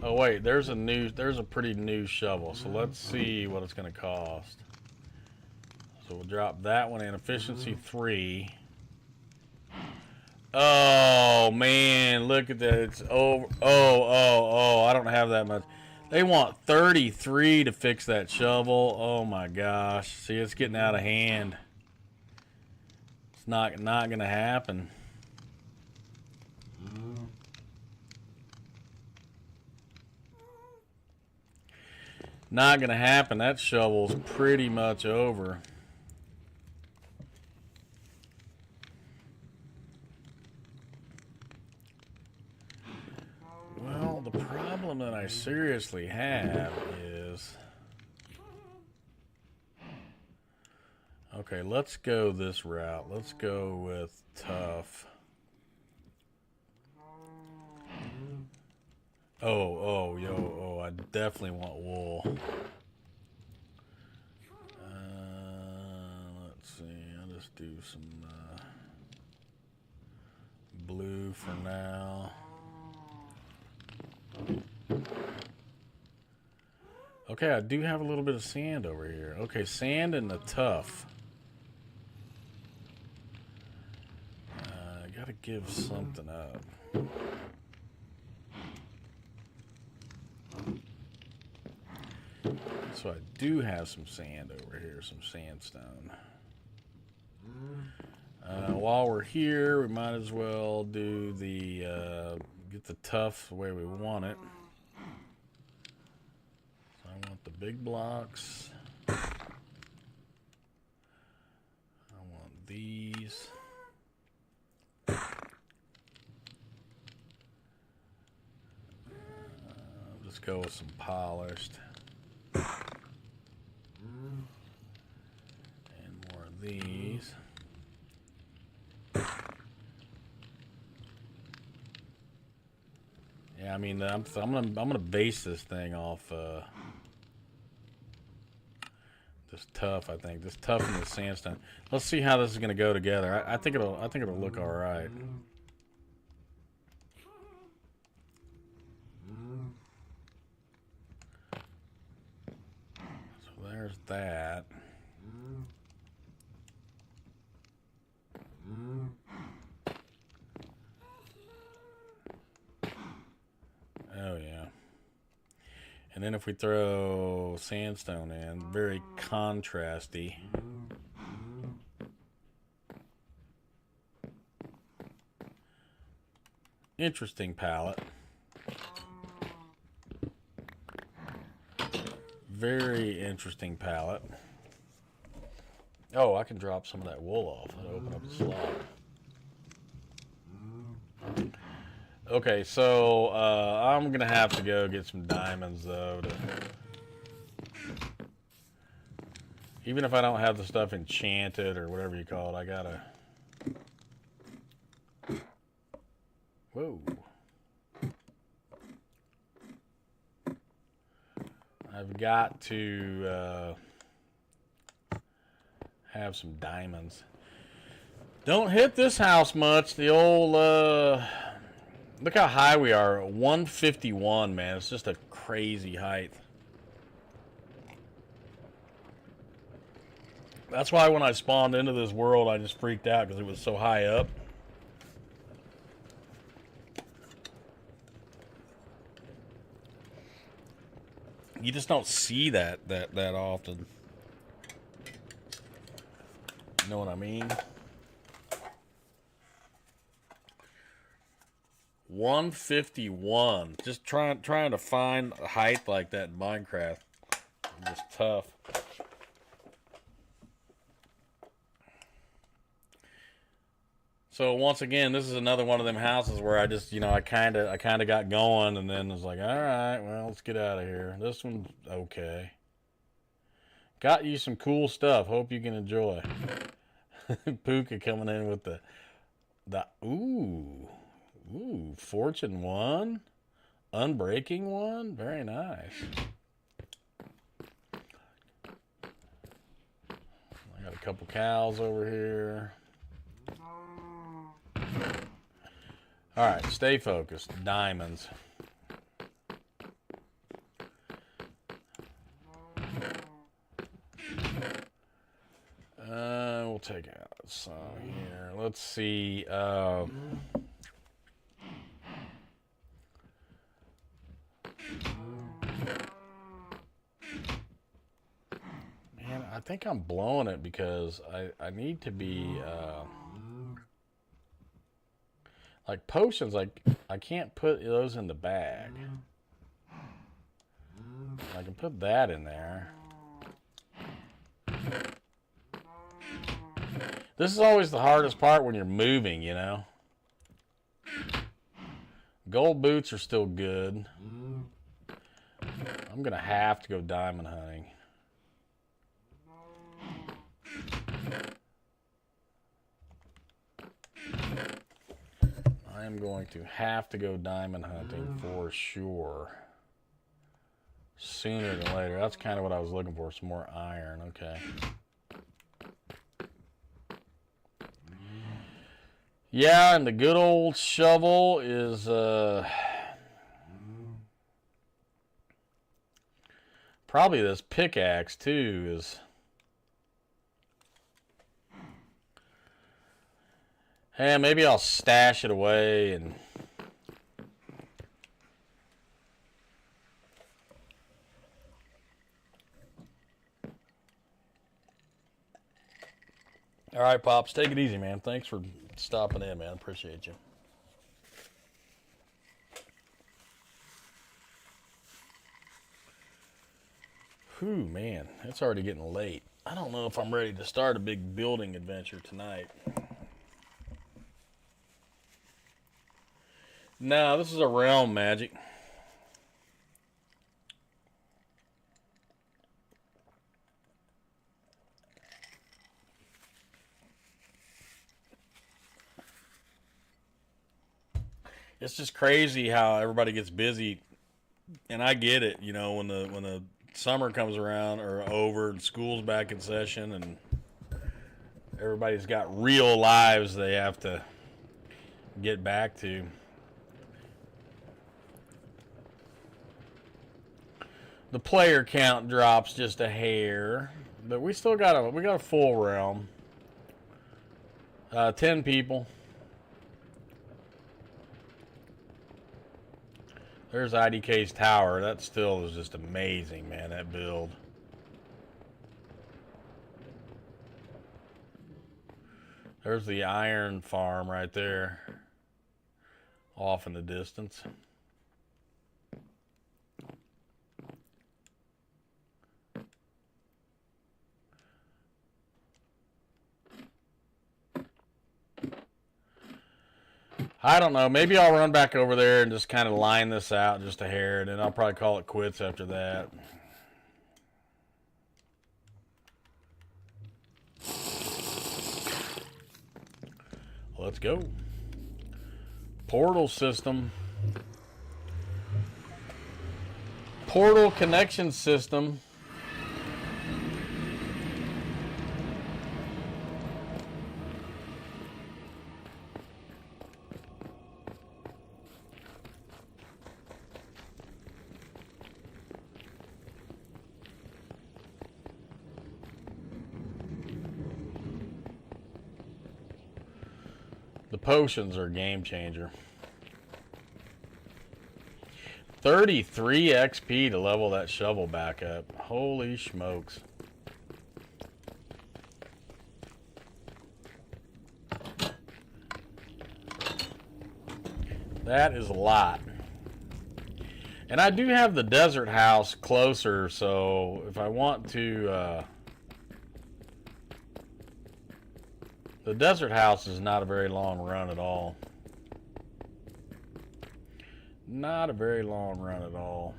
Oh wait, there's a pretty new shovel. So let's see what it's going to cost. So we'll drop that one in. Efficiency 3. Oh man, look at that. It's over. Oh, I don't have that much. They want 33 to fix that shovel. Oh my gosh. See, it's getting out of hand. It's not going to happen. Not going to happen. That shovel's pretty much over. Well, the problem that I seriously have is... Okay, let's go this route. Let's go with tough. I definitely want wool. Let's see, I'll just do some blue for now. Okay, I do have a little bit of sand over here. Okay, sand and the tough. I gotta give something up. So I do have some sand over here, some sandstone. While we're here, we might as well do the get the tough the way we want it. So I want the big blocks. I want these. I'll just go with some polished. And more of these. Yeah, I mean, I'm gonna base this thing off Just tough, I think. Just tough in the sandstone. Let's see how this is gonna go together. I think it'll look all right. So there's that. Oh yeah. And then if we throw sandstone in, very contrasty. Interesting palette. Very interesting palette. Oh, I can drop some of that wool off and open up the slot. Okay, so I'm gonna have to go get some diamonds though. Even if I don't have the stuff enchanted or whatever you call it, I gotta. Whoa. I've got to have some diamonds. Don't hit this house much. The old, look how high we are. 151, man. It's just a crazy height. That's why when I spawned into this world, I just freaked out because it was so high up. You just don't see that often. You know what I mean? 151. Just trying to find a height like that in Minecraft. It's just tough. So once again, this is another one of them houses where I just, you know, I kind of got going and then was like, all right, well, let's get out of here. This one's okay. Got you some cool stuff. Hope you can enjoy. Puka coming in with the ooh, Fortune 1, Unbreaking 1. Very nice. I got a couple cows over here. All right, stay focused. Diamonds. We'll take out some here. Let's see. Man, I think I'm blowing it because I need to be like potions. Like I can't put those in the bag. I can put that in there. This is always the hardest part when you're moving, you know. Gold boots are still good. I'm gonna have to go diamond hunting. I am going to have to go diamond hunting for sure. Sooner than later. That's kind of what I was looking for. Some more iron. Okay. Yeah, and the good old shovel is probably this pickaxe too is. Hey, maybe I'll stash it away and all right, Pops, take it easy, man. Thanks for stopping in, man. Appreciate you. Whew, man, it's already getting late. I don't know if I'm ready to start a big building adventure tonight. No, this is a realm magic. It's just crazy how everybody gets busy, and I get it. You know, when the summer comes around or over and school's back in session and everybody's got real lives they have to get back to. The player count drops just a hair, but we still got a full realm. 10 people. There's IDK's tower. That still is just amazing, man, that build. There's the iron farm right there, off in the distance. I don't know. Maybe I'll run back over there and just kind of line this out just a hair, and then I'll probably call it quits after that. Let's go. Portal system. Portal connection system. The potions are a game changer. 33 XP to level that shovel back up. Holy smokes. That is a lot. And I do have the desert house closer, so if I want to... the desert house is not a very long run at all. Not a very long run at all.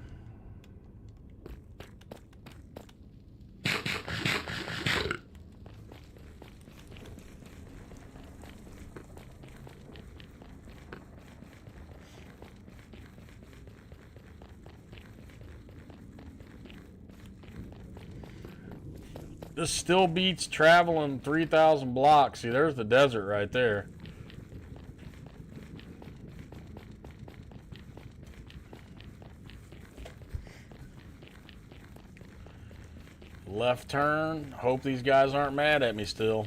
This still beats traveling 3,000 blocks. See, there's the desert right there. Left turn. Hope these guys aren't mad at me still.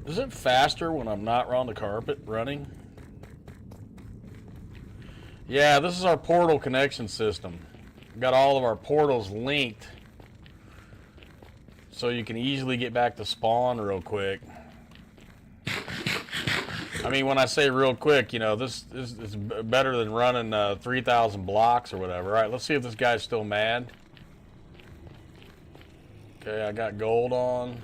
Is it faster when I'm not on the carpet running? Yeah, this is our portal connection system. We've got all of our portals linked so you can easily get back to spawn real quick. I mean, when I say real quick, you know, this is better than running 3,000 blocks or whatever. All right, let's see if this guy's still mad. Okay, I got gold on.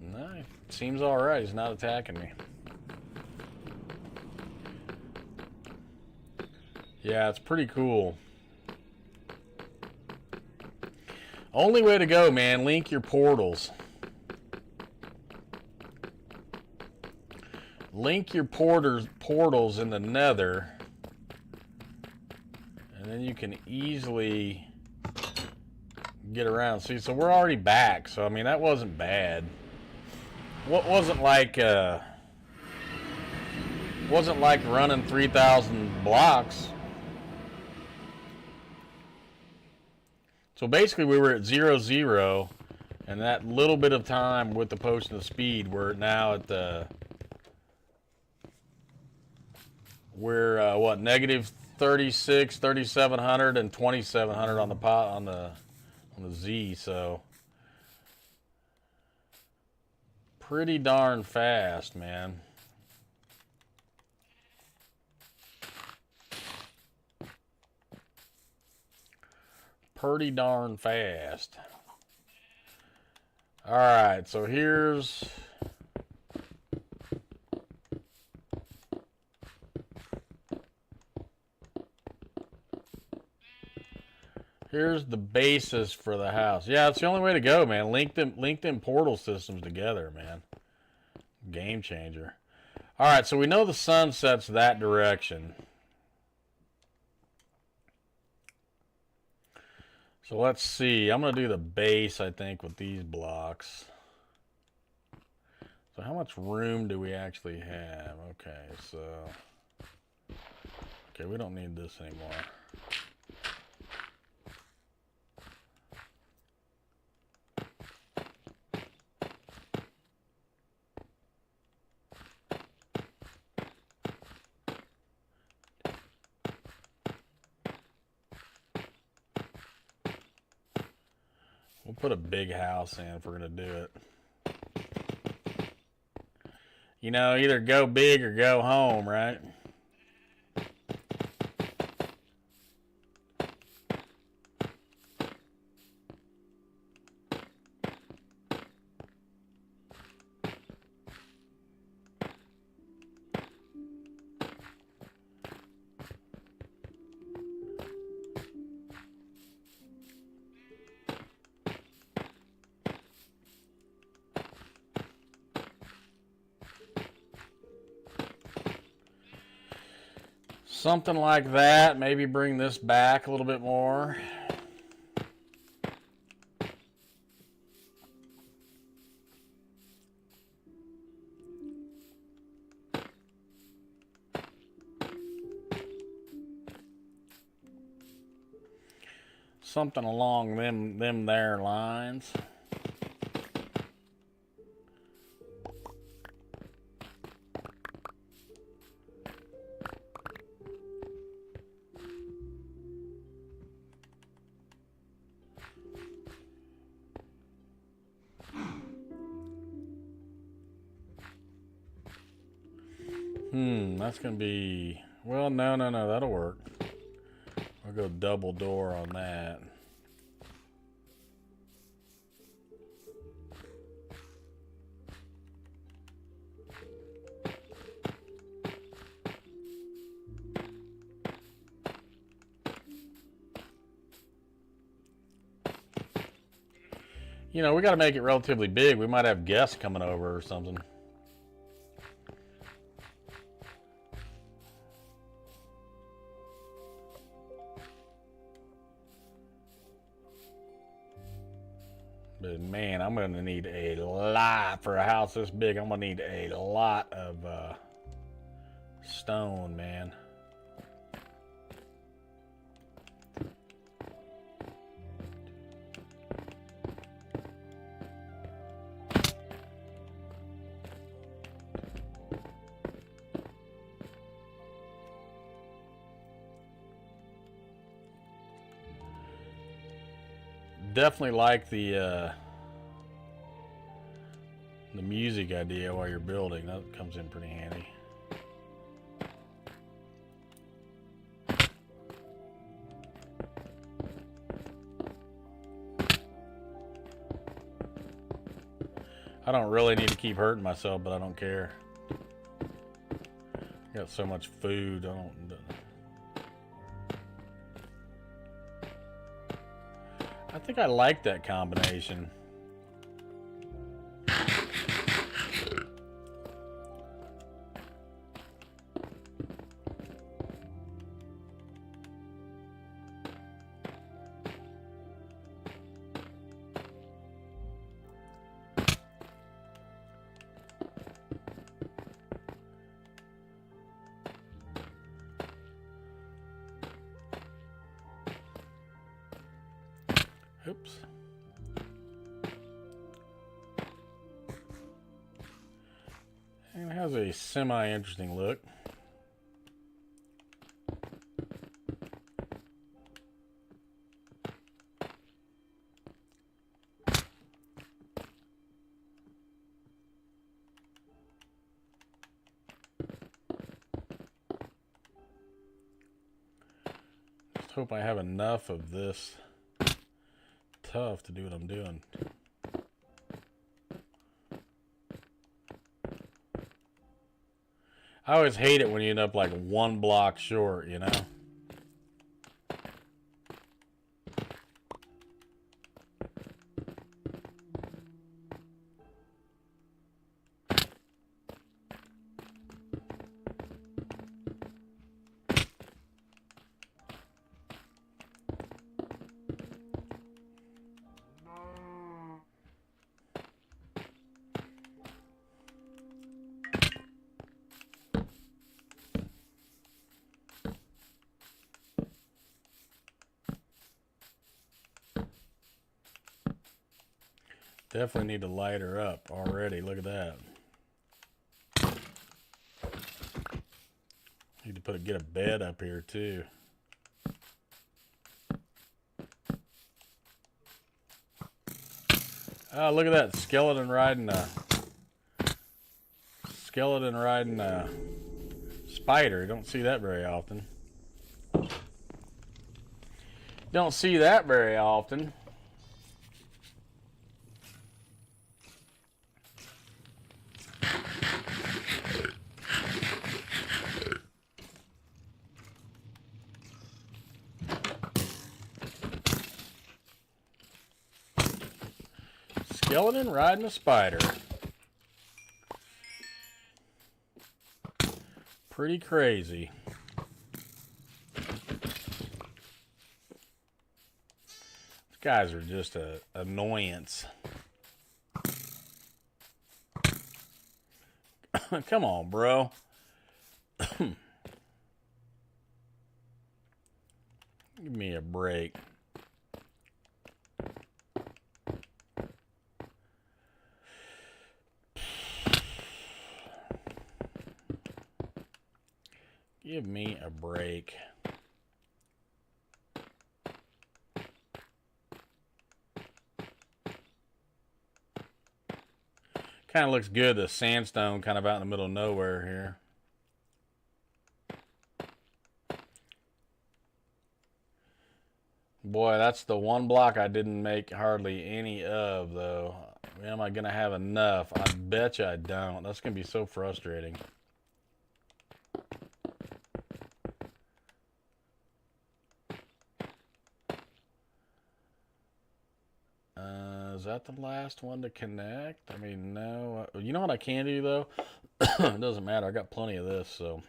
No, seems all right. He's not attacking me. Yeah, it's pretty cool. Only way to go, man. Link your portals. Link your portals in the nether. And then you can easily get around. See, so we're already back. So, I mean, that wasn't bad. What wasn't like running 3,000 blocks. So basically we were at 0-0, and that little bit of time with the potion of speed, we're now at the, we're what, negative 36, 3,700, and 2,700 on the pot on the Z. So pretty darn fast, man. Pretty darn fast. All right, so here's the basis for the house. Yeah, it's the only way to go, man. Link them portal systems together, man. Game changer. All right, so we know the sun sets that direction. So let's see. I'm going to do the base, I think, with these blocks. So how much room do we actually have? Okay, so... Okay, we don't need this anymore. We'll put a big house in if we're going to do it. You know, either go big or go home, right? Something like that. Maybe bring this back a little bit more. Something along them there lines. That's gonna be, well, no, that'll work. I'll go double door on that. You know, we got to make it relatively big. We might have guests coming over or something. But man, I'm going to need a lot for a house this big. I'm going to need a lot of stone, man. Definitely like the music idea while you're building. That comes in pretty handy. I don't really need to keep hurting myself, but I don't care. Got so much food. I think I like that combination. Oops. And it has a semi-interesting look. Just hope I have enough of this tough to do what I'm doing. I always hate it when you end up like one block short, you know? Definitely need to light her up already. Look at that. Need to get a bed up here too. Oh, look at that skeleton riding a spider. You don't see that very often. Don't see that very often. Skeleton riding a spider. Pretty crazy. These guys are just an annoyance. Come on, bro. Give me a break. Give me a break. Kind of looks good, the sandstone kind of out in the middle of nowhere here. Boy, that's the one block I didn't make hardly any of, though. Am I going to have enough? I bet you I don't. That's going to be so frustrating. Is that the last one to connect? I mean, no. You know what I can do, though? It doesn't matter. I got plenty of this, so.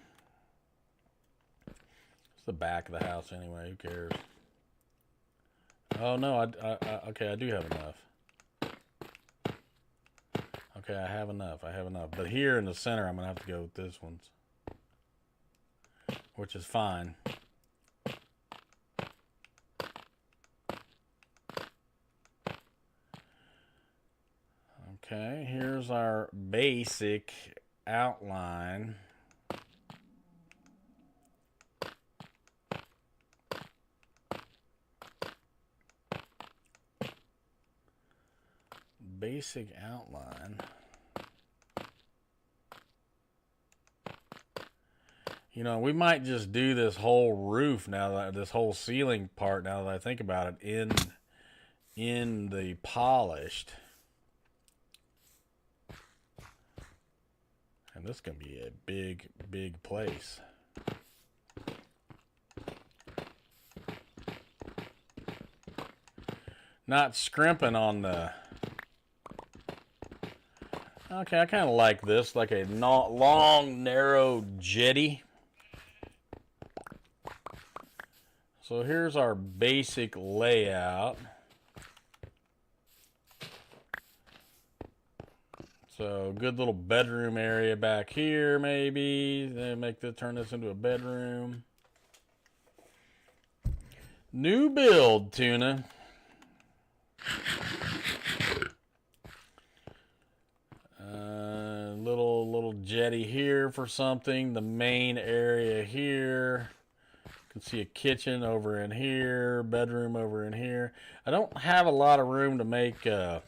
It's the back of the house anyway. Who cares? Oh, no. Okay, I do have enough. Okay, I have enough. But here in the center, I'm going to have to go with this one. Which is fine. Okay, here's our basic outline. Basic outline. You know, we might just do this whole roof now, that this whole ceiling part, now that I think about it, in the polished. And this is going to be a big, big place. Not scrimping on the... Okay, I kind of like this, like a long, narrow jetty. So here's our basic layout. So good little bedroom area back here, maybe. Then turn this into a bedroom. New build, Tuna. Little jetty here for something. The main area here. You can see a kitchen over in here. Bedroom over in here. I don't have a lot of room to make... Yeah,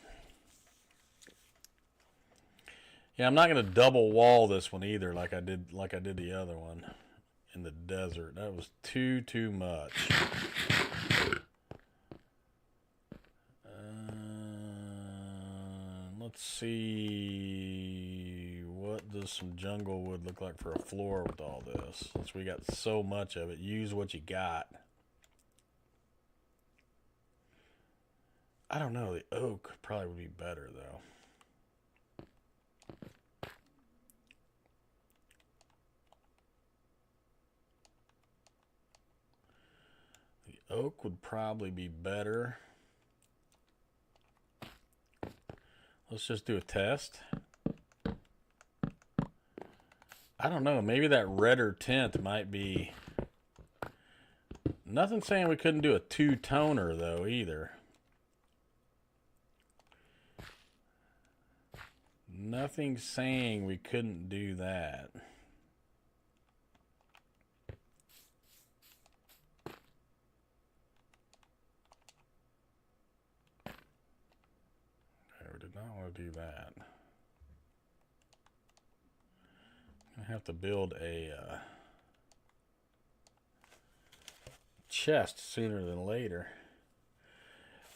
I'm not going to double wall this one either, like I did the other one in the desert. That was too much. Let's see, what does some jungle wood look like for a floor with all this? Since we got so much of it, use what you got. I don't know, the oak probably would be better though. Oak would probably be better. Let's just do a test. I don't know. Maybe that redder tint might be... Nothing saying we couldn't do a two-toner, though, either. Nothing saying we couldn't do that. Okay, we did not want to do that. I have to build a chest sooner than later.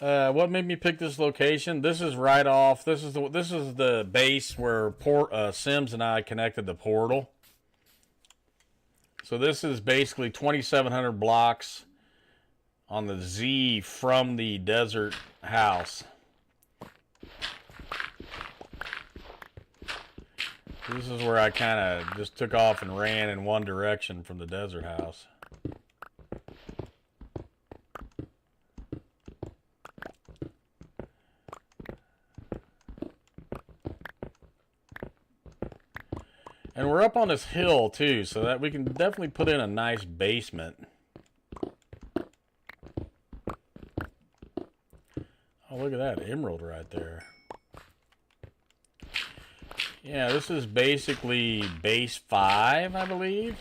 What made me pick this location? This is right off. This is the base where Sims and I connected the portal. So this is basically 2,700 blocks on the Z from the desert house. This is where I kind of just took off and ran in one direction from the desert house. And we're up on this hill too, so that we can definitely put in a nice basement. Oh, look at that emerald right there. Yeah, this is basically base 5, I believe.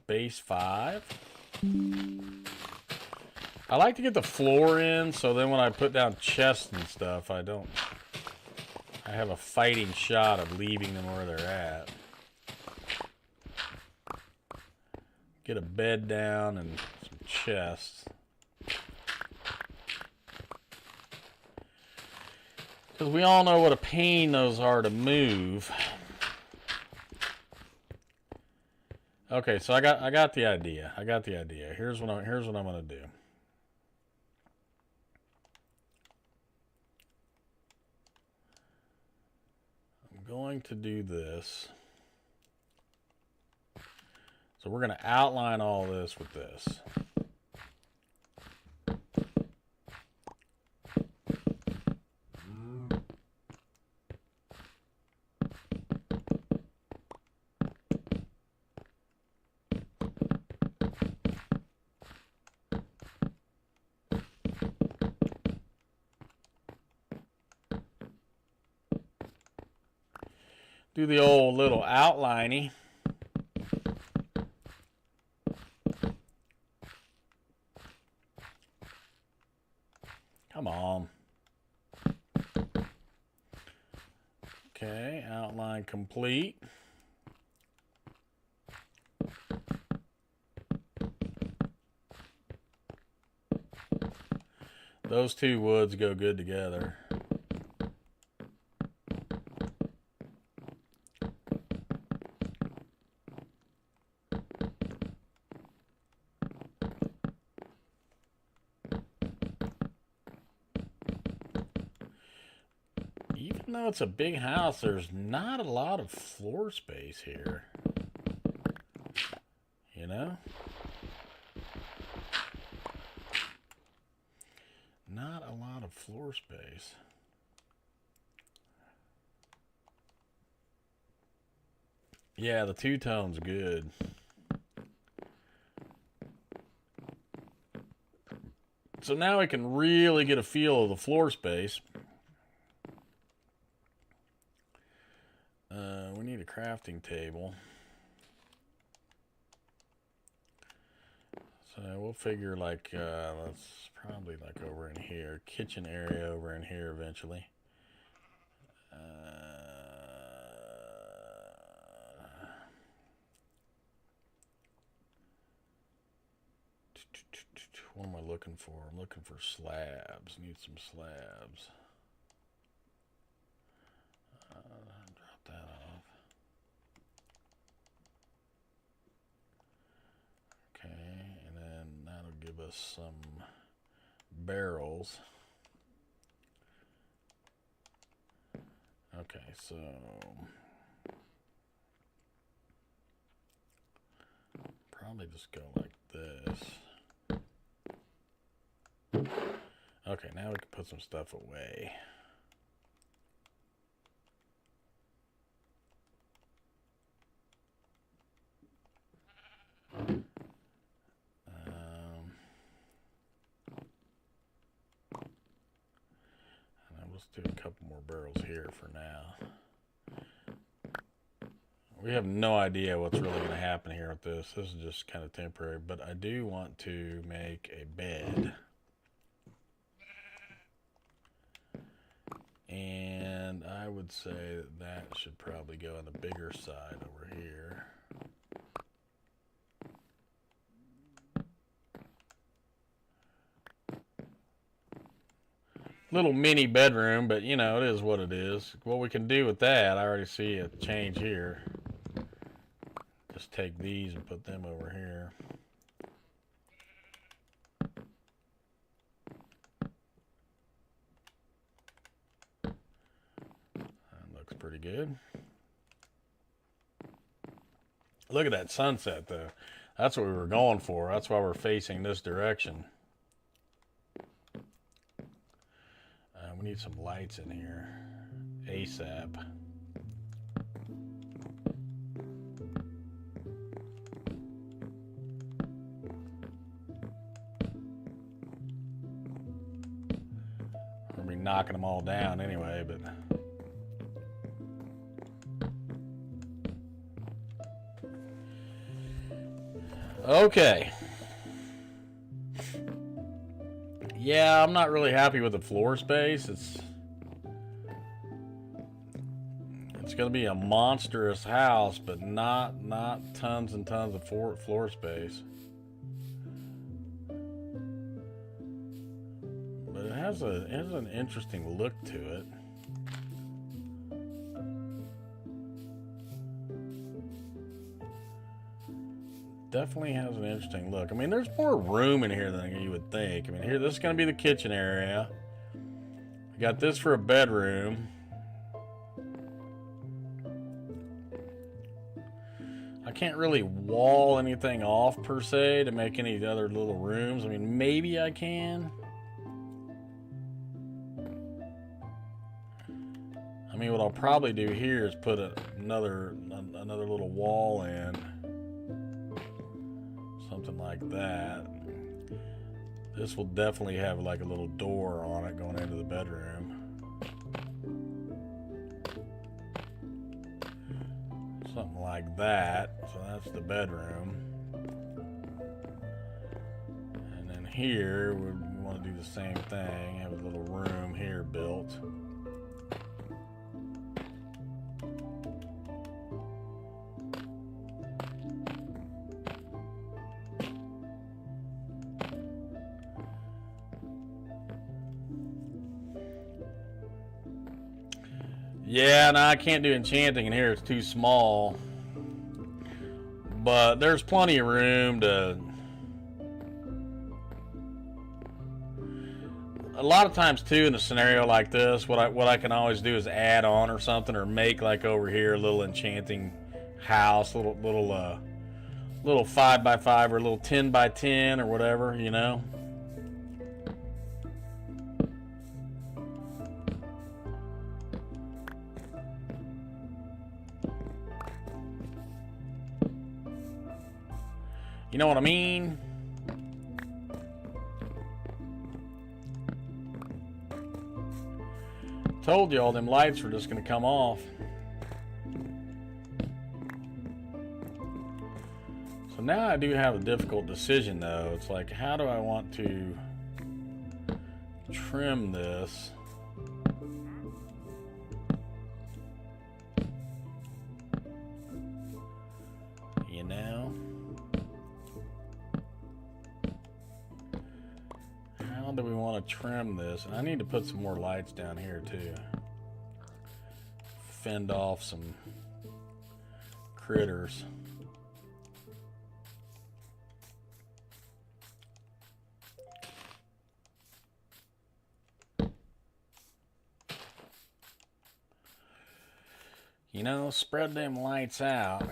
Base 5. I like to get the floor in, so then when I put down chests and stuff, I have a fighting shot of leaving them where they're at. Get a bed down and some chests. Because we all know what a pain those are to move. Okay, so I got the idea. I got the idea. Here's what I'm gonna do. I'm going to do this. So we're gonna outline all this with this. Do the old little outliney. Come on. Okay, outline complete. Those two woods go good together. Even though it's a big house, there's not a lot of floor space here. You know? Not a lot of floor space. Yeah, the two-tone's good. So now we can really get a feel of the floor space. We need a crafting table. So we'll figure like, let's probably like over in here. Kitchen area over in here eventually. What am I looking for? I'm looking for slabs. Need some slabs. Drop that off. Okay, and then that'll give us some barrels. Okay, so probably just go like this. Okay, now we can put some stuff away. do a couple more barrels here for now. We have no idea what's really going to happen here with this. This is just kind of temporary, but I do want to make a bed. And I would say that that should probably go on the bigger side over here. Little mini bedroom, but you know, it is what it is. What we can do with that, I already see a change here. Just take these and put them over here. That looks pretty good. Look at that sunset though. That's what we were going for. That's why we're facing this direction. We need some lights in here ASAP. I'm gonna be knocking them all down anyway, but okay. Yeah, I'm not really happy with the floor space. It's going to be a monstrous house, but not tons and tons of floor space. But it has an interesting look to it. Definitely has an interesting look. I mean, there's more room in here than you would think. I mean, here, this is going to be the kitchen area. I got this for a bedroom. I can't really wall anything off per se to make any other little rooms. I mean, maybe I can. I mean, what I'll probably do here is put another little wall in. Something like that. This will definitely have like a little door on it going into the bedroom. Something like that. So that's the bedroom. And then here we want to do the same thing. Have a little room here built. Yeah, no, I can't do enchanting in here. It's too small. But there's plenty of room to... A lot of times, too, in a scenario like this, what I can always do is add on or something, or make, like over here, a little enchanting house, little 5x5 or a little 10x10 or whatever, you know? You know what I mean? Told you all them lights were just going to come off. So now I do have a difficult decision though. It's like, how do I want to trim this? You know? How do we want to trim this? And I need to put some more lights down here too. Fend off some critters. You know, spread them lights out.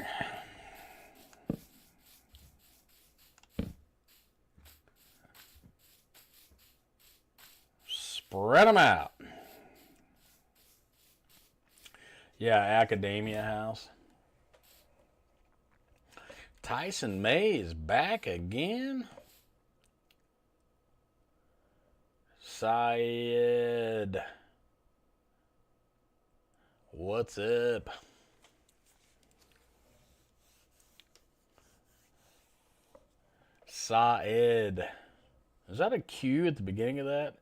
Spread them out. Yeah, Academia House. Tyson May is back again. Syed. What's up? Saed. Is that a Q at the beginning of that?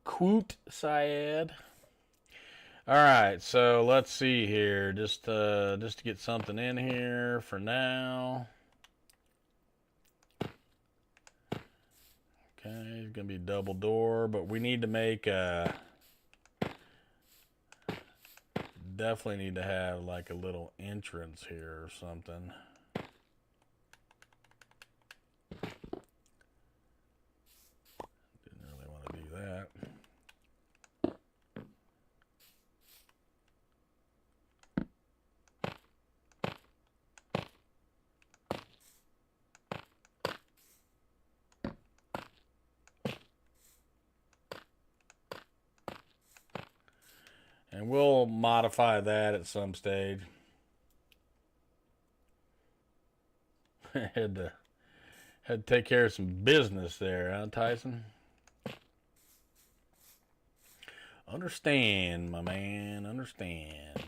Quote Saed. All right, so let's see here. Just to get something in here for now. Okay, it's gonna be double door, but we need to make definitely need to have like a little entrance here or something. Didn't really want to do that. And we'll modify that at some stage. had to take care of some business there, huh, Tyson? Understand, my man, understand.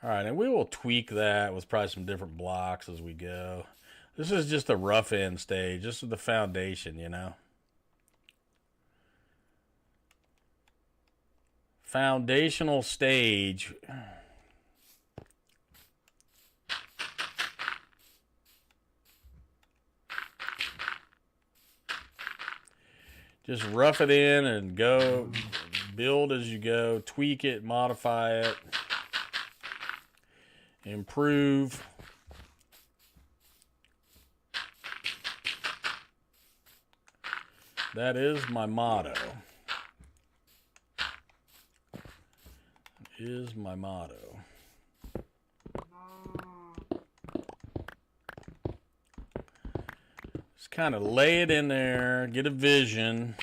All right, and we will tweak that with probably some different blocks as we go. This is just a rough end stage. This is the foundation, you know. Foundational stage. Just rough it in and go. Build as you go. Tweak it, modify it. Improve. That is my motto. Is my motto. Just kind of lay it in there, get a vision.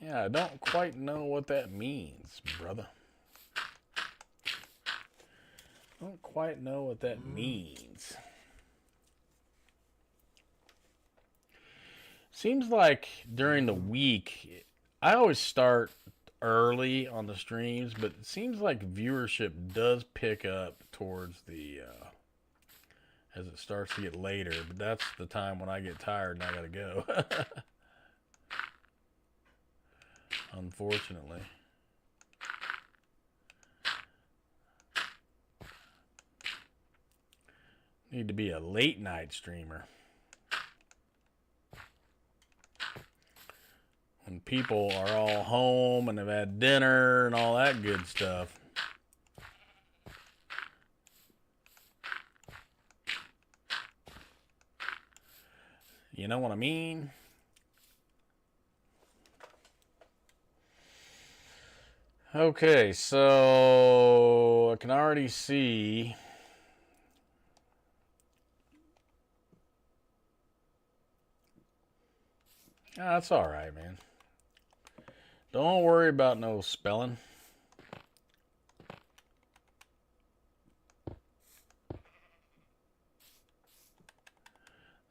Yeah, I don't quite know what that means, brother. Don't quite know what that means. Seems like during the week, I always start early on the streams, but it seems like viewership does pick up towards the as it starts to get later. But that's the time when I get tired and I gotta go. Unfortunately. Need to be a late night streamer. When people are all home and have had dinner and all that good stuff. You know what I mean? Okay, so I can already see that's all right, man. Don't worry about no spelling. I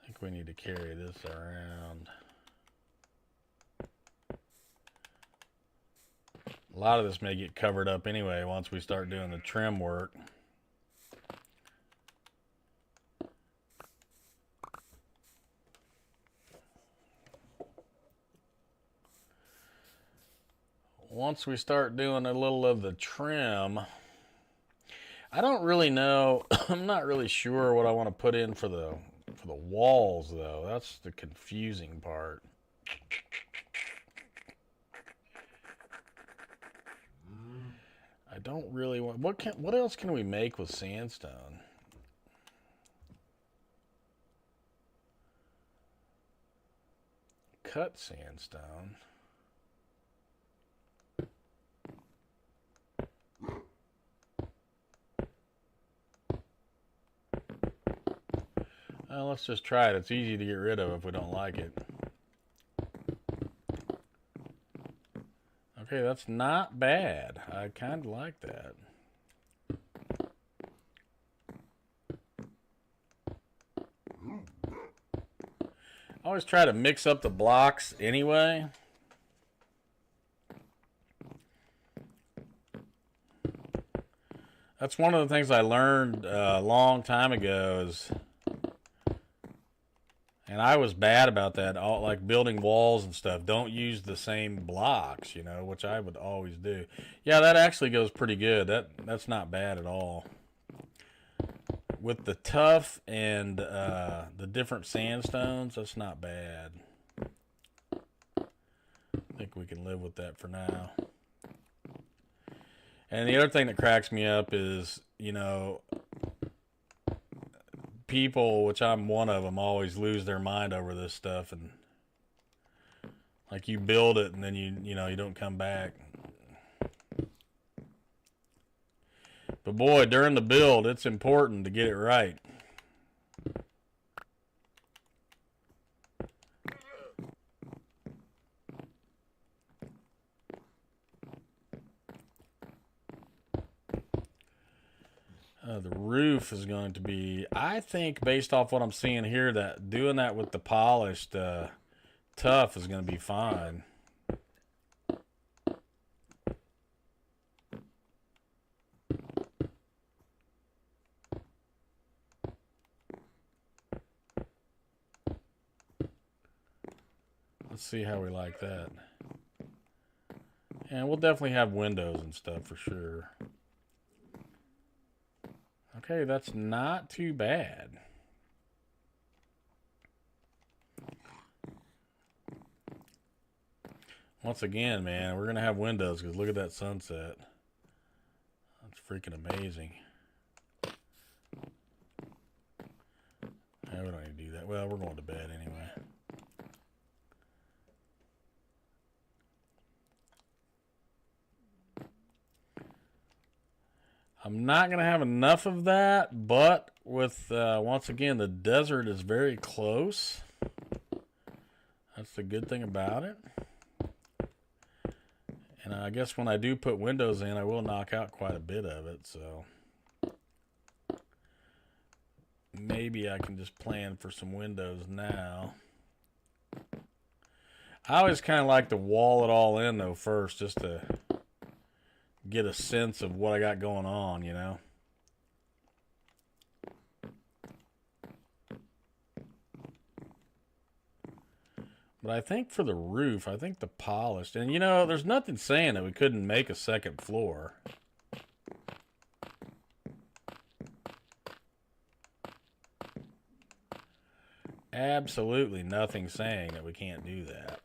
think we need to carry this around. A lot of this may get covered up anyway once we start doing the trim work. Once we start doing a little of the trim, I don't really know. I'm not really sure what I want to put in for the walls, though. That's the confusing part. I don't really want. What else can we make with sandstone? Cut sandstone. Well, let's just try it. It's easy to get rid of if we don't like it. Okay, that's not bad. I kind of like that. I always try to mix up the blocks anyway. That's one of the things I learned a long time ago is, and I was bad about that, all, like building walls and stuff. Don't use the same blocks, you know, which I would always do. Yeah, that actually goes pretty good. That's not bad at all. With the tough and the different sandstones, that's not bad. I think we can live with that for now. And the other thing that cracks me up is, you know, people, which I'm one of them, always lose their mind over this stuff, and like you build it and then you know you don't come back. But boy, during the build, it's important to get it right. The roof is going to be, I think, based off what I'm seeing here, that doing that with the polished tough is going to be fine. Let's see how we like that. And we'll definitely have windows and stuff for sure. Okay, that's not too bad. Once again, man, we're going to have windows because look at that sunset. That's freaking amazing. Yeah, we don't need to do that. Well, we're going to bed anyway. I'm not going to have enough of that, but with, once again, the desert is very close. That's the good thing about it. And I guess when I do put windows in, I will knock out quite a bit of it, so maybe I can just plan for some windows now. I always kind of like to wall it all in, though, first, just to get a sense of what I got going on, you know. But I think for the roof, I think the polished, and you know, there's nothing saying that we couldn't make a second floor. Absolutely nothing saying that we can't do that.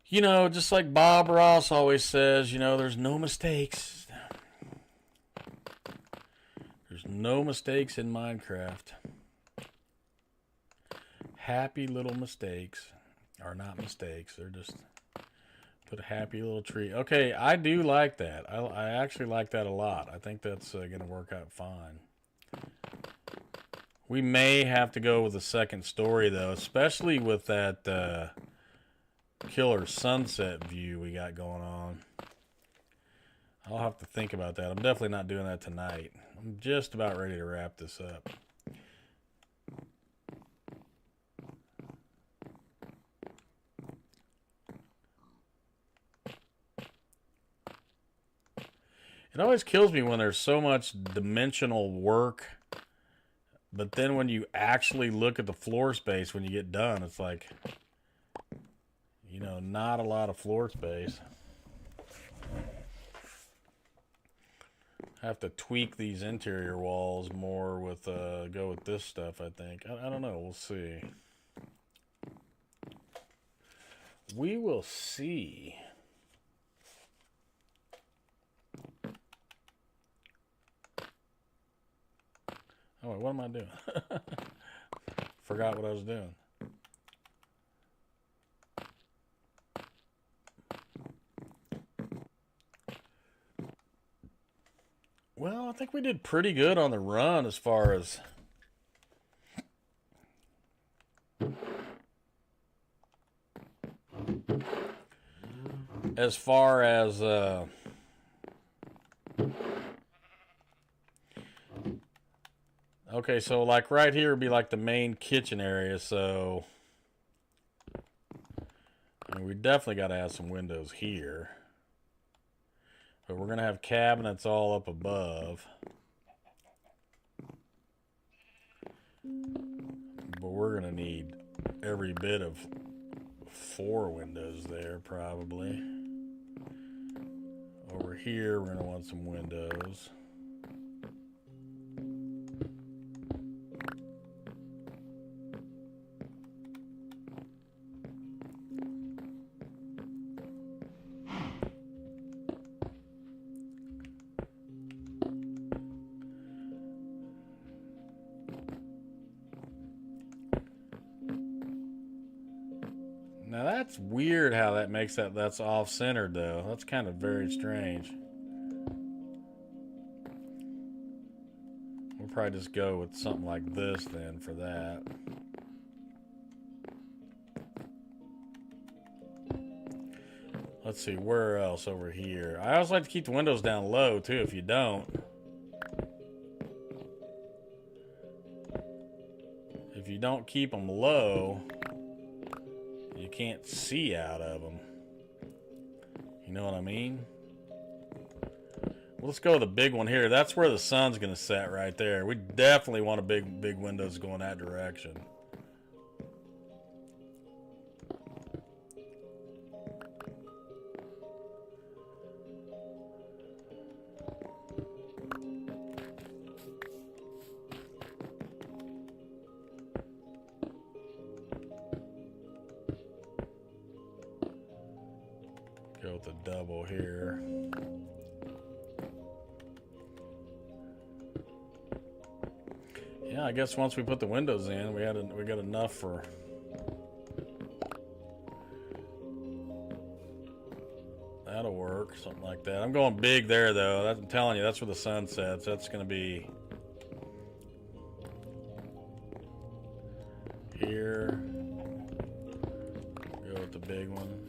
You know, just like Bob Ross always says, you know, there's no mistakes. There's no mistakes in Minecraft. Happy little mistakes are not mistakes. They're just put a happy little tree. Okay, I do like that. I actually like that a lot. I think that's going to work out fine. We may have to go with a second story, though, especially with that killer sunset view we got going on. I'll have to think about that. I'm definitely not doing that tonight. I'm just about ready to wrap this up. It always kills me when there's so much dimensional work, but then when you actually look at the floor space when you get done, it's like, you know, not a lot of floor space. I have to tweak these interior walls more with, go with this stuff, I think. I don't know. We'll see. We will see. Oh, wait, what am I doing? Forgot what I was doing. Well, I think we did pretty good on the run as far as as far as okay, so like right here would be like the main kitchen area, so I mean, we definitely got to have some windows here. But we're going to have cabinets all up above. But we're going to need every bit of 4 windows there, probably. Over here, we're going to want some windows. Now that's weird how that makes that's off-centered though. That's kind of very strange. We'll probably just go with something like this then for that. Let's see, where else over here? I always like to keep the windows down low too if you don't. If you don't keep them low, you can't see out of them. You know what I mean? Well, let's go with a big one here. That's where the sun's gonna set right there. We definitely want a big windows going that direction. Go with the double here. Yeah, I guess once we put the windows in, we got enough for. That'll work, something like that. I'm going big there though. I'm telling you, that's where the sun sets. That's gonna be here. Go with the big one.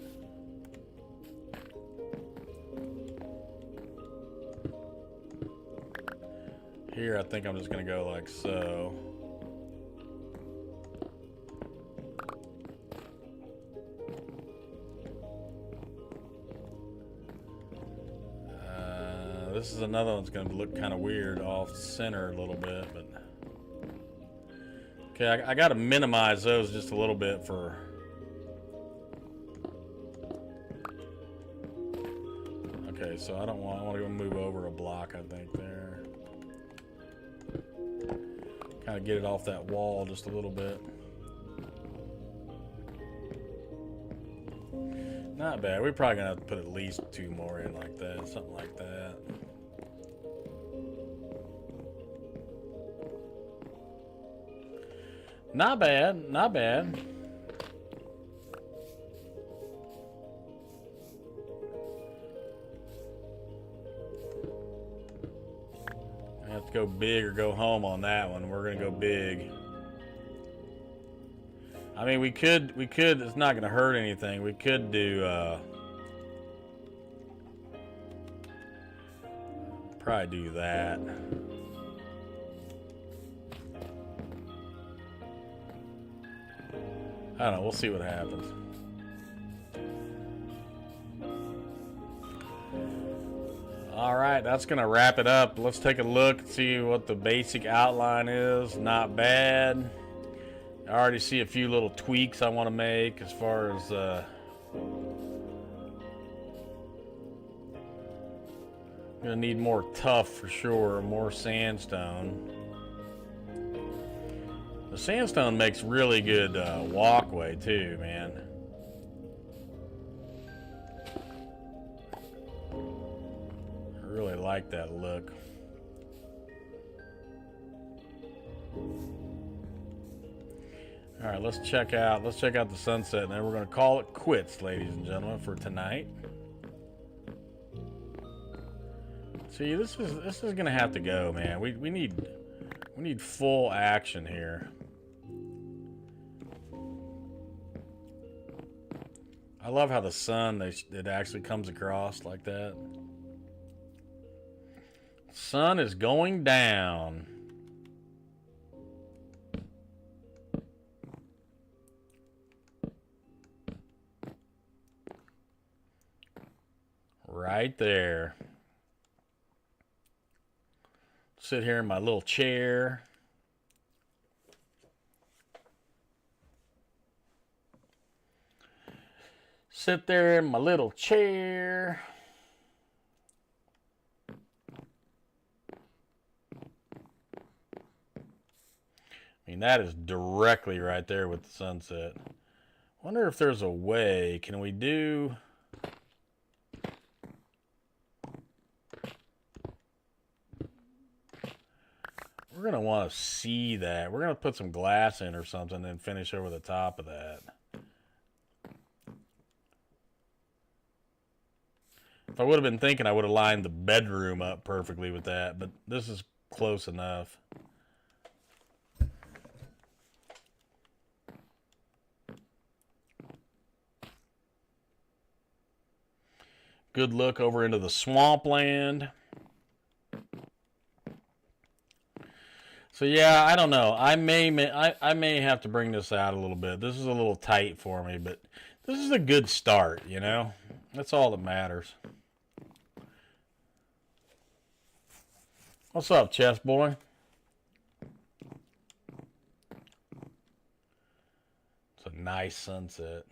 Here, I think I'm just going to go like so. This is another one's going to look kind of weird off center a little bit, but okay, I got to minimize those just a little bit for. Okay, so I want to move over a block, I think there. Kind of get it off that wall just a little bit. Not bad. We're probably gonna have to put at least 2 more in like that, something like that. Not bad, not bad. Have to go big or go home on that one. We're gonna go big. I mean, we could, it's not gonna hurt anything. We could do, probably do that. I don't know, we'll see what happens. All right, that's gonna wrap it up. Let's take a look and see what the basic outline is. Not bad. I already see a few little tweaks I want to make as far as gonna need more tuff for sure, more sandstone. The sandstone makes really good walkway too, man. I really like that look. All right, let's check out the sunset, and then we're gonna call it quits, ladies and gentlemen, for tonight. See, this is gonna have to go, man. We need full action here. I love how the sun, it actually comes across like that. Sun is going down. Right there. Sit here in my little chair. Sit there in my little chair. I mean, that is directly right there with the sunset. Wonder if there's a way. Can we do... We're going to want to see that. We're going to put some glass in or something and then finish over the top of that. If I would have been thinking, I would have lined the bedroom up perfectly with that, but this is close enough. Good look over into the swampland. So yeah, I don't know. I may have to bring this out a little bit. This is a little tight for me, but this is a good start, you know? That's all that matters. What's up, chess boy? It's a nice sunset.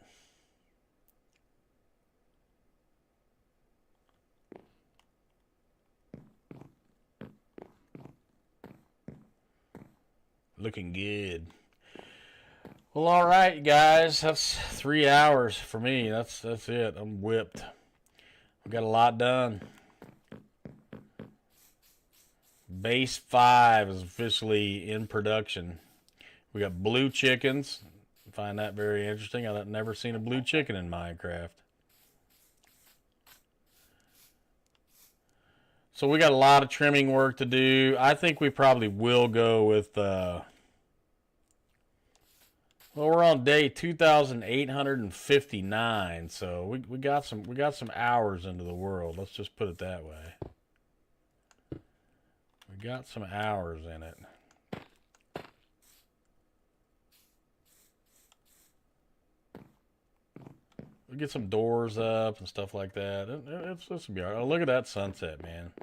Looking good. Well, all right, guys. That's 3 hours for me. That's it. I'm whipped. We got a lot done. Base 5 is officially in production. We got blue chickens. I find that very interesting. I've never seen a blue chicken in Minecraft. So we got a lot of trimming work to do. I think we probably will go with... well, we're on day 2,859, so we got some hours into the world. Let's just put it that way. We got some hours in it. We get some doors up and stuff like that. It's be all right. Oh, look at that sunset, man.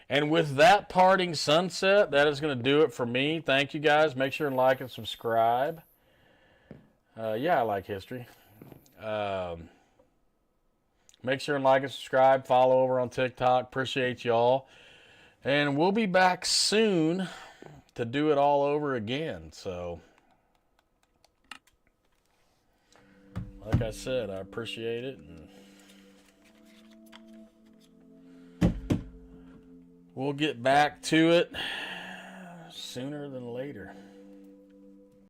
And with that parting sunset, that is going to do it for me. Thank you, guys. Make sure and like and subscribe. Yeah, I like history. Make sure and like and subscribe. Follow over on TikTok. Appreciate y'all. And we'll be back soon to do it all over again. So, like I said, I appreciate it. And we'll get back to it sooner than later.